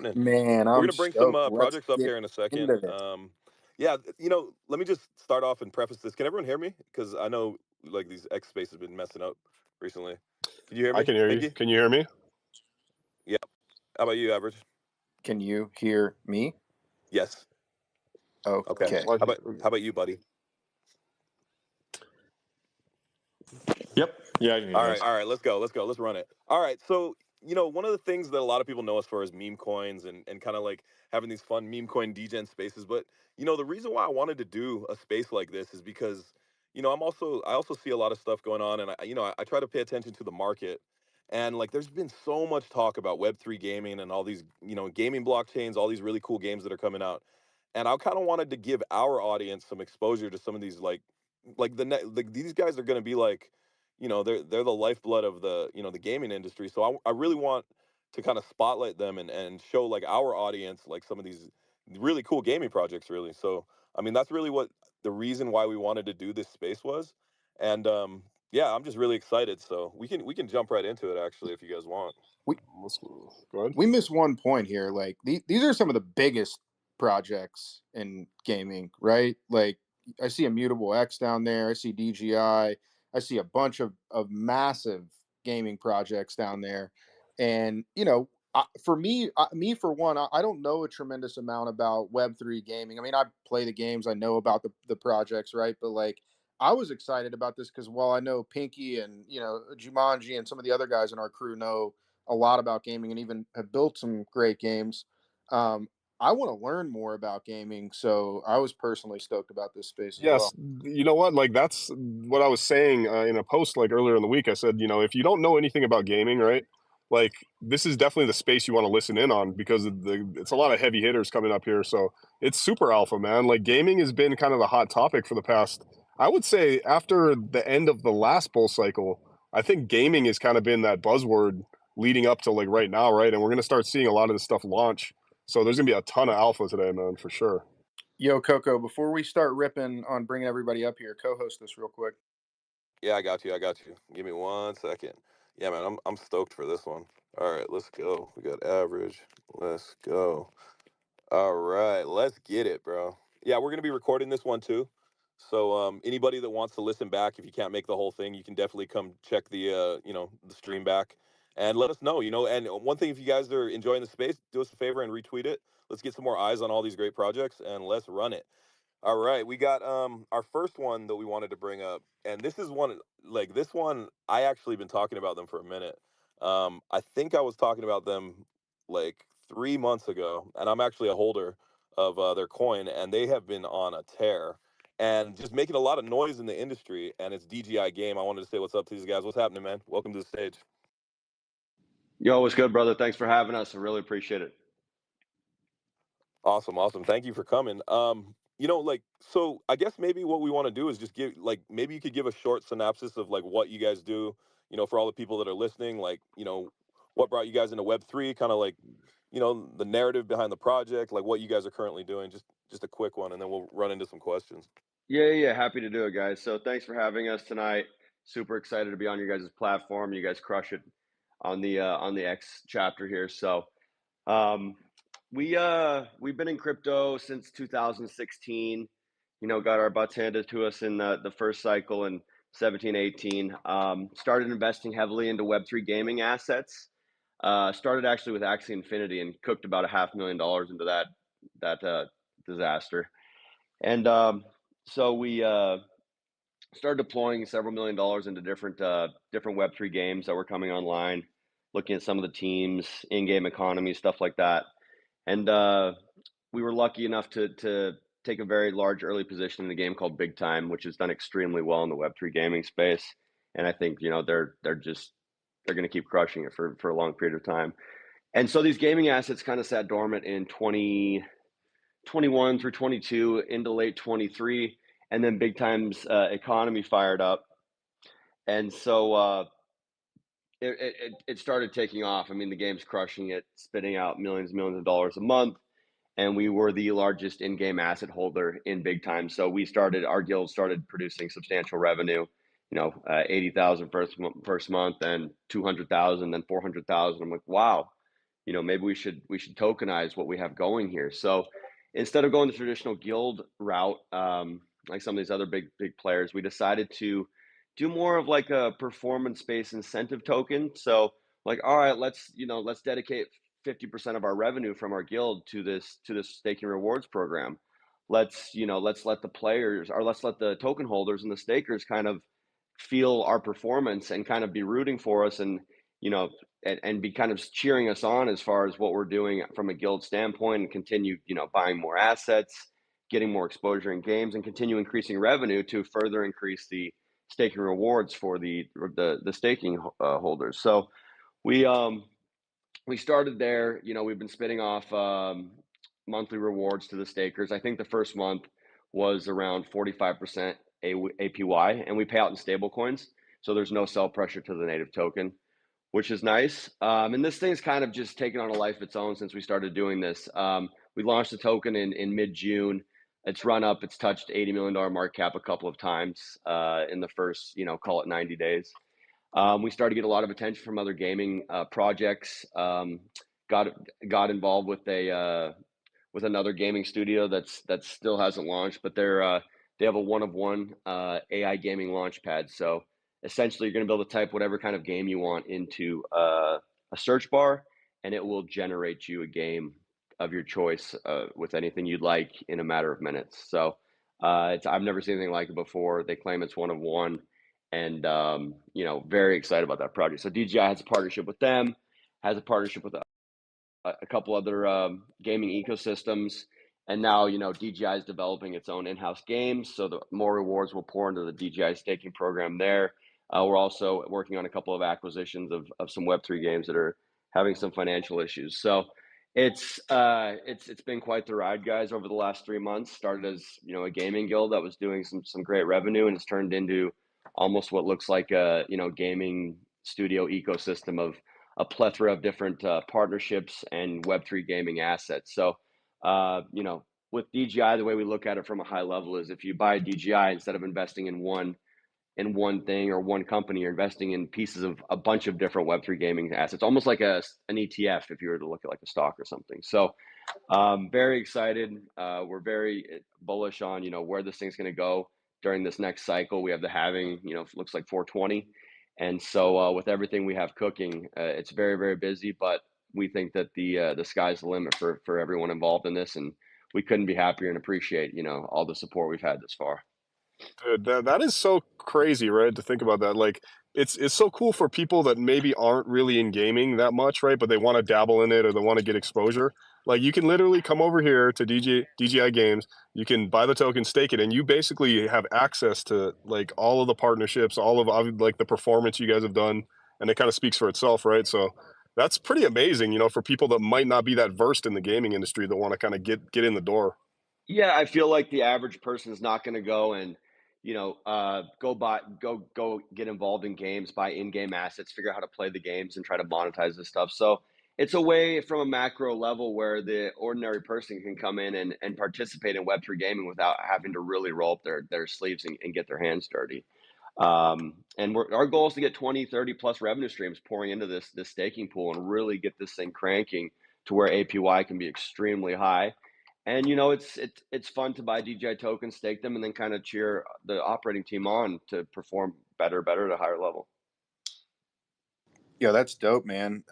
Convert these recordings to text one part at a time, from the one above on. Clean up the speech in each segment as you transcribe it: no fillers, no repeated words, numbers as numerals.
happening? Man, We're I'm gonna bring some stoked. Let's projects up get here in a second. into this. Yeah, let me just start off and preface this. Can everyone hear me? Because I know like these X space has been messing up recently. Can you hear I me, can hear you. Pinky? Can you hear me? Yeah. How about you, Average? Can you hear me? Yes. Okay. Okay. How about you, buddy? Yep. Yeah, I can hear you All guys. right, all right, let's go, let's run it. All right, so one of the things that a lot of people know us for is meme coins and kind of like having these fun meme coin degen spaces. But the reason why I wanted to do a space like this is because I also see a lot of stuff going on, and I try to pay attention to the market, and like there's been so much talk about Web3 gaming and all these gaming blockchains, all these really cool games that are coming out, and I kind of wanted to give our audience some exposure to some of these like these guys are going to be like they're the lifeblood of the gaming industry. So I really want to kind of spotlight them and show like our audience like some of these really cool gaming projects really. So I mean that's really what the reason why we wanted to do this space was. And yeah, I'm just really excited. So we can jump right into it actually if you guys want. We Let's go ahead. we missed one point here. Like these are some of the biggest projects in gaming, right? Like I see Immutable X down there. I see DGI. I see a bunch of massive gaming projects down there. And for me for one, I don't know a tremendous amount about Web3 gaming. I mean, I play the games. I know about the projects, right? But like I was excited about this because while I know Pinky and Jumanji and some of the other guys in our crew know a lot about gaming and even have built some great games. Um, I want to learn more about gaming, so I was personally stoked about this space as Yes, well. you know what? Like that's what I was saying in a post like earlier in the week. I said, if you don't know anything about gaming, right? Like this is definitely the space you want to listen in on because it's a lot of heavy hitters coming up here. So it's super alpha, man. Like gaming has been kind of the hot topic for the past. I would say after the end of the last bull cycle, I think gaming has kind of been that buzzword leading up to like right now, right? And we're gonna start seeing a lot of this stuff launch. So there's gonna be a ton of alpha today, man, for sure. Yo, Coco, before we start ripping on bringing everybody up here, co-host this real quick. Yeah, I got you. I got you. Give me 1 second. Yeah, man, I'm stoked for this one. All right, let's go. We got average. Let's go. All right, let's get it, bro. Yeah, we're gonna be recording this one too. So anybody that wants to listen back, if you can't make the whole thing, you can definitely come check the stream back and let us know. And one thing, if you guys are enjoying the space, do us a favor and retweet it. Let's get some more eyes on all these great projects and let's run it. All right, we got our first one that we wanted to bring up, and this is one like this one I actually been talking about them for a minute. I think I was talking about them like 3 months ago, and I'm actually a holder of their coin, and they have been on a tear and just making a lot of noise in the industry. And it's DGI Game. I wanted to say what's up to these guys. What's happening, man? Welcome to the stage. Yo, what's good, brother? Thanks for having us. I really appreciate it. Awesome, awesome. Thank you for coming. So I guess maybe what we want to do is just give like maybe you could give a short synopsis of like what you guys do, for all the people that are listening, like, what brought you guys into Web3, kind of like, the narrative behind the project, like what you guys are currently doing, just a quick one, and then we'll run into some questions. Yeah. Happy to do it, guys. So thanks for having us tonight. Super excited to be on your guys' platform. You guys crush it on the X chapter here. So um, we've been in crypto since 2016. Got our butts handed to us in the first cycle in 17, 18. Started investing heavily into Web3 gaming assets. Started actually with Axie Infinity and cooked about $500,000 into that disaster. And so we started deploying several $1 million into different Web3 games that were coming online, looking at some of the teams, in-game economy, stuff like that. And we were lucky enough to take a very large early position in a game called Big Time, which has done extremely well in the Web3 gaming space. And I think they're going to keep crushing it for a long period of time. And so these gaming assets kind of sat dormant in 2021 through 22 into late 23, and then Big Time's economy fired up, and so it started taking off. I mean, the game's crushing it, spitting out millions and millions of dollars a month, and we were the largest in-game asset holder in Big Time. So our guild started producing substantial revenue. 80,000 first month, and 200,000, then 400,000. I'm like, wow, maybe we should tokenize what we have going here. So instead of going the traditional guild route, like some of these other big players, we decided to do more of like a performance-based incentive token. So like, all right, let's dedicate 50% of our revenue from our guild to this staking rewards program. Let's let the players, or let's let the token holders and the stakers kind of feel our performance and kind of be rooting for us, and you know and be kind of cheering us on as far as what we're doing from a guild standpoint, and continue buying more assets, getting more exposure in games, and continue increasing revenue to further increase the staking rewards for the staking holders. So we we started there. We've been spitting off monthly rewards to the stakers. I think the first month was around 45% APY, and we pay out in stable coins. So there's no sell pressure to the native token, which is nice. And this thing's kind of just taken on a life of its own since we started doing this. We launched the token in mid-June. It's run up. It's touched $80 million market cap a couple of times in the first, call it 90 days. We started to get a lot of attention from other gaming projects. Got got involved with another gaming studio that still hasn't launched, but they have a one of one AI gaming launch pad. So essentially, you're going to be able to type whatever kind of game you want into a search bar, and it will generate you a game of your choice with anything you'd like in a matter of minutes. So I've never seen anything like it before. They claim it's one of one, and very excited about that project. So DJI has a partnership with them, has a partnership with a couple other gaming ecosystems, and now DJI is developing its own in-house games, so the more rewards will pour into the DJI staking program there. We're also working on a couple of acquisitions of some Web3 games that are having some financial issues. So it's been quite the ride, guys, over the last 3 months. Started as a gaming guild that was doing some great revenue, and it's turned into almost what looks like a gaming studio ecosystem of a plethora of different partnerships and Web3 gaming assets. So, with DGI, the way we look at it from a high level is, if you buy DGI, instead of investing in one thing or one company, you're investing in pieces of a bunch of different Web3 gaming assets, almost like an ETF if you were to look at like a stock or something. So very excited. We're very bullish on where this thing's going to go during this next cycle. We have the halving, looks like 420, and so with everything we have cooking, it's very very busy. But we think that the sky's the limit for everyone involved in this, and we couldn't be happier and appreciate all the support we've had this far. Dude, that is so crazy, right? To think about that. Like it's so cool for people that maybe aren't really in gaming that much, right? But they want to dabble in it or they want to get exposure. Like you can literally come over here to DJI Games, you can buy the token, stake it, and you basically have access to like all of the partnerships, all of like the performance you guys have done, and it kind of speaks for itself, right? So that's pretty amazing, for people that might not be that versed in the gaming industry that want to kind of get in the door. Yeah, I feel like the average person is not going to go and, go get involved in games, buy in-game assets, figure out how to play the games, and try to monetize this stuff. So it's a way from a macro level where the ordinary person can come in and participate in Web3 gaming without having to really roll up their sleeves and get their hands dirty. And our goal is to get 20, 30 plus revenue streams pouring into this staking pool and really get this thing cranking to where APY can be extremely high. And it's fun to buy DJI tokens, stake them, and then kind of cheer the operating team on to perform better at a higher level. Yeah, that's dope, man.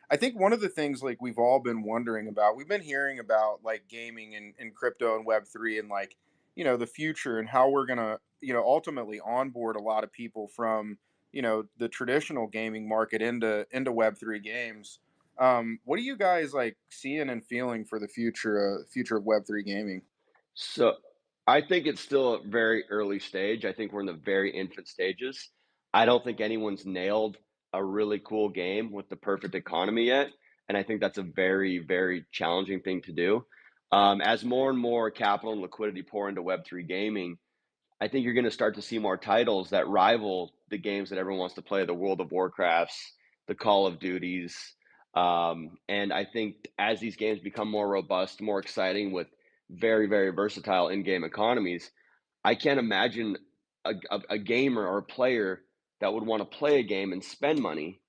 I think one of the things like we've all been wondering about, we've been hearing about like gaming and crypto and Web3 and like, the future and how we're gonna, ultimately onboard a lot of people from, the traditional gaming market into Web3 games. What are you guys like seeing and feeling for the future of Web3 gaming? So I think it's still a very early stage. I think we're in the very infant stages. I don't think anyone's nailed a really cool game with the perfect economy yet. And I think that's a very, very challenging thing to do. As more and more capital and liquidity pour into Web3 gaming, I think you're going to start to see more titles that rival the games that everyone wants to play, the World of Warcrafts, the Call of Duties. And I think as these games become more robust, more exciting, with very, very versatile in-game economies, I can't imagine a gamer or a player that would want to play a game and spend money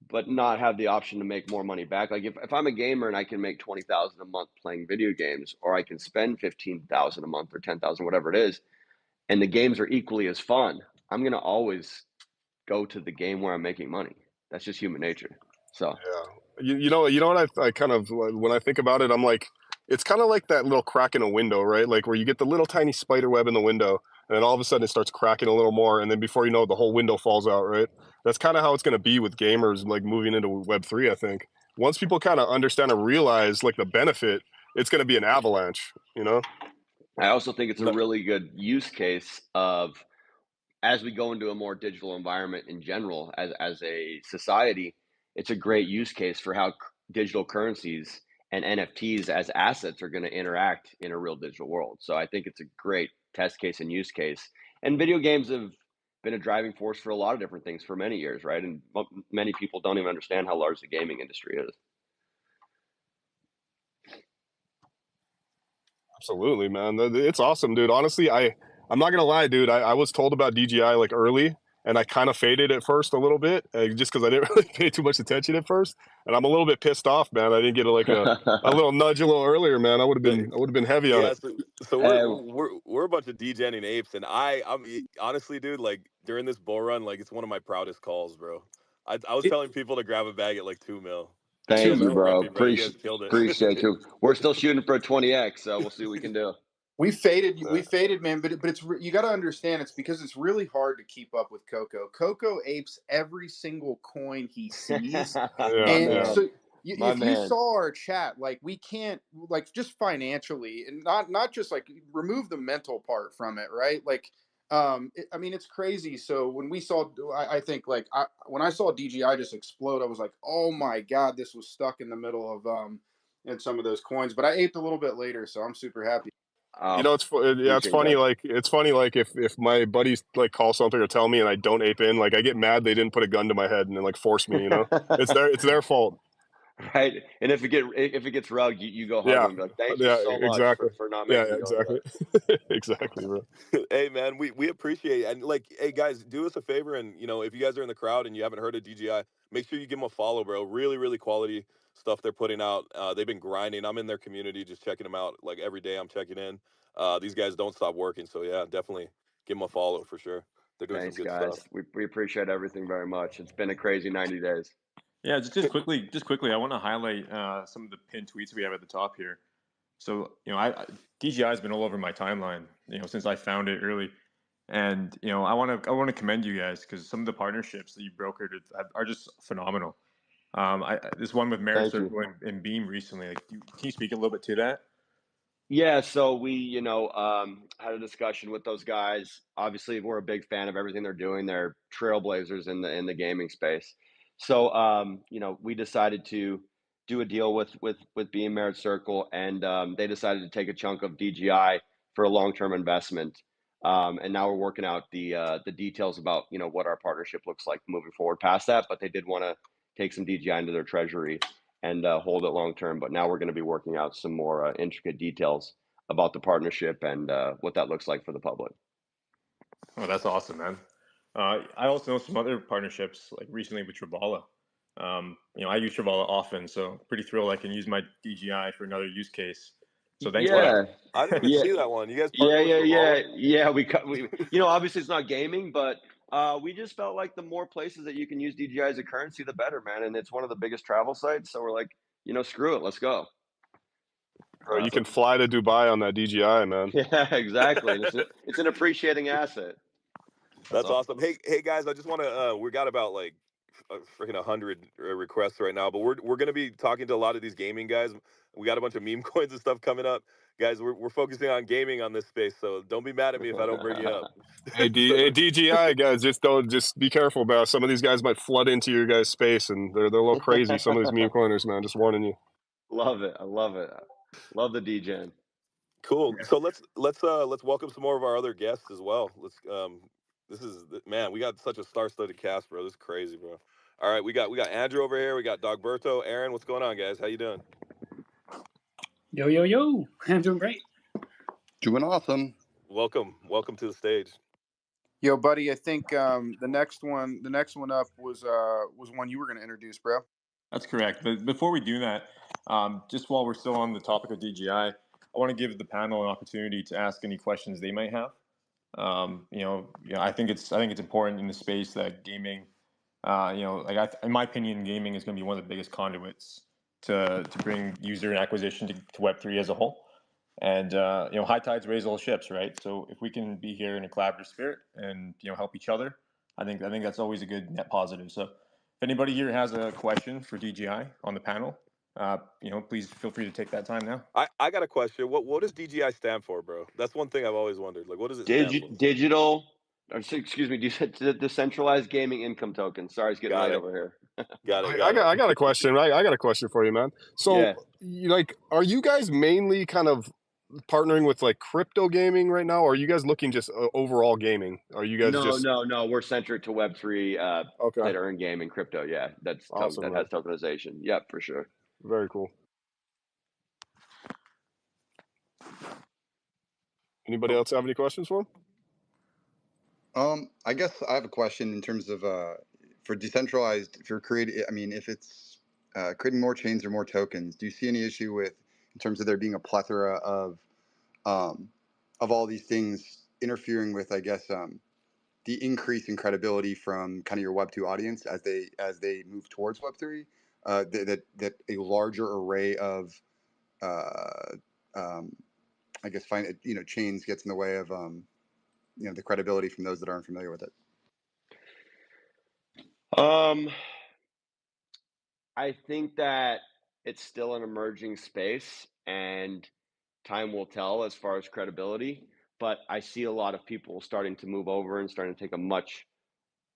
but not have the option to make more money back. Like if I'm a gamer and I can make 20,000 a month playing video games, or I can spend 15,000 a month or 10,000, whatever it is, and the games are equally as fun, I'm gonna always go to the game where I'm making money. That's just human nature. So Yeah. You know what I kind of when I think about it, I'm like, it's kind of like that little crack in a window, right? Like where you get the little tiny spider web in the window, and then all of a sudden it starts cracking a little more, and then before you know it, the whole window falls out, right? That's kind of how it's going to be with gamers, like moving into Web3. I think once people kind of understand and realize like the benefit, it's going to be an avalanche, you know? I also think it's a No, really good use case of, as we go into a more digital environment in general as a society, it's a great use case for how digital currencies and NFTs as assets are going to interact in a real digital world. So I think it's a great test case and use case. And video games have been a driving force for a lot of different things for many years, right? And many people don't even understand how large the gaming industry is. Absolutely, man. It's awesome, dude. Honestly, I'm not gonna lie, dude. I was told about DGI like early, and I kind of faded at first a little bit, just because I didn't really pay too much attention at first. And I'm a little bit pissed off, man. I didn't get a little nudge a little earlier, man. no, I would have been heavy on yeah, it. so Eh, we're a bunch of degening apes, and honestly, dude, like during this bull run, like it's one of my proudest calls, bro. I was It, telling people to grab a bag at like 2 mil. two So Thank you, mil. super bro. happy, bro. You guys killed Appreciate it. you. We're still shooting for a 20x, so we'll see what we can do. We faded, man. But you got to understand, it's because it's really hard to keep up with Coco. Coco apes every single coin he sees, Yeah, My and yeah. man. so My if you man. saw our chat, like we can't, like just financially, and not just like remove the mental part from it, right? Like, I mean, it's crazy. So when we saw, I think like when I saw DGI just explode, I was like, oh my god, this was stuck in the middle of in some of those coins. But I aped a little bit later, so I'm super happy. You Oh, know, yeah, it's appreciate you funny. guys. Like, it's funny. Like, if my buddies like call something or tell me and I don't ape in, like, I get mad they didn't put a gun to my head and then like force me. You know, it's their fault. Right. And if it gets rugged, you go hug Yeah, them and be like, thank you yeah, so much exactly. for not Yeah, making yeah, me go over exactly. that. Exactly, bro. Hey man, we appreciate it. And like, hey guys, do us a favor, and if you guys are in the crowd and you haven't heard of DGI, make sure you give them a follow, bro. Really, really quality stuff they're putting out. They've been grinding. I'm in their community, just checking them out. Like every day, I'm checking in. These guys don't stop working, so yeah, definitely give them a follow for sure. They're doing some Thanks, good stuff. guys. We appreciate everything very much. It's been a crazy 90 days. Yeah, just quickly, I want to highlight some of the pinned tweets we have at the top here. So, DGI has been all over my timeline, since I found it early, and I want to commend you guys because some of the partnerships that you brokered are just phenomenal. This one with Merit Thank you. Circle and Beam recently. Like, can you speak a little bit to that? Yeah, so we, had a discussion with those guys. Obviously, we're a big fan of everything they're doing. They're trailblazers in the gaming space. So, we decided to do a deal with Beam Merit Circle, and they decided to take a chunk of DGI for a long term investment. And now we're working out the details about what our partnership looks like moving forward past that. But they did want to take some DGI into their treasury and hold it long term. But now we're going to be working out some more intricate details about the partnership and what that looks like for the public. Oh, that's awesome, man. I also know some other partnerships, like recently with Travala. I use Travala often, so pretty thrilled I can use my DGI for another use case. So thanks for Yeah, that. I didn't even yeah, see that one. You guys yeah, partner with yeah, yeah, Travala? yeah. Obviously it's not gaming, but we just felt like the more places that you can use DJI as a currency, the better, man. And it's one of the biggest travel sites, so we're like, screw it, let's go. Bro, you So can fly to Dubai on that DGI, man. yeah, exactly. And it's an appreciating asset. That's That's awesome. awesome. Hey guys, I just want to. We got about like freaking 100 requests right now, but we're gonna be talking to a lot of these gaming guys. We got a bunch of meme coins and stuff coming up, guys. We're focusing on gaming on this space, so don't be mad at me if I don't bring you up. So, Hey, DGI guys, just be careful, about some of these guys might flood into your guys' space, and they're a little crazy. Some of these meme coiners, man. Just warning you. Love it. I love it. Love the DJ. cool. So let's welcome some more of our other guests as well. This is man, we got such a star-studded cast, bro. This is crazy, bro. All right, we got Andrew over here. We got Dogberto, Aaron. What's going on, guys? How you doing? Yo, yo, yo. I'm doing great. Doing awesome. Welcome to the stage. Yo, buddy, I think the next one up was one you were going to introduce, bro. That's correct. But before we do that, just while we're still on the topic of DGI, I want to give the panel an opportunity to ask any questions they might have. I think it's important in the space that gaming, in my opinion, gaming is going to be one of the biggest conduits to bring user acquisition to Web3 as a whole. And high tides raise all ships, right? So if we can be here in a collaborative spirit and help each other, I think that's always a good net positive. So if anybody here has a question for DGI on the panel, please feel free to take that time now. I got a question. What does DGI stand for, bro? That's one thing I've always wondered. Like, what does it stand for? Digital, excuse me, decentralized gaming income token. Sorry, it's getting Got late it. over here. Got it. I Got it. got a question. I got a question for you, man. So, Yeah. are you guys mainly kind of partnering with like crypto gaming right now, or are you guys looking just overall gaming? Are you guys just No. We're centric to Web3, okay? play to earn game and crypto. Yeah, Awesome, that man. has tokenization. Yep, for sure. Very cool. Anybody else have any questions for him? I guess I have a question in terms of for decentralized, if you're creating, I mean, if it's creating more chains or more tokens, do you see any issue with in terms of there being a plethora of all these things interfering with, I guess, the increase in credibility from kind of your Web2 audience as they move towards Web3, that a larger array of um, I guess chains gets in the way of the credibility from those that aren't familiar with it. I think that it's still an emerging space and time will tell as far as credibility, but I see a lot of people starting to move over and starting to take a much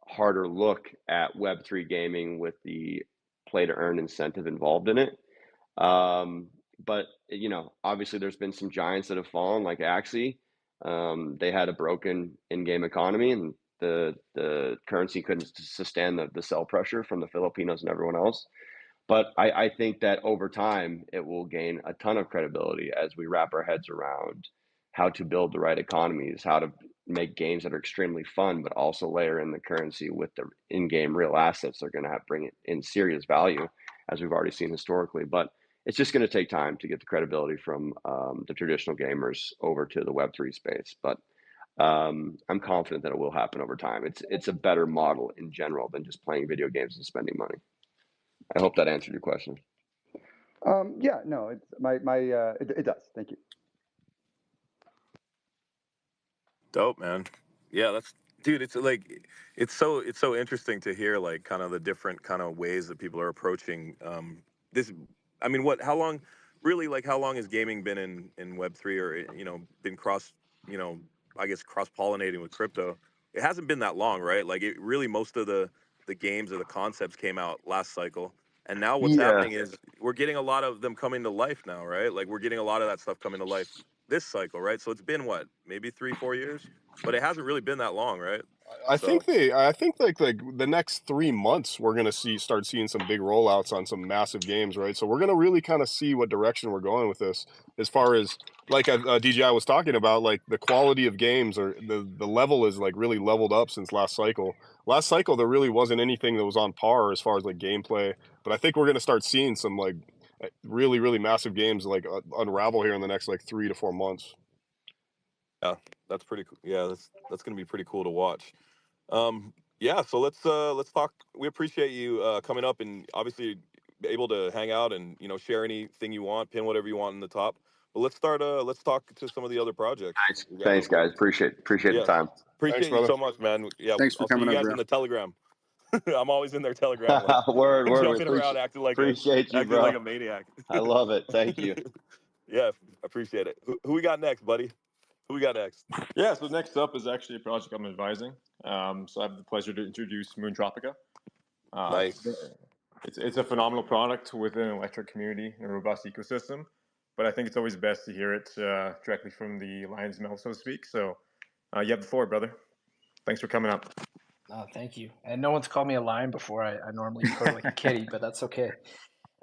harder look at Web3 gaming with the play to earn incentive involved in it. But obviously there's been some giants that have fallen, like Axie. They had a broken in-game economy, and the currency couldn't sustain the sell pressure from the Filipinos and everyone else. But I think that over time it will gain a ton of credibility as we wrap our heads around how to build the right economies, how to make games that are extremely fun, but also layer in the currency with the in-game real assets. They're going to bring it in serious value, as we've already seen historically. But it's just going to take time to get the credibility from the traditional gamers over to the Web3 space. But I'm confident that it will happen over time. It's a better model in general than just playing video games and spending money. I hope that answered your question. Yeah, no, it's it does. Thank you. Dope, man. Yeah, dude. It's like it's so interesting to hear like kind of the different kind of ways that people are approaching this. I mean, how long? Really, like how long has gaming been in Web3 or been I guess cross pollinating with crypto? It hasn't been that long, right? Like it really most of the games or the concepts came out last cycle. And now what's Yeah. happening is we're getting a lot of them coming to life now, right? Like we're getting a lot of that stuff coming to life this cycle, right? So it's been what, maybe 3-4 years, but it hasn't really been that long, right? I So think like the next 3 months we're gonna start seeing some big rollouts on some massive games, right? So we're gonna really kind of see what direction we're going with this, as far as like DJI was talking about, like the quality of games or the level is like really leveled up since last cycle. Last cycle there really wasn't anything that was on par as far as like gameplay, but I think we're gonna start seeing some like really massive games like unravel here in the next like 3 to 4 months. yeah, that's pretty cool. Yeah, that's gonna be pretty cool to watch. Yeah, so let's talk. We appreciate you coming up and obviously able to hang out and share anything you want, pin whatever you want in the top. But let's talk to some of the other projects we got Thanks, out there. guys. Appreciate the Yeah, time. Thanks, appreciate you brother. so much, man. Yeah, Thanks for I'll see you coming up, guys bro. in the Telegram. I'm always in their Telegram, like Word. jumping around, Appreciate you, acting like bro. a maniac. I love it. Thank you. Yeah, appreciate it. Who we got next, buddy? Who we got next? Yeah, so next up is actually a project I'm advising. So I have the pleasure to introduce Moontropica. Nice. It's a phenomenal product within an electric community and a robust ecosystem. But I think it's always best to hear it directly from the lion's mouth, so to speak. So you have the floor, brother. Thanks for coming up. Oh, thank you. And no one's called me a lion before. I normally purr like a kitty, but that's okay.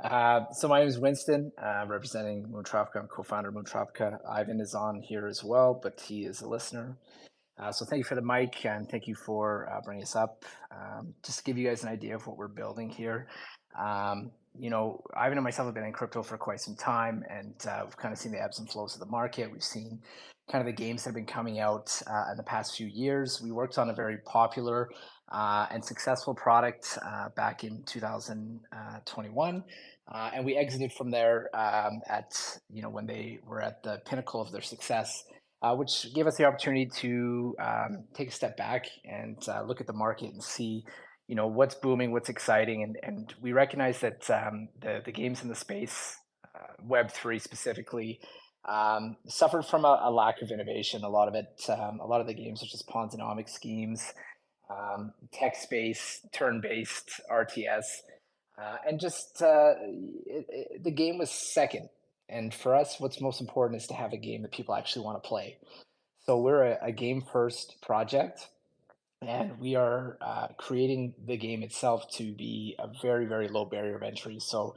So my name is Winston, representing Moontropica. I'm co-founder of Moontropica. Ivan is on here as well, but he is a listener. So thank you for the mic and thank you for bringing us up. Just to give you guys an idea of what we're building here. Ivan and myself have been in crypto for quite some time, and we've kind of seen the ebbs and flows of the market. We've seen kind of the games that have been coming out in the past few years. We worked on a very popular and successful product back in 2021. And we exited from there when they were at the pinnacle of their success, which gave us the opportunity to take a step back and look at the market and see, what's booming, what's exciting, and we recognize that the games in the space, Web3 specifically, suffered from a lack of innovation. A lot of the games are just Ponzonomic schemes, text-based, turn-based RTS, and just the game was second. And for us, what's most important is to have a game that people actually want to play. So we're a game first project, and we are creating the game itself to be a very, very low barrier of entry. So,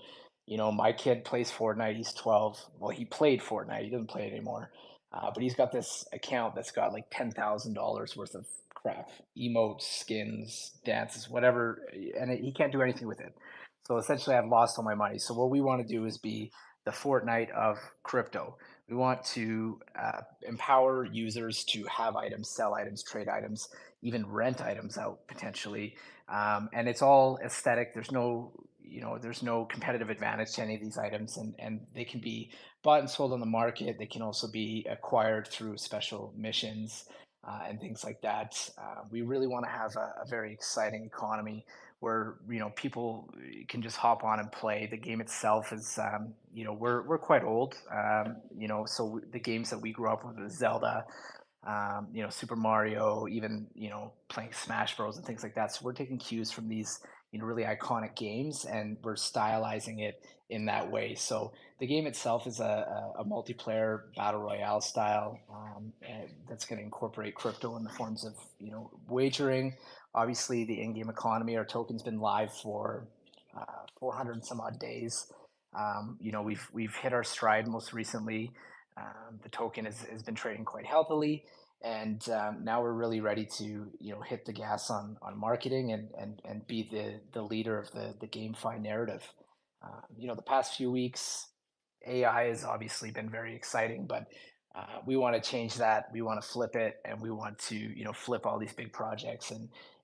my kid plays Fortnite. He's 12. Well, he played Fortnite. He doesn't play it anymore. But he's got this account that's got like $10,000 worth of crap, emotes, skins, dances, whatever, and he can't do anything with it. So essentially, I've lost all my money. So what we want to do is be the Fortnite of crypto. We want to empower users to have items, sell items, trade items, even rent items out potentially. And it's all aesthetic. There's no competitive advantage to any of these items, and they can be bought and sold on the market. They can also be acquired through special missions and things like that. We really want to have a very exciting economy where people can just hop on and play. The game itself is we're quite old, so the games that we grew up with is Zelda, Super Mario, even playing Smash Bros and things like that. So we're taking cues from these really iconic games, and we're stylizing it in that way. So the game itself is a multiplayer battle royale style that's going to incorporate crypto in the forms of wagering. Obviously, the in-game economy. Our token's been live for 400 and some odd days. We've hit our stride most recently. The token has been trading quite healthily, and now we're really ready to hit the gas on marketing and be the leader of the GameFi narrative. The past few weeks, AI has obviously been very exciting, but we want to change that. We want to flip it, and we want to flip all these big projects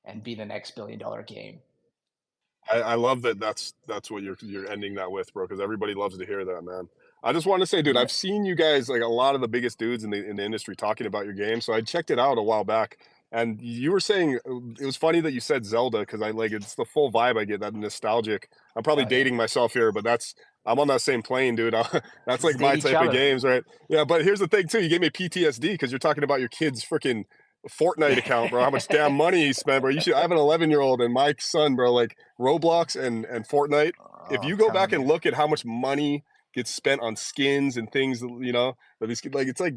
and be the next $1 billion game. I love that. That's what you're ending that with, bro. Because everybody loves to hear that, man. I just want to say, dude, Yeah. I've seen you guys, like a lot of the biggest dudes in the industry, talking about your game. So I checked it out a while back, and you were saying it was funny that you said Zelda, because I like it's the full vibe I get, that nostalgic. I'm probably Oh, yeah. dating myself here, but I'm on that same plane, dude. That's Let's like date my each type of other. games, right? Yeah, but here's the thing too. You gave me PTSD because you're talking about your kid's freaking Fortnite account, bro. How much damn money he spent, bro. I have an 11-year-old, and my son, bro, like Roblox and Fortnite. If Oh, you I'm go telling back and you. look at how much money gets spent on skins and things, that these like it's like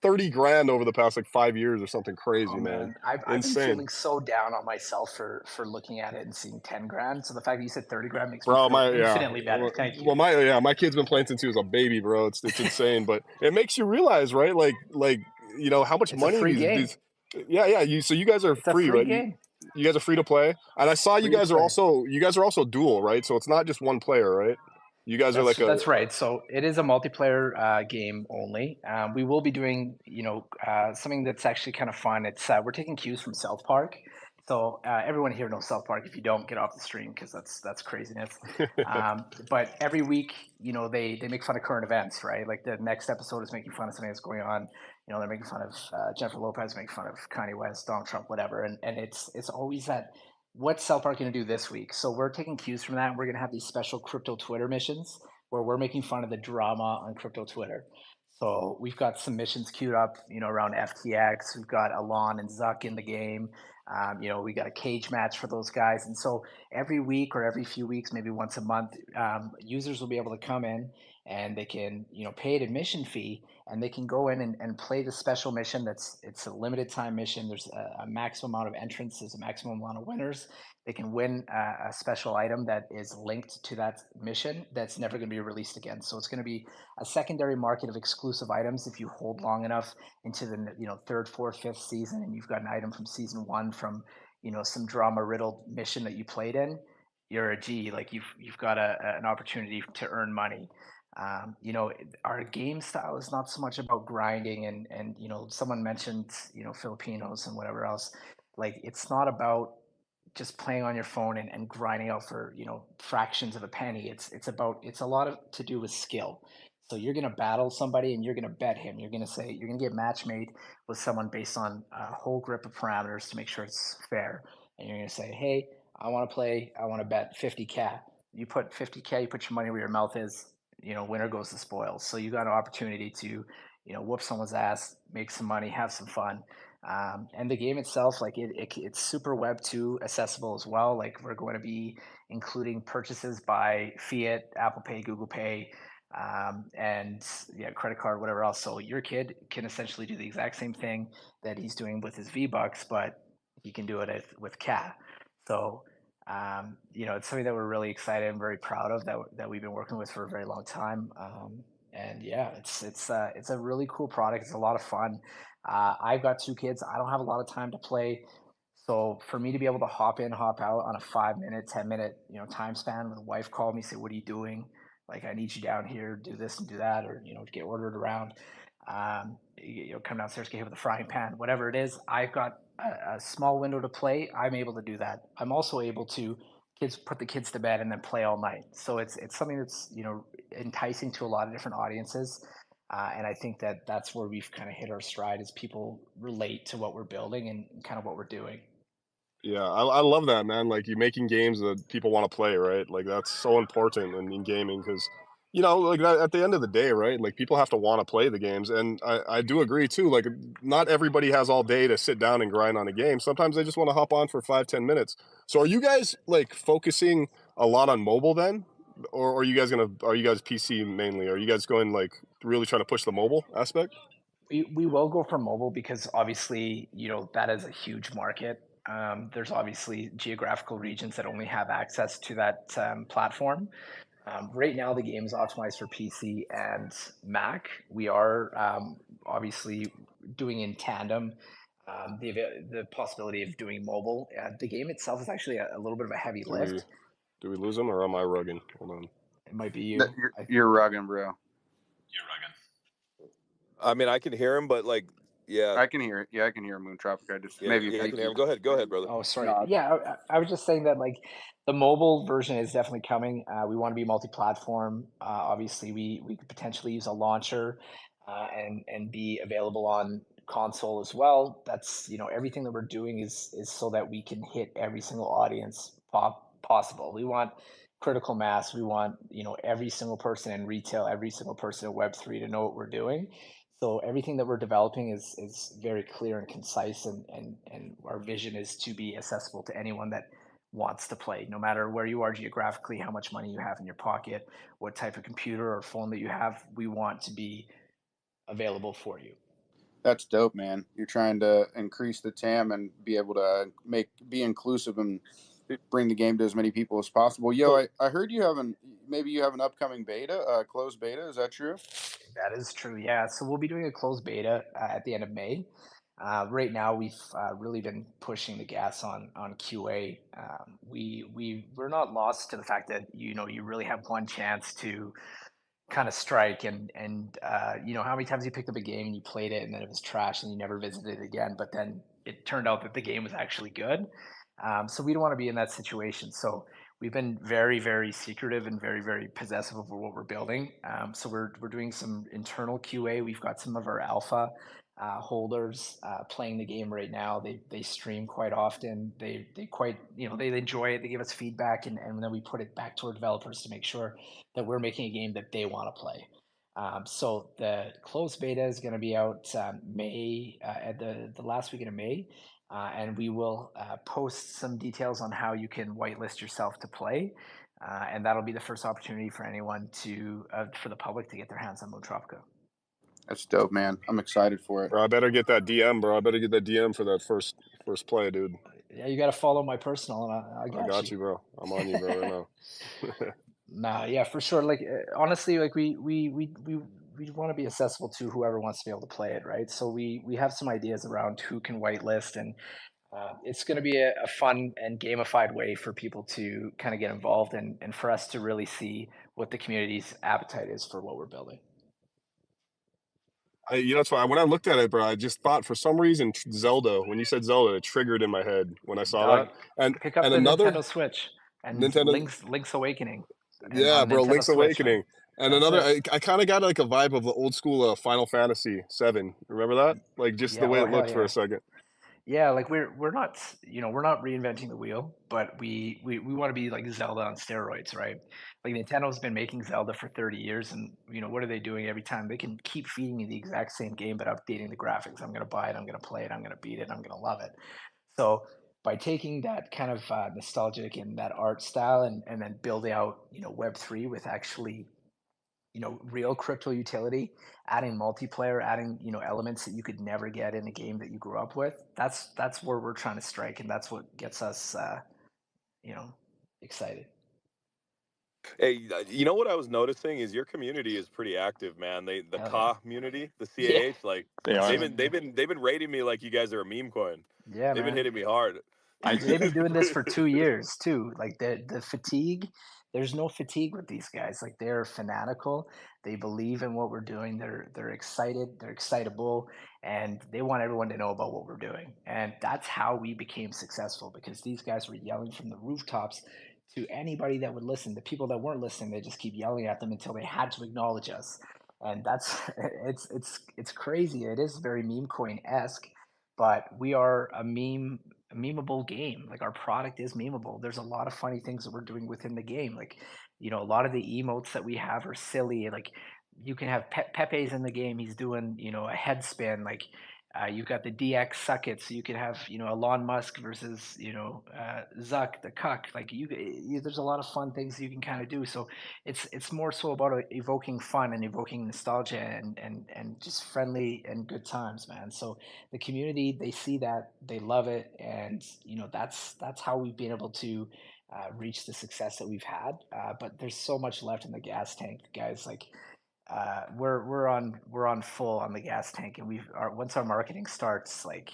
30 grand over the past like 5 years or something crazy, Oh man. man, I've been Insane. feeling so down on myself for looking at it and seeing 10 grand. So the fact that you said 30 grand makes me Bro, feel yeah. infinitely better. Thank you. Well, my kid's been playing since he was a baby, bro. It's insane, but it makes you realize, right? Like how much It's a money free these game. these. Yeah. So you guys are It's a free, free right? game. You guys are free to play, and I saw Free to play. you guys are also dual, right? So it's not just one player, right? You guys are That's like a that's right. So it is a multiplayer game only. We will be doing something that's actually kind of fun. It's we're taking cues from South Park. So everyone here knows South Park. If you don't, get off the stream because that's craziness. But every week, they make fun of current events, right? Like the next episode is making fun of something that's going on. They're making fun of Jennifer Lopez, making fun of Kanye West, Donald Trump, whatever. And it's always that, what's South Park going to do this week? So we're taking cues from that. And we're going to have these special crypto Twitter missions where we're making fun of the drama on crypto Twitter. So we've got some missions queued up, around FTX. We've got Alon and Zuck in the game. We got a cage match for those guys. And so every week or every few weeks, maybe once a month, users will be able to come in and they can pay an admission fee, and they can go in and play the special mission. It's a limited time mission. There's a maximum amount of entrants. There's a maximum amount of winners. They can win a special item that is linked to that mission that's never going to be released again. So it's going to be a secondary market of exclusive items. If you hold long enough into the third, fourth, fifth season, and you've got an item from season one from some drama riddled mission that you played in, you're a G. Like you've got an opportunity to earn money. Our game style is not so much about grinding, and someone mentioned Filipinos and whatever else. Like, it's not about just playing on your phone and grinding out for fractions of a penny. It's a lot of to do with skill. So you're going to battle somebody and you're going to bet him. You're going to get match made with someone based on a whole grip of parameters to make sure it's fair. And you're going to say, hey, I want to play, I want to bet 50K. You put 50K, you put your money where your mouth is. Winner goes the spoils. So you got an opportunity to whoop someone's ass, make some money, have some fun. And the game itself, like it's super Web 2 accessible as well. Like, we're going to be including purchases by Fiat, Apple Pay, Google Pay, and yeah, credit card, whatever else. So your kid can essentially do the exact same thing that he's doing with his V-Bucks, but he can do it with CAT. So it's something that we're really excited and very proud of, that we've been working with for a very long time. And yeah, it's a really cool product. It's a lot of fun. I've got two kids. I don't have a lot of time to play. So for me to be able to hop in, hop out on a 5 minute, 10 minute, time span, when the wife called me, say, "What are you doing? Like, I need you down here, do this and do that," or get ordered around. Come downstairs, get hit with a frying pan, whatever it is. I've got a small window to play. I'm able to do that. I'm also able to put the kids to bed and then play all night. So it's something that's enticing to a lot of different audiences. And I think that that's where we've kind of hit our stride, as people relate to what we're building and kind of what we're doing. Yeah, I love that, man. Like, you making games that people want to play, right? Like, that's so important in gaming because, like that, at the end of the day, right? Like, people have to want to play the games, and I do agree too. Like, not everybody has all day to sit down and grind on a game. Sometimes they just want to hop on for 5-10 minutes. So, are you guys like focusing a lot on mobile then, or are you guys PC mainly? Are you guys going like really trying to push the mobile aspect? We will go for mobile because obviously, that is a huge market. There's obviously geographical regions that only have access to that platform. Right now, the game is optimized for PC and Mac. We are obviously doing in tandem the possibility of doing mobile. The game itself is actually a little bit of a heavy Do we lift. do we lose them or am I rugging? Hold on. It might be No, you. you're rugging, bro. I mean, I can hear him, but like, yeah, I can hear it. Yeah, I can hear Moontropic. I just yeah, maybe yeah, I if can you hear him. Go ahead, brother. Oh, sorry. no, Yeah, I was just saying that, like, the mobile version is definitely coming. We want to be multi-platform. Obviously, we could potentially use a launcher and be available on console as well. That's everything that we're doing is so that we can hit every single audience possible. We want critical mass. We want every single person in retail, every single person in Web3 to know what we're doing. So everything that we're developing is very clear and concise, and our vision is to be accessible to anyone that wants to play, no matter where you are geographically, how much money you have in your pocket, what type of computer or phone that you have. We want to be available for you. that's dope, man. You're trying to increase the TAM and be able to be inclusive and bring the game to as many people as possible. Yo, So I heard you have maybe you have an upcoming beta, closed beta. Is that true? That is true. Yeah. So we'll be doing a closed beta at the end of May. Right now, we've really been pushing the gas on QA. We're not lost to the fact that you really have one chance to kind of strike, and how many times you picked up a game and you played it and then it was trash and you never visited it again, but then it turned out that the game was actually good. So we don't want to be in that situation. So we've been very, very secretive and very, very possessive of what we're building. So we're doing some internal QA. We've got some of our alpha holders playing the game right now. They stream quite often. They quite they enjoy it. They give us feedback, and then we put it back to our developers to make sure that we're making a game that they want to play. So the closed beta is going to be out May at the last weekend of May, and we will post some details on how you can whitelist yourself to play. and that'll be the first opportunity for anyone to for the public to get their hands on Mootropica. That's dope, man. I'm excited for it. Bro, I better get that DM, bro. I better get that DM for that first play, dude. Yeah, you got to follow my personal, and I I got you, bro. I'm on you, bro, right now. Nah, yeah, for sure. Like honestly, like we want to be accessible to whoever wants to be able to play it, right? So we have some ideas around who can whitelist, and it's going to be a fun and gamified way for people to kind of get involved, and for us to really see what the community's appetite is for what we're building. That's why when I looked at it, bro, I just thought for some reason Zelda. When you said Zelda, it triggered in my head when I saw Dog, that. And pick up and the another Nintendo Switch and Nintendo, Link's Awakening, and yeah, on bro, Nintendo Link's Switch, man. Awakening. And That's another, it. I kind of got like a vibe of the old school Final Fantasy VII. Remember that? Like just the Yeah. way Oh it hell looked for yeah. a second. Yeah, like we're not we're not reinventing the wheel, but we want to be like Zelda on steroids, right? Like Nintendo's been making Zelda for 30 years, and what are they doing every time? They can keep feeding me the exact same game but updating the graphics. I'm gonna buy it, I'm gonna play it, I'm gonna beat it, I'm gonna love it. So by taking that kind of nostalgic and that art style, and then building out Web3 with actually real crypto utility, adding multiplayer, adding elements that you could never get in a game that you grew up with. That's where we're trying to strike, and that's what gets us you know excited. Hey, you know what I was noticing is your community is pretty active, man. The Hell yeah. community, the Yeah, CAH, like They that's are. it. they've been rating me like you guys are a meme coin. Yeah, They've been man. hitting me hard. I They've been doing this for 2 years too. Like the fatigue, there's no fatigue with these guys. Like they're fanatical. They believe in what we're doing. They're excited. They're excitable, and they want everyone to know about what we're doing. And that's how we became successful, because these guys were yelling from the rooftops to anybody that would listen. The people that weren't listening, they just keep yelling at them until they had to acknowledge us. And that's it's crazy. It is very meme coin esque, but we are a memeable game. Like our product is memeable. There's a lot of funny things that we're doing within the game. Like, a lot of the emotes that we have are silly. Like you can have Pepe's in the game. He's doing, a head spin. Like you've got the DX suck it. So you could have, Elon Musk versus, Zuck, the cuck. Like there's a lot of fun things you can kind of do. So it's more so about evoking fun and evoking nostalgia, and just friendly and good times, man. So the community, they see that, they love it, and that's how we've been able to reach the success that we've had. But there's so much left in the gas tank, guys. Like we're on full on the gas tank, and once our marketing starts, like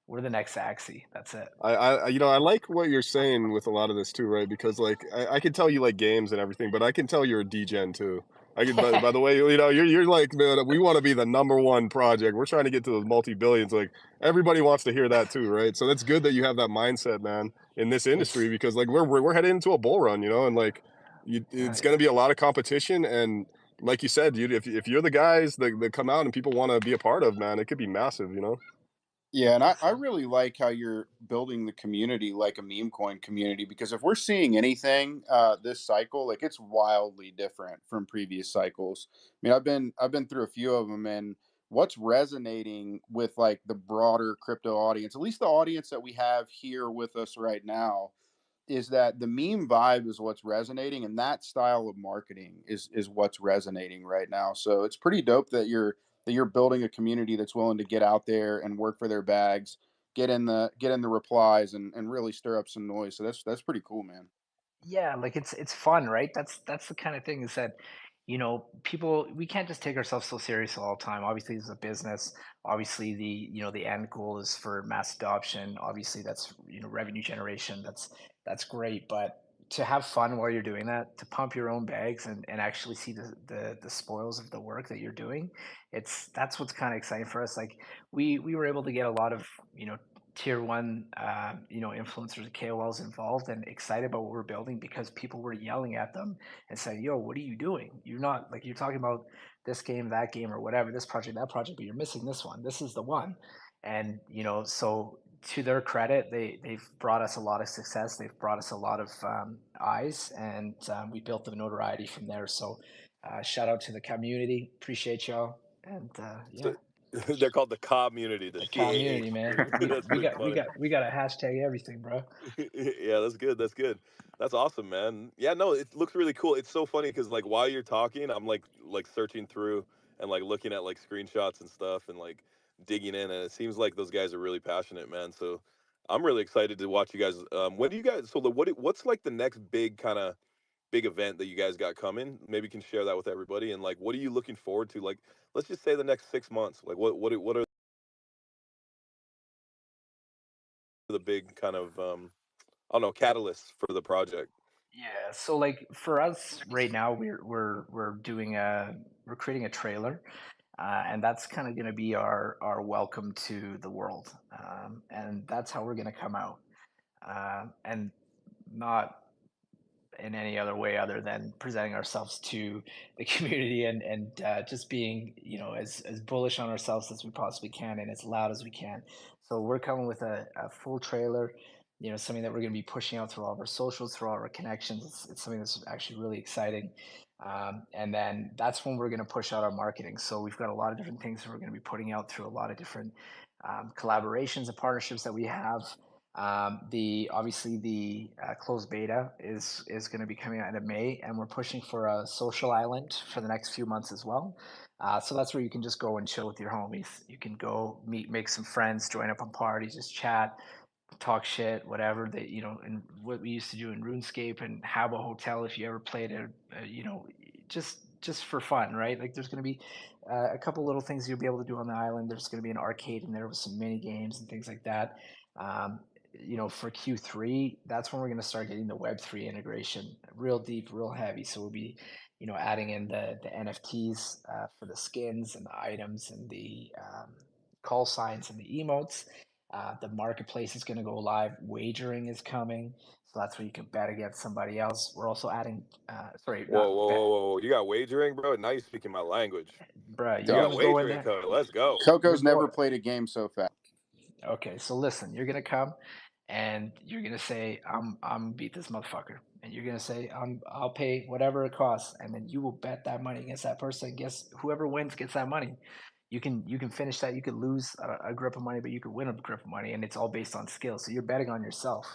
we're the next Axie. That's it. I like what you're saying with a lot of this too, right? Because like I can tell you like games and everything, but I can tell you're a DGen too. I can, by the way, you're like, man, we want to be the #1 project. We're trying to get to those multi-billions. Like everybody wants to hear that too, right? So that's good that you have that mindset, man, in this industry, It's because like we're headed into a bull run, and like it's going to be a lot of competition, and like you said, dude, if you're the guys that come out and people want to be a part of, man, it could be massive. Yeah, and I really like how you're building the community like a meme coin community, because if we're seeing anything this cycle, like it's wildly different from previous cycles. I mean, I've been through a few of them, and what's resonating with like the broader crypto audience, at least the audience that we have here with us right now, is that the meme vibe is what's resonating, and that style of marketing is what's resonating right now. So it's pretty dope that you're building a community that's willing to get out there and work for their bags, get in the replies, and really stir up some noise. So that's pretty cool, man. Yeah, like it's fun, right? That's the kind of thing, is that people, we can't just take ourselves so serious all the time. Obviously, this is a business. Obviously, the end goal is for mass adoption. Obviously, that's revenue generation. That's great, but to have fun while you're doing that, to pump your own bags, and actually see the spoils of the work that you're doing, that's what's kind of exciting for us. Like we were able to get a lot of tier one influencers and KOLs involved and excited about what we're building, because people were yelling at them and saying, yo, what are you doing? You're not, like, you're talking about this game, that game, or whatever, this project, that project, but you're missing this one. This is the one. And so to their credit, they've brought us a lot of success. They've brought us a lot of eyes, and we built the notoriety from there. So shout out to the community. Appreciate y'all. And So, yeah. They're called the community, the The community, CAH. man. We That's we pretty got we funny. got we got to hashtag everything, bro. Yeah, that's good. That's good. That's awesome, man. Yeah, no, it looks really cool. It's so funny because like while you're talking, I'm like searching through and like looking at like screenshots and stuff and like digging in, and it seems like those guys are really passionate, man. So I'm really excited to watch you guys. When do you guys? So what's like the next big kind of big event that you guys got coming? Maybe you can share that with everybody. And like, what are you looking forward to? Like, let's just say the next 6 months. Like, what are the big kind of I don't know catalysts for the project? Yeah, so like for us right now, we're doing we're creating a trailer, and that's kind of going to be our welcome to the world, and that's how we're going to come out, and not in any other way other than presenting ourselves to the community and just being as bullish on ourselves as we possibly can and as loud as we can. So we're coming with a full trailer, something that we're going to be pushing out through all of our socials, through all of our connections. It's something that's actually really exciting, and then that's when we're going to push out our marketing. So we've got a lot of different things that we're going to be putting out through a lot of different collaborations and partnerships that we have. The obviously the closed beta is going to be coming out in May, and we're pushing for a social island for the next few months as well. So that's where you can just go and chill with your homies. You can go meet, make some friends, join up on parties, just chat, talk shit, whatever that and what we used to do in RuneScape and have a hotel if you ever played it, just for fun, right? Like there's going to be a couple little things you'll be able to do on the island. There's going to be an arcade in there with some mini games and things like that. Um, for Q3, that's when we're going to start getting the Web3 integration real deep, real heavy. So we'll be, adding in the NFTs for the skins and the items and the call signs and the emotes. The marketplace is going to go live. Wagering is coming, so that's where you can bet against somebody else. We're also adding, sorry, Whoa, not whoa, bet, whoa, whoa! You got wagering, bro. Now you're speaking my language. bruh. You You're Dog. got gonna go in wagering there. coming. Let's go. You're Coco's never going. played a game so fast. Okay, so listen, you're gonna come and you're gonna say, I'm beat this motherfucker. And you're gonna say, I'll pay whatever it costs, and then you will bet that money against that person. Guess whoever wins gets that money. You can finish that. You could lose a grip of money, but you could win a grip of money, and it's all based on skill. So you're betting on yourself.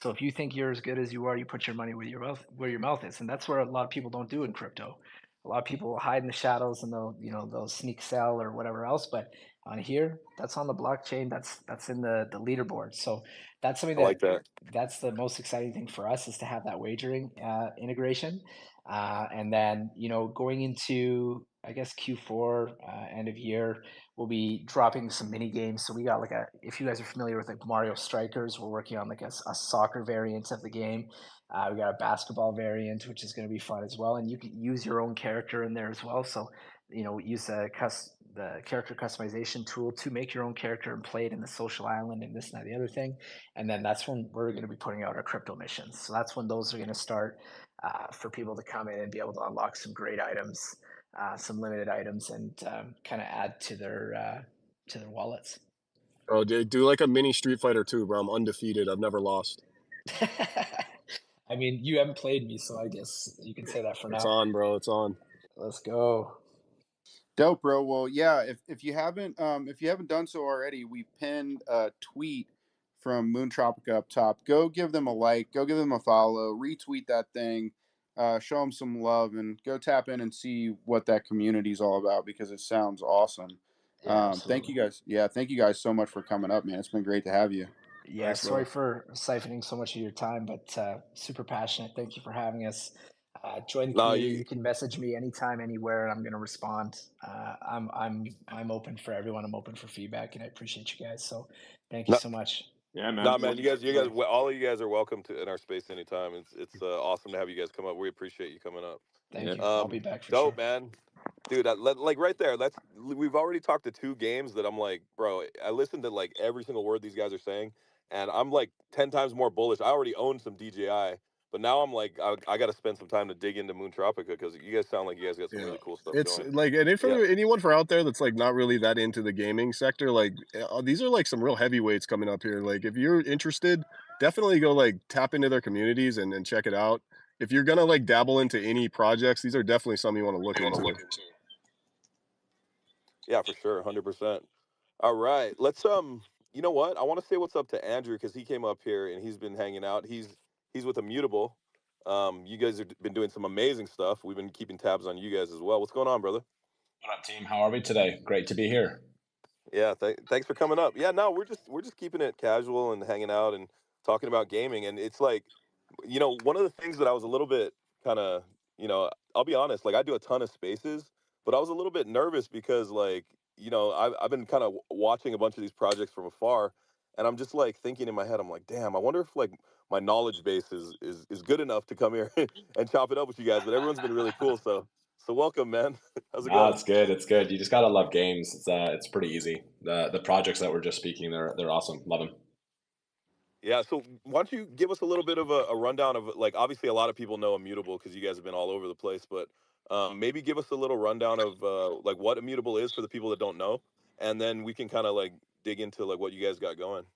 So if you think you're as good as you are, you put your money where your mouth is, and that's where a lot of people don't do in crypto. A lot of people will hide in the shadows and they'll sneak sell or whatever else, but on here, that's on the blockchain. That's in the leaderboard. So that's something I like that. that's the most exciting thing for us is to have that wagering integration, and then going into I guess Q4 end of year, we'll be dropping some mini games. So we got if you guys are familiar with like Mario Strikers, we're working on like a soccer variant of the game. We got a basketball variant, which is going to be fun as well, and you can use your own character in there as well. So use the character customization tool to make your own character and play it in the social island and this and that, the other thing. And then that's when we're going to be putting out our crypto missions. So that's when those are going to start for people to come in and be able to unlock some great items, some limited items, and kind of add to their wallets. Oh, do like a mini Street Fighter 2, bro. I'm undefeated. I've never lost. I mean, you haven't played me, so I guess you can say that for It's now. on, bro. It's on. Let's go. Dope, bro. Well, yeah. If you haven't done so already, we pinned a tweet from Moon Tropica up top. Go give them a like. Go give them a follow. Retweet that thing. Show them some love, and go tap in and see what that community is all about because it sounds awesome. Yeah, Thank you absolutely. guys. Yeah, thank you guys so much for coming up, man. It's been great to have you. Yeah, Thanks, sorry bro. for siphoning so much of your time, but super passionate. Thank you for having us. Join the No, community. you You can message me anytime, anywhere, and I'm going to respond. I'm open for everyone. I'm open for feedback, and I appreciate you guys. So, thank you no, so much. Yeah, no, man. man. You guys, all of you guys are welcome to in our space anytime. It's awesome to have you guys come up. We appreciate you coming up. Thank Yeah. you. I'll be back for Dope, sure. man. Dude, like right there. We've already talked to 2 games that I'm like, bro. I listened to like every single word these guys are saying, and I'm like 10 times more bullish. I already own some DJI, but now I'm like, I got to spend some time to dig into Moon Tropica because you guys sound like you guys got some Yeah. really cool stuff It's going. like, and if for Yeah. anyone for out there that's like not really that into the gaming sector, like these are like some real heavyweights coming up here. Like if you're interested, definitely go like tap into their communities and check it out. If you're gonna like dabble into any projects, these are definitely some you want to look into. Yeah, for sure, 100%. All right, let's you know what? I want to say what's up to Andrew because he came up here and he's been hanging out. He's with Immutable. You guys have been doing some amazing stuff. We've been keeping tabs on you guys as well. What's going on, brother? What up, team? How are we today? Great to be here. Yeah, thanks for coming up. Yeah, no, we're just keeping it casual and hanging out and talking about gaming. And it's like, one of the things that I was a little bit kind of, I'll be honest, like I do a ton of spaces, but I was a little bit nervous because like, I've been kind of watching a bunch of these projects from afar, and I'm just like thinking in my head, I'm like, damn, I wonder if like my knowledge base is good enough to come here and chop it up with you guys. But everyone's been really cool, so welcome, man. How's it Ah, going? it's good. It's good. You just gotta love games. It's pretty easy. The projects that we're just speaking, they're awesome. Love them. Yeah, so why don't you give us a little bit of a rundown of like obviously a lot of people know Immutable because you guys have been all over the place, but maybe give us a little rundown of like what Immutable is for the people that don't know, and then we can kind of like dig into like what you guys got going over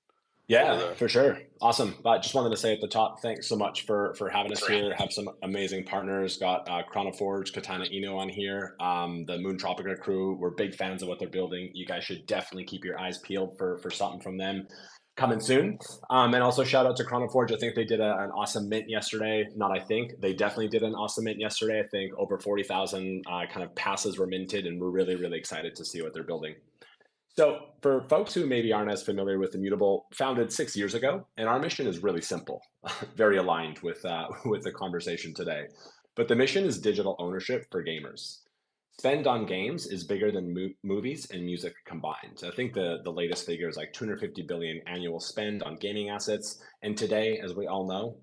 Yeah, there. for sure. Awesome. But just wanted to say at the top, thanks so much for having us here. Have some amazing partners. Got Chronoforge, Katana Inu on here. The Moon Tropica crew. We're big fans of what they're building. You guys should definitely keep your eyes peeled for something from them coming soon. And also shout out to Chronoforge. I think they did an awesome mint yesterday. Not I think they definitely did an awesome mint yesterday. I think over 40,000 kind of passes were minted, and we're really really excited to see what they're building. So, for folks who maybe aren't as familiar with Immutable, founded 6 years ago, and our mission is really simple, very aligned with with the conversation today. But the mission is digital ownership for gamers. Spend on games is bigger than movies and music combined. I think the latest figure is like 250 billion annual spend on gaming assets. And today, as we all know,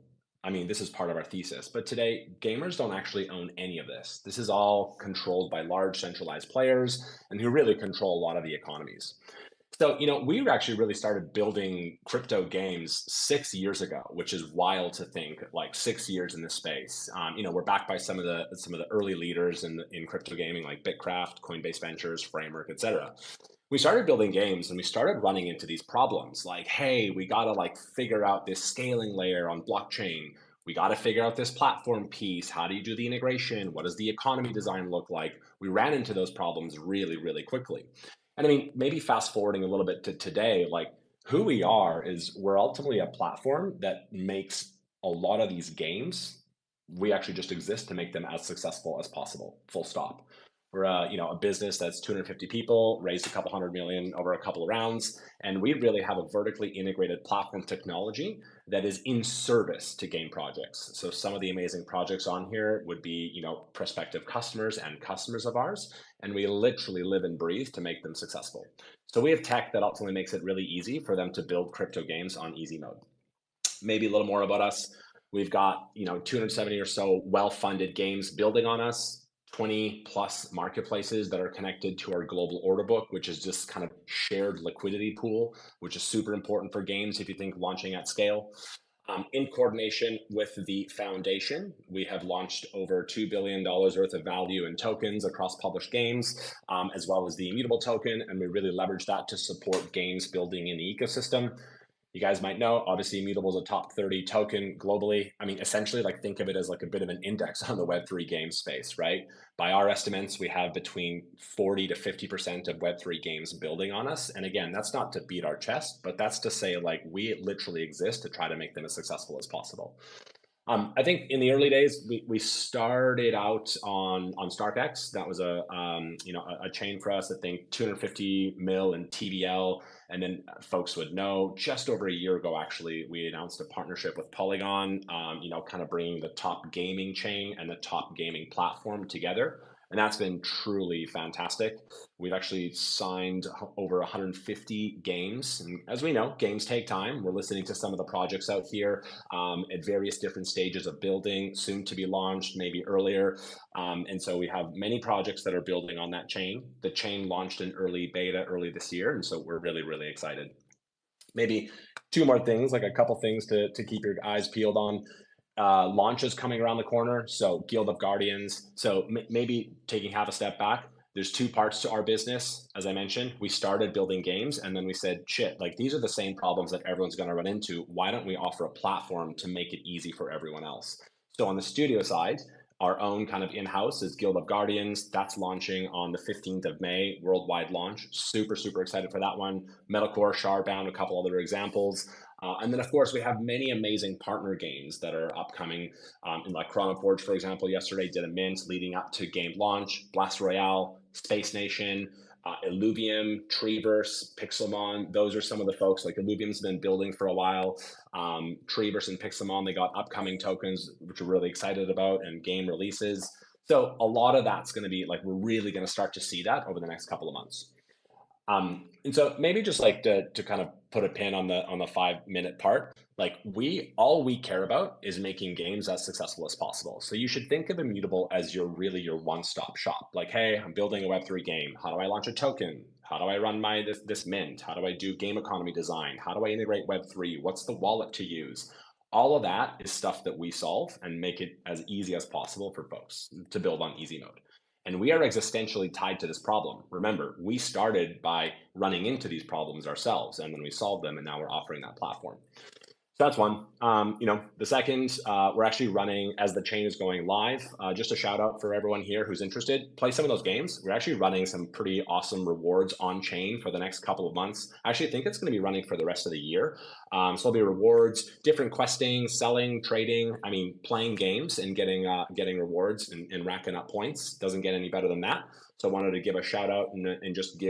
I mean, this is part of our thesis, but today gamers don't actually own any of this. This is all controlled by large centralized players and who really control a lot of the economies. So, we actually really started building crypto games 6 years ago, which is wild to think. Like 6 years in this space. We're backed by some of the early leaders in crypto gaming, like Bitcraft, Coinbase Ventures, Framework, etc. We started building games and we started running into these problems like, hey, we got to like figure out this scaling layer on blockchain. We got to figure out this platform piece. How do you do the integration? What does the economy design look like? We ran into those problems really, really quickly. And I mean, maybe fast forwarding a little bit to today, like who we are is we're ultimately a platform that makes a lot of these games. We actually just exist to make them as successful as possible. Full stop. We're a business that's 250 people, raised a couple hundred million over a couple of rounds, and we really have a vertically integrated platform technology that is in service to game projects. So some of the amazing projects on here would be, prospective customers and customers of ours, and we literally live and breathe to make them successful. So we have tech that ultimately makes it really easy for them to build crypto games on easy mode. Maybe a little more about us. We've got 270 or so well-funded games building on us, 20 plus marketplaces that are connected to our global order book, which is just kind of shared liquidity pool, which is super important for games if you think launching at scale. In coordination with the foundation, we have launched over $2 billion worth of value in tokens across published games, as well as the immutable token. And we really leverage that to support games building in the ecosystem. You guys might know, obviously, Immutable is a top 30 token globally. I mean, essentially, like think of it as like a bit of an index on the Web3 game space, right? By our estimates, we have between 40 to 50% of Web3 games building on us. And again, that's not to beat our chest, but that's to say like we literally exist to try to make them as successful as possible. I think in the early days, we started out on StarkX. That was a chain for us. I think 250 mil in TVL, and then folks would know just over a year ago, actually, we announced a partnership with Polygon. Kind of bringing the top gaming chain and the top gaming platform together. And that's been truly fantastic. We've actually signed over 150 games. And as we know, games take time. We're listening to some of the projects out here at various different stages of building, soon to be launched, maybe earlier. And so we have many projects that are building on that chain. The chain launched in early beta early this year. And so we're really, really excited. Maybe two more things, like a couple things to keep your eyes peeled on. Launches coming around the corner. So Guild of Guardians. So maybe taking half a step back, there's two parts to our business. As I mentioned, we started building games and then we said, shit, like these are the same problems that everyone's going to run into. Why don't we offer a platform to make it easy for everyone else? So on the studio side, Our own kind of in-house is Guild of Guardians. That's launching on the 15th of May, worldwide launch. Super, super excited for that one. Metalcore, Shardbound, a couple other examples. And then, of course, we have many amazing partner games that are upcoming. In like Chronoforge, for example, yesterday did a mint leading up to game launch. Blast Royale, Space Nation, Illuvium, Treeverse, Pixelmon. Those are some of the folks. Like Illuvium's been building for a while. Treeverse and Pixelmon, they got upcoming tokens, which we're really excited about, and game releases. So a lot of that's going to be like, we're really going to start to see that over the next couple of months. And so maybe just like to kind of put a pin on the 5 minute part, like all we care about is making games as successful as possible. So you should think of Immutable as your one-stop shop. Like, hey, I'm building a Web3 game. How do I launch a token? How do I run this mint? How do I do game economy design? How do I integrate Web3? What's the wallet to use? All of that is stuff that we solve and make it as easy as possible for folks to build on easy mode. And we are existentially tied to this problem. Remember, we started by running into these problems ourselves, and then we solved them, and now we're offering that platform. So that's one. The second, we're actually running as the chain is going live. Just a shout out for everyone here who's interested. Play some of those games. We're actually running some pretty awesome rewards on chain for the next couple of months. I actually think it's going to be running for the rest of the year. So there'll be rewards, different questing, selling, trading. I mean, playing games and getting rewards and racking up points doesn't get any better than that. So I wanted to give a shout out and just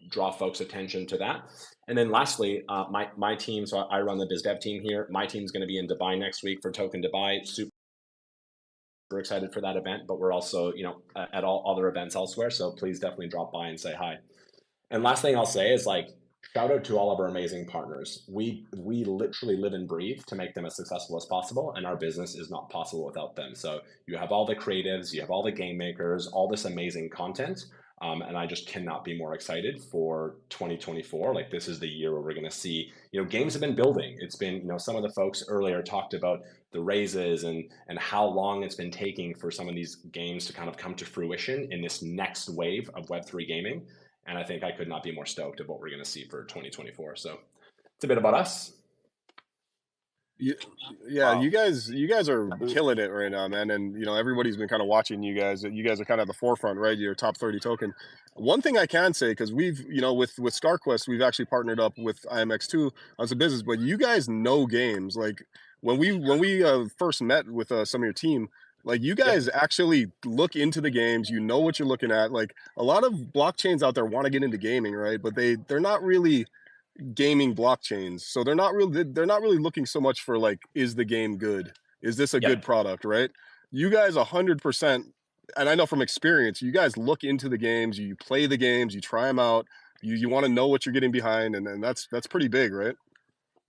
draw folks' attention to that. And then lastly, my team, so I run the biz dev team here. My team's going to be in Dubai next week for Token Dubai. Super excited for that event, but we're also, at all other events elsewhere. So please definitely drop by and say hi. And last thing I'll say is like, shout out to all of our amazing partners. We literally live and breathe to make them as successful as possible, and our business is not possible without them. So you have all the creatives, you have all the game makers, all this amazing content. And I just cannot be more excited for 2024. Like, this is the year where we're going to see, games have been building. It's been, some of the folks earlier talked about the raises and how long it's been taking for some of these games to kind of come to fruition in this next wave of Web3 gaming. And I think I could not be more stoked of what we're going to see for 2024. So it's a bit about us. Yeah, wow. You guys are killing it right now, man. And everybody's been kind of watching you guys. You guys are kind of at the forefront, right? You're top 30 token. One thing I can say, because we've with StarQuest, we've actually partnered up with IMX2 on some business, but you guys know games. Like when we first met with some of your team, like you guys actually look into the games. You know what you're looking at. Like a lot of blockchains out there want to get into gaming, right? But they're not really gaming blockchains, so they're not really looking so much for like, is the game good, is this a good product, right? You guys 100%, and I know from experience, you guys look into the games, you play the games, you try them out, you want to know what you're getting behind, and that's pretty big, right?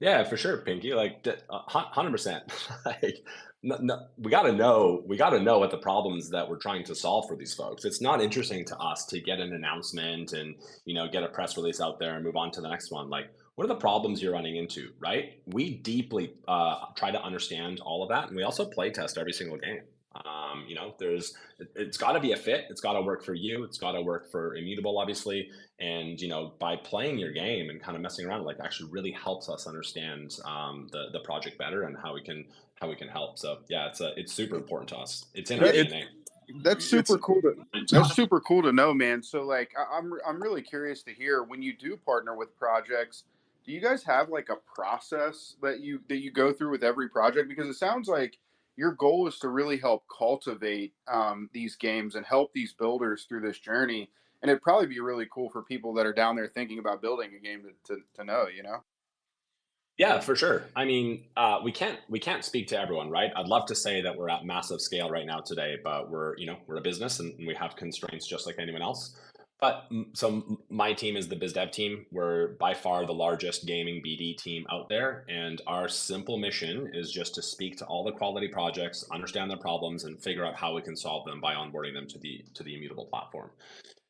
Yeah, for sure, Pinky. Like 100%. Like, no, we got to know what the problems that we're trying to solve for these folks. It's not interesting to us to get an announcement and get a press release out there and move on to the next one. Like, what are the problems you're running into, right? We deeply try to understand all of that, and we also play test every single game. It's got to be a fit. It's got to work for you. It's got to work for Immutable, obviously. And by playing your game and kind of messing around, like, actually really helps us understand the project better and how we can help. So yeah, it's super important to us. It's in our DNA. That's super cool. That's super cool to know, man. So like, I'm really curious to hear, when you do partner with projects, do you guys have like a process that you go through with every project? Because it sounds like your goal is to really help cultivate these games and help these builders through this journey. And it'd probably be really cool for people that are down there thinking about building a game to know, Yeah, for sure. I mean, we can't speak to everyone, right? I'd love to say that we're at massive scale right now today, but we're a business and we have constraints just like anyone else. But so my team is the biz dev team. We're by far the largest gaming BD team out there, and our simple mission is just to speak to all the quality projects, understand their problems, and figure out how we can solve them by onboarding them to the Immutable platform.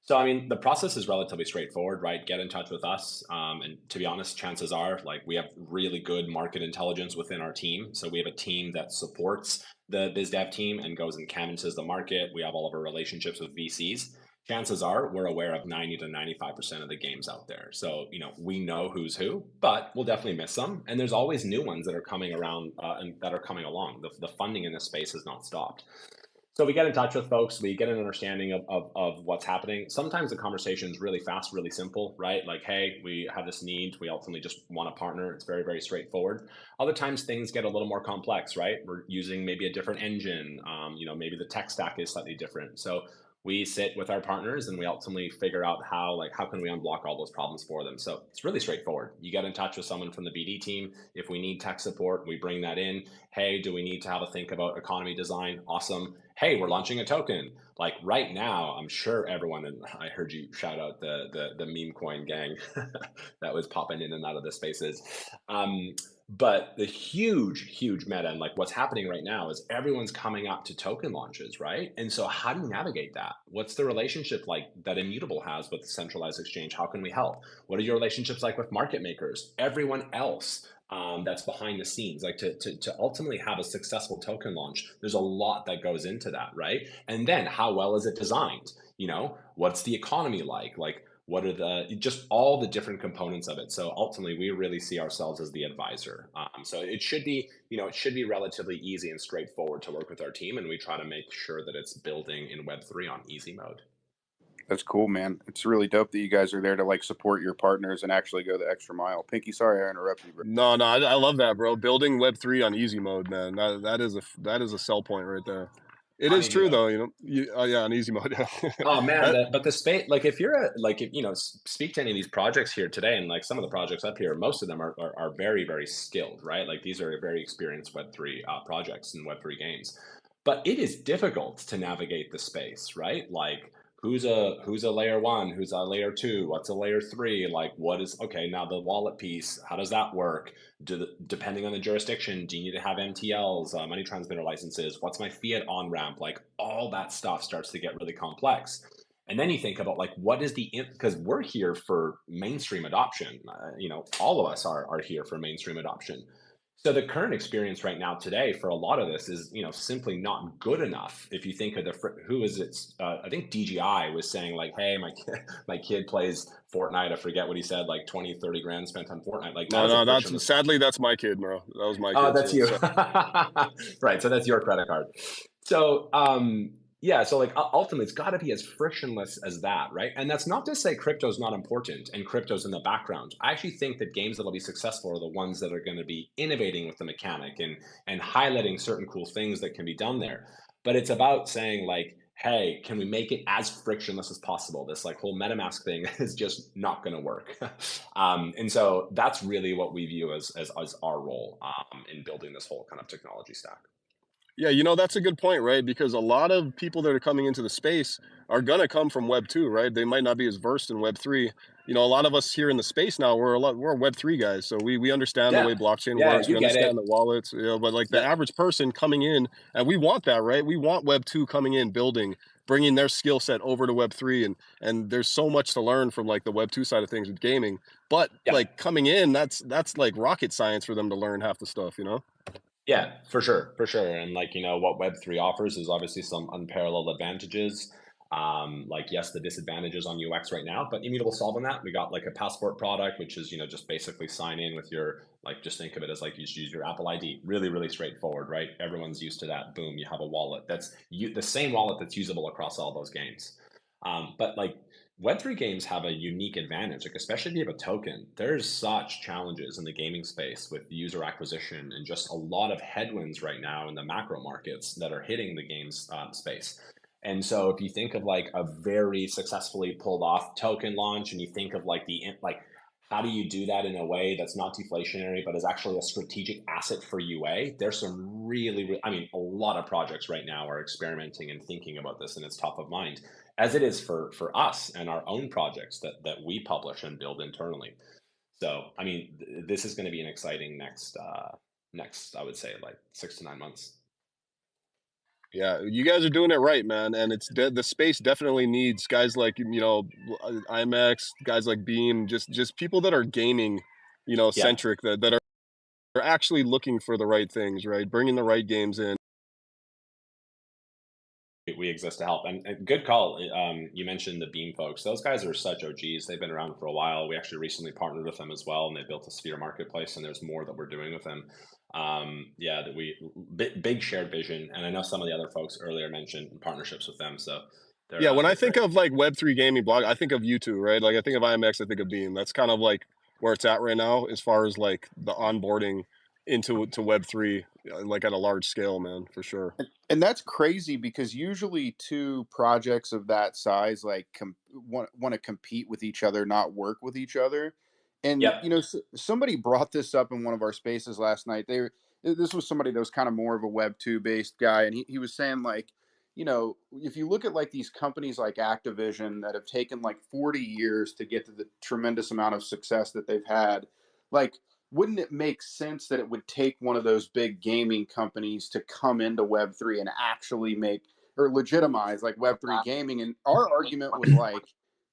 So, I mean, the process is relatively straightforward, right? Get in touch with us. And to be honest, chances are, like, we have really good market intelligence within our team. So we have a team that supports the biz dev team and goes and canvasses the market. We have all of our relationships with VCs. Chances are we're aware of 90 to 95% of the games out there. So, we know who's who, but we'll definitely miss some. And there's always new ones that are coming around and that are coming along. The funding in this space has not stopped. So we get in touch with folks, we get an understanding of what's happening. Sometimes the conversation is really fast, really simple, right? Like, hey, we have this need, we ultimately just want a partner. It's very, very straightforward. Other times things get a little more complex, right? We're using maybe a different engine, maybe the tech stack is slightly different. So we sit with our partners and we ultimately figure out how can we unblock all those problems for them. So it's really straightforward. You get in touch with someone from the BD team. If we need tech support, we bring that in. Hey, do we need to have a think about economy design? Awesome. Hey, we're launching a token. Like right now, I'm sure everyone, and I heard you shout out the meme coin gang that was popping in and out of the spaces. But the huge meta and like what's happening right now is everyone's coming up to token launches, right? And so how do you navigate that? What's the relationship like that Immutable has with the centralized exchange? How can we help? What are your relationships like with market makers? Everyone else that's behind the scenes, like to ultimately have a successful token launch, there's a lot that goes into that, right? And then how well is it designed? What's the economy like what are just all the different components of it? So ultimately, we really see ourselves as the advisor. So it should be, it should be relatively easy and straightforward to work with our team, and we try to make sure that it's building in Web3 on easy mode. That's cool, man. It's really dope that you guys are there to like support your partners and actually go the extra mile. Pinky, sorry I interrupted you, bro. No, I love that, bro. Building Web3 on easy mode, man. That is a sell point right there. It On is easy true mode. though, yeah, on easy mode. Oh man, That- but the space, like if you're speak to any of these projects here today, and like some of the projects up here, most of them are very, very skilled, right? Like these are very experienced Web3 projects and Web3 games. But it is difficult to navigate the space, right? Like who's a layer one, who's a layer two, what's a layer three, like what is okay, now the wallet piece, how does that work? Depending on the jurisdiction, do you need to have MTLs, money transmitter licenses? What's my fiat on ramp? Like all that stuff starts to get really complex. And then you think about like what is because we're here for mainstream adoption. All of us are here for mainstream adoption. So the current experience right now today for a lot of this is, simply not good enough. If you think of who is it? I think DGI was saying like, hey, my kid plays Fortnite. I forget what he said, like 20, 30 grand spent on Fortnite. Like that is a no, frictionless. sadly that's my kid, bro. That was my Oh, kid. that's you. So, Right. So that's your credit card. So, yeah, so like ultimately it's got to be as frictionless as that, right? And that's not to say crypto's not important and crypto's in the background. I actually think that games that'll be successful are the ones that are going to be innovating with the mechanic and highlighting certain cool things that can be done there. But it's about saying like, hey, can we make it as frictionless as possible? This like whole MetaMask thing is just not going to work. And so that's really what we view as our role in building this whole kind of technology stack. yeah, that's a good point, right? Because a lot of people that are coming into the space are gonna come from Web 2, right? They might not be as versed in Web 3. A lot of us here in the space now, we're Web 3 guys, so we understand the Yeah. way blockchain Yeah, works, we you get understand the it. wallets, but like the Yep. average person coming in, and we want that, right? We want Web 2 coming in, building, bringing their skill set over to Web 3, and there's so much to learn from like the Web 2 side of things with gaming. But Yeah. like coming in, that's like rocket science for them to learn half the stuff, Yeah, for sure, for sure. And like, what Web3 offers is obviously some unparalleled advantages. Like, yes, the disadvantages on UX right now, but Immutable solving that. We got like a passport product, which is, just basically sign in with your, like, just think of it as like you just use your Apple ID. Really, really straightforward, right? Everyone's used to that. Boom, you have a wallet. That's the same wallet that's usable across all those games. But like Web3 games have a unique advantage, like especially if you have a token. There's such challenges in the gaming space with user acquisition and just a lot of headwinds right now in the macro markets that are hitting the games space. And so if you think of like a very successfully pulled off token launch, and you think of like how do you do that in a way that's not deflationary, but is actually a strategic asset for UA? There's some a lot of projects right now are experimenting and thinking about this, and it's top of mind, as it is for us and our own projects that we publish and build internally. So, this is going to be an exciting next, I would say, like 6 to 9 months. Yeah, you guys are doing it right, man, and the space definitely needs guys like IMAX, guys like Beam, just people that are gaming, Yeah. centric that are actually looking for the right things, right? Bringing the right games in. We exist to help. And good call. You mentioned the Beam folks. Those guys are such OGs. They've been around for a while. We actually recently partnered with them as well, and they built a Sphere marketplace, and there's more that we're doing with them. Yeah, that we big shared vision, and I know some of the other folks earlier mentioned partnerships with them, so Yeah, when I they're think great. of like Web3 gaming blog, I think of you two, right? Like I think of IMX, I think of Beam. That's kind of like where it's at right now as far as like the onboarding into to Web3, like at a large scale, man, for sure. And that's crazy because usually two projects of that size like want to compete with each other, not work with each other. And Yep. somebody brought this up in one of our spaces last night. This was somebody that was kind of more of a Web 2 based guy, and he was saying like, if you look at like these companies like Activision that have taken like 40 years to get to the tremendous amount of success that they've had, like, wouldn't it make sense that it would take one of those big gaming companies to come into Web3 and actually make or legitimize like Web3 gaming? And our argument was like,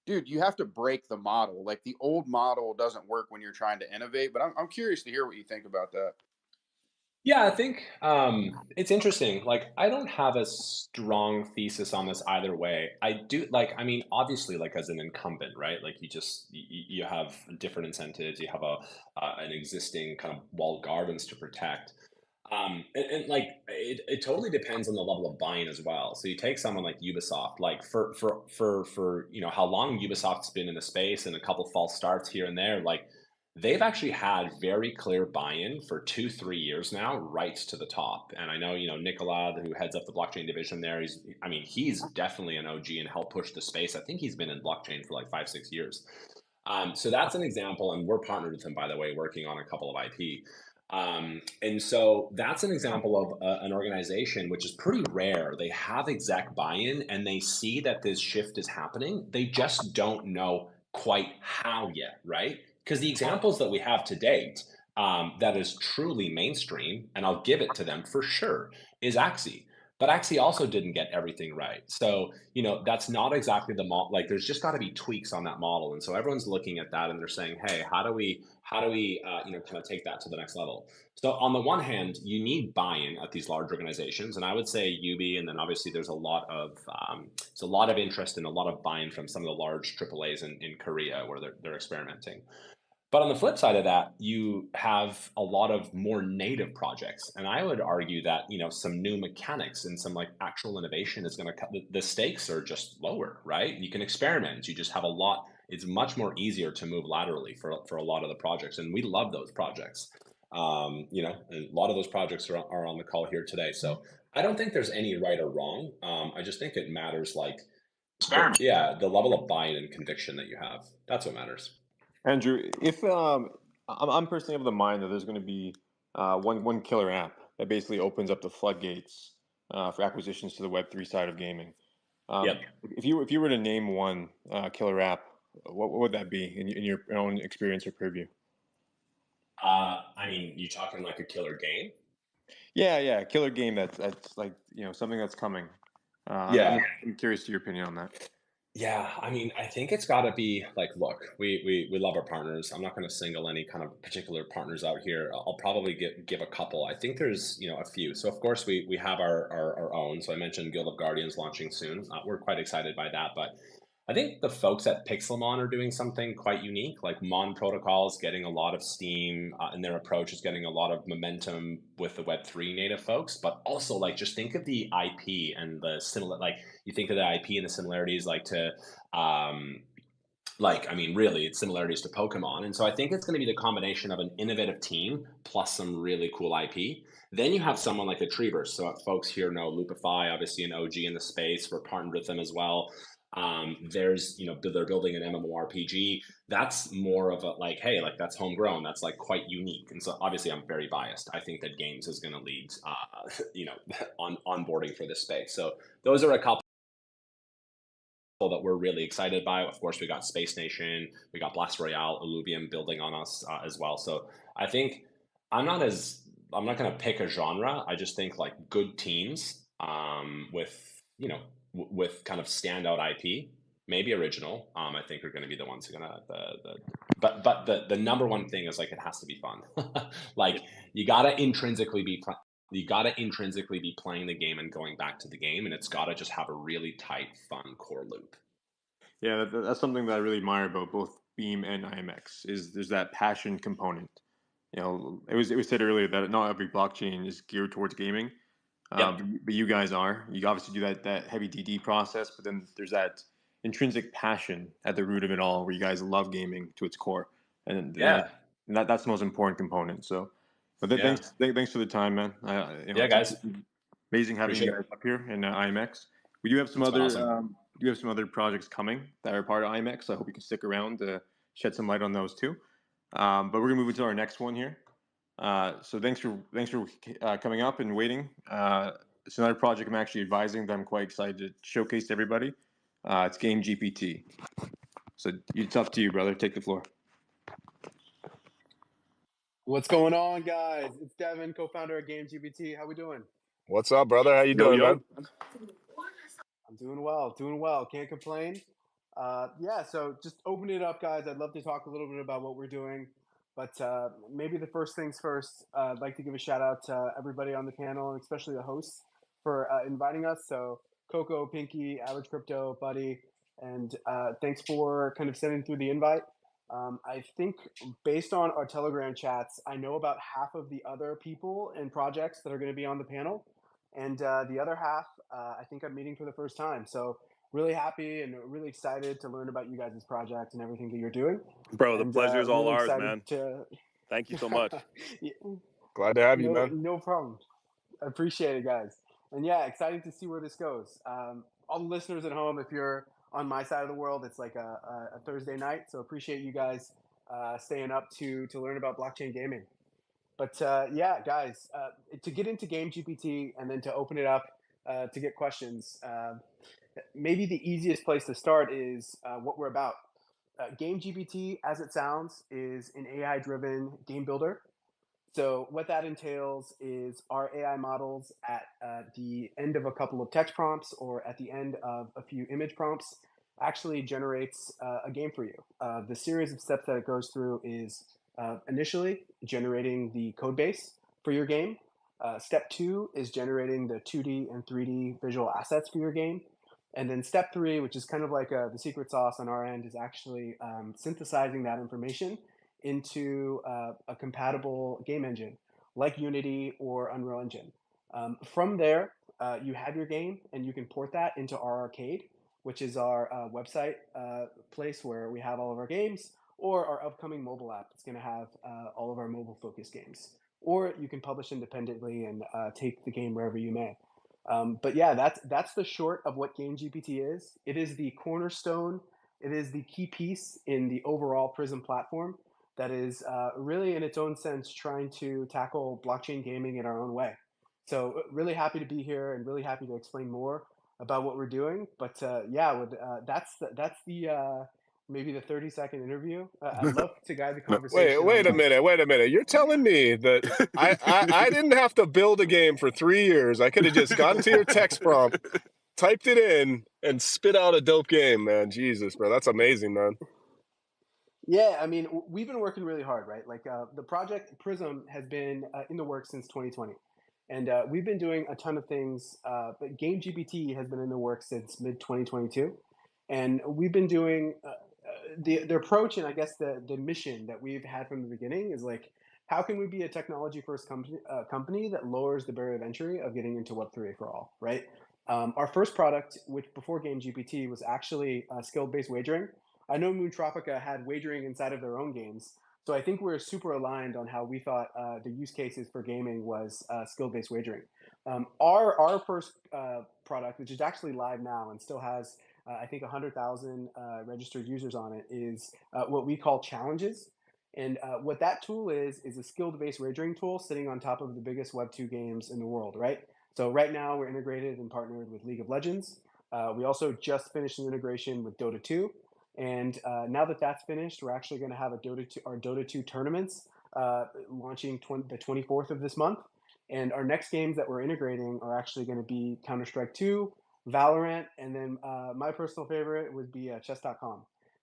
dude, you have to break the model. Like the old model doesn't work when you're trying to innovate. But I'm curious to hear what you think about that. Yeah, I think it's interesting. Like, I don't have a strong thesis on this either way. I do like, I mean, obviously, like as an incumbent, right? Like, you have different incentives. You have an existing kind of walled gardens to protect. And like it totally depends on the level of buy-in as well. So you take someone like Ubisoft, like for how long Ubisoft's been in the space and a couple false starts here and there, like they've actually had very clear buy-in for 2-3 years now, right to the top. And I know, Nicola, who heads up the blockchain division there, he's definitely an OG and helped push the space. I think he's been in blockchain for like 5-6 years. So that's an example, and we're partnered with him, by the way, working on a couple of IP. And so that's an example of an organization which is pretty rare. They have exec buy-in and they see that this shift is happening. They just don't know quite how yet, right? Because the examples that we have to date that is truly mainstream, and I'll give it to them for sure, is Axie. But Axie also didn't get everything right. So, that's not exactly the model. Like, there's just got to be tweaks on that model. And so everyone's looking at that and they're saying, hey, how do we kind of take that to the next level? So on the one hand, you need buy-in at these large organizations, and I would say Ubi, and then obviously there's a lot of interest and a lot of buy-in from some of the large AAAs in Korea where they're experimenting. But on the flip side of that, you have a lot of more native projects. And I would argue that, some new mechanics and some like actual innovation is going to cut the stakes are just lower, right? You can experiment. You just have a lot. It's much more easier to move laterally for a lot of the projects. And we love those projects. And a lot of those projects are on the call here today. So I don't think there's any right or wrong. I just think it matters like the level of buy-in and conviction that you have. That's what matters. Andrew, if I'm personally of the mind that there's going to be one killer app that basically opens up the floodgates for acquisitions to the Web3 side of gaming. Yep. If you were to name one killer app, what would that be in your own experience or preview? I mean, you talking like a killer game? Yeah, killer game that's like something that's coming. Yeah. I'm curious to your opinion on that. Yeah, I mean, I think it's got to be like, look, we love our partners. I'm not going to single any kind of particular partners out here. I'll probably give a couple. I think there's a few. So of course we have our own. So I mentioned Guild of Guardians launching soon. We're quite excited by that. But I think the folks at Pixelmon are doing something quite unique. Like Mon Protocol is getting a lot of steam, and their approach is getting a lot of momentum with the Web3 native folks. But also, like, just think of the IP and the similar. Like, you think of the IP and the similarities, like to. I mean, really, it's similarities to Pokemon. And so I think it's going to be the combination of an innovative team plus some really cool IP. Then you have someone like the Treeverse. So folks here know Loopify, obviously an OG in the space. We're partnered with them as well. They're building an MMORPG. That's more of a like, hey, like that's homegrown. That's like quite unique. And so obviously I'm very biased. I think that games is going to lead, on onboarding for this space. So those are a couple that we're really excited by. Of course, we got Space Nation, we got Blast Royale, Illuvium building on us as well. So I think I'm not going to pick a genre. I just think like good teams with with kind of standout IP, maybe original. I think are going to be the ones who are going to but the number one thing is like it has to be fun. Like you got to intrinsically be playing the game and going back to the game, and it's got to just have a really tight, fun core loop. Yeah, that's something that I really admire about both Beam and IMX is there's that passion component. it was said earlier that not every blockchain is geared towards gaming. But you guys are. You obviously do that heavy DD process, but then there's that intrinsic passion at the root of it all, where you guys love gaming to its core, and that's the most important component. So, but thanks for the time, man. Guys, amazing having appreciate you guys up here in IMX. We do have some other awesome. projects coming that are part of IMX. I hope you can stick around to shed some light on those too. But we're gonna move into our next one here. So thanks for coming up and waiting. It's another project I'm actually advising that I'm quite excited to showcase to everybody. It's Game GPT. So it's up to you, brother. Take the floor. What's going on, guys? It's Devin, co-founder of Game GPT. How we doing? What's up, brother? How you doing, man? I'm doing well. Can't complain. So just open it up, guys. I'd love to talk a little bit about what we're doing. But maybe the first things first, I'd like to give a shout out to everybody on the panel, and especially the hosts for inviting us. So Coco, Pinky, Average Crypto, Buddy, and thanks for kind of sending through the invite. I think based on our Telegram chats, I know about half of the other people and projects that are going to be on the panel. And the other half, I think I'm meeting for the first time. So really happy and really excited to learn about you guys' project and everything that you're doing. Bro, the pleasure is all really ours, man. Thank you so much. Glad to have you, man. No problem. I appreciate it, guys. And yeah, exciting to see where this goes. All the listeners at home, if you're on my side of the world, it's like a Thursday night. So appreciate you guys staying up to learn about blockchain gaming. But guys, to get into Game GPT and then to open it up to get questions, maybe the easiest place to start is what we're about. Game GPT, as it sounds, is an AI-driven game builder. So what that entails is our AI models at the end of a couple of text prompts or at the end of a few image prompts actually generates a game for you. The series of steps that it goes through is initially generating the code base for your game. Step 2 is generating the 2D and 3D visual assets for your game. And then step 3, which is kind of like the secret sauce on our end, is actually synthesizing that information into a compatible game engine like Unity or Unreal Engine. From there, you have your game and you can port that into our arcade, which is our website place where we have all of our games, or our upcoming mobile app that's going to have all of our mobile focused games. Or you can publish independently and take the game wherever you may. But yeah, that's the short of what Game GPT is. It is the cornerstone. It is the key piece in the overall Prism platform that is really, in its own sense, trying to tackle blockchain gaming in our own way. So really happy to be here and really happy to explain more about what we're doing. But that's the maybe the 30-second interview. I'd love to guide the conversation. Wait a minute. You're telling me that I didn't have to build a game for 3 years. I could have just gotten to your text prompt, typed it in, and spit out a dope game, man. Jesus, bro. That's amazing, man. Yeah, I mean, we've been working really hard, right? Like the project Prism has been in the works since 2020. And we've been doing a ton of things, but Game GPT has been in the works since mid 2022. And we've been doing the approach, and I guess the mission that we've had from the beginning is like, how can we be a technology first company that lowers the barrier of entry of getting into Web3 for all, right? Our first product, which before Game GPT, was actually skill-based wagering. I know Moontropica had wagering inside of their own games, so I think we're super aligned on how we thought the use cases for gaming was skill-based wagering. Our first product, which is actually live now and still has I think 100,000 registered users on it, is what we call challenges. And what that tool is a skill-based wagering tool sitting on top of the biggest Web2 games in the world, right? So right now we're integrated and partnered with League of Legends. We also just finished an integration with Dota 2. And now that that's finished, we're actually going to have our Dota 2 tournaments launching the 24th of this month. And our next games that we're integrating are actually going to be Counter-Strike 2, Valorant, and then my personal favorite would be chess.com.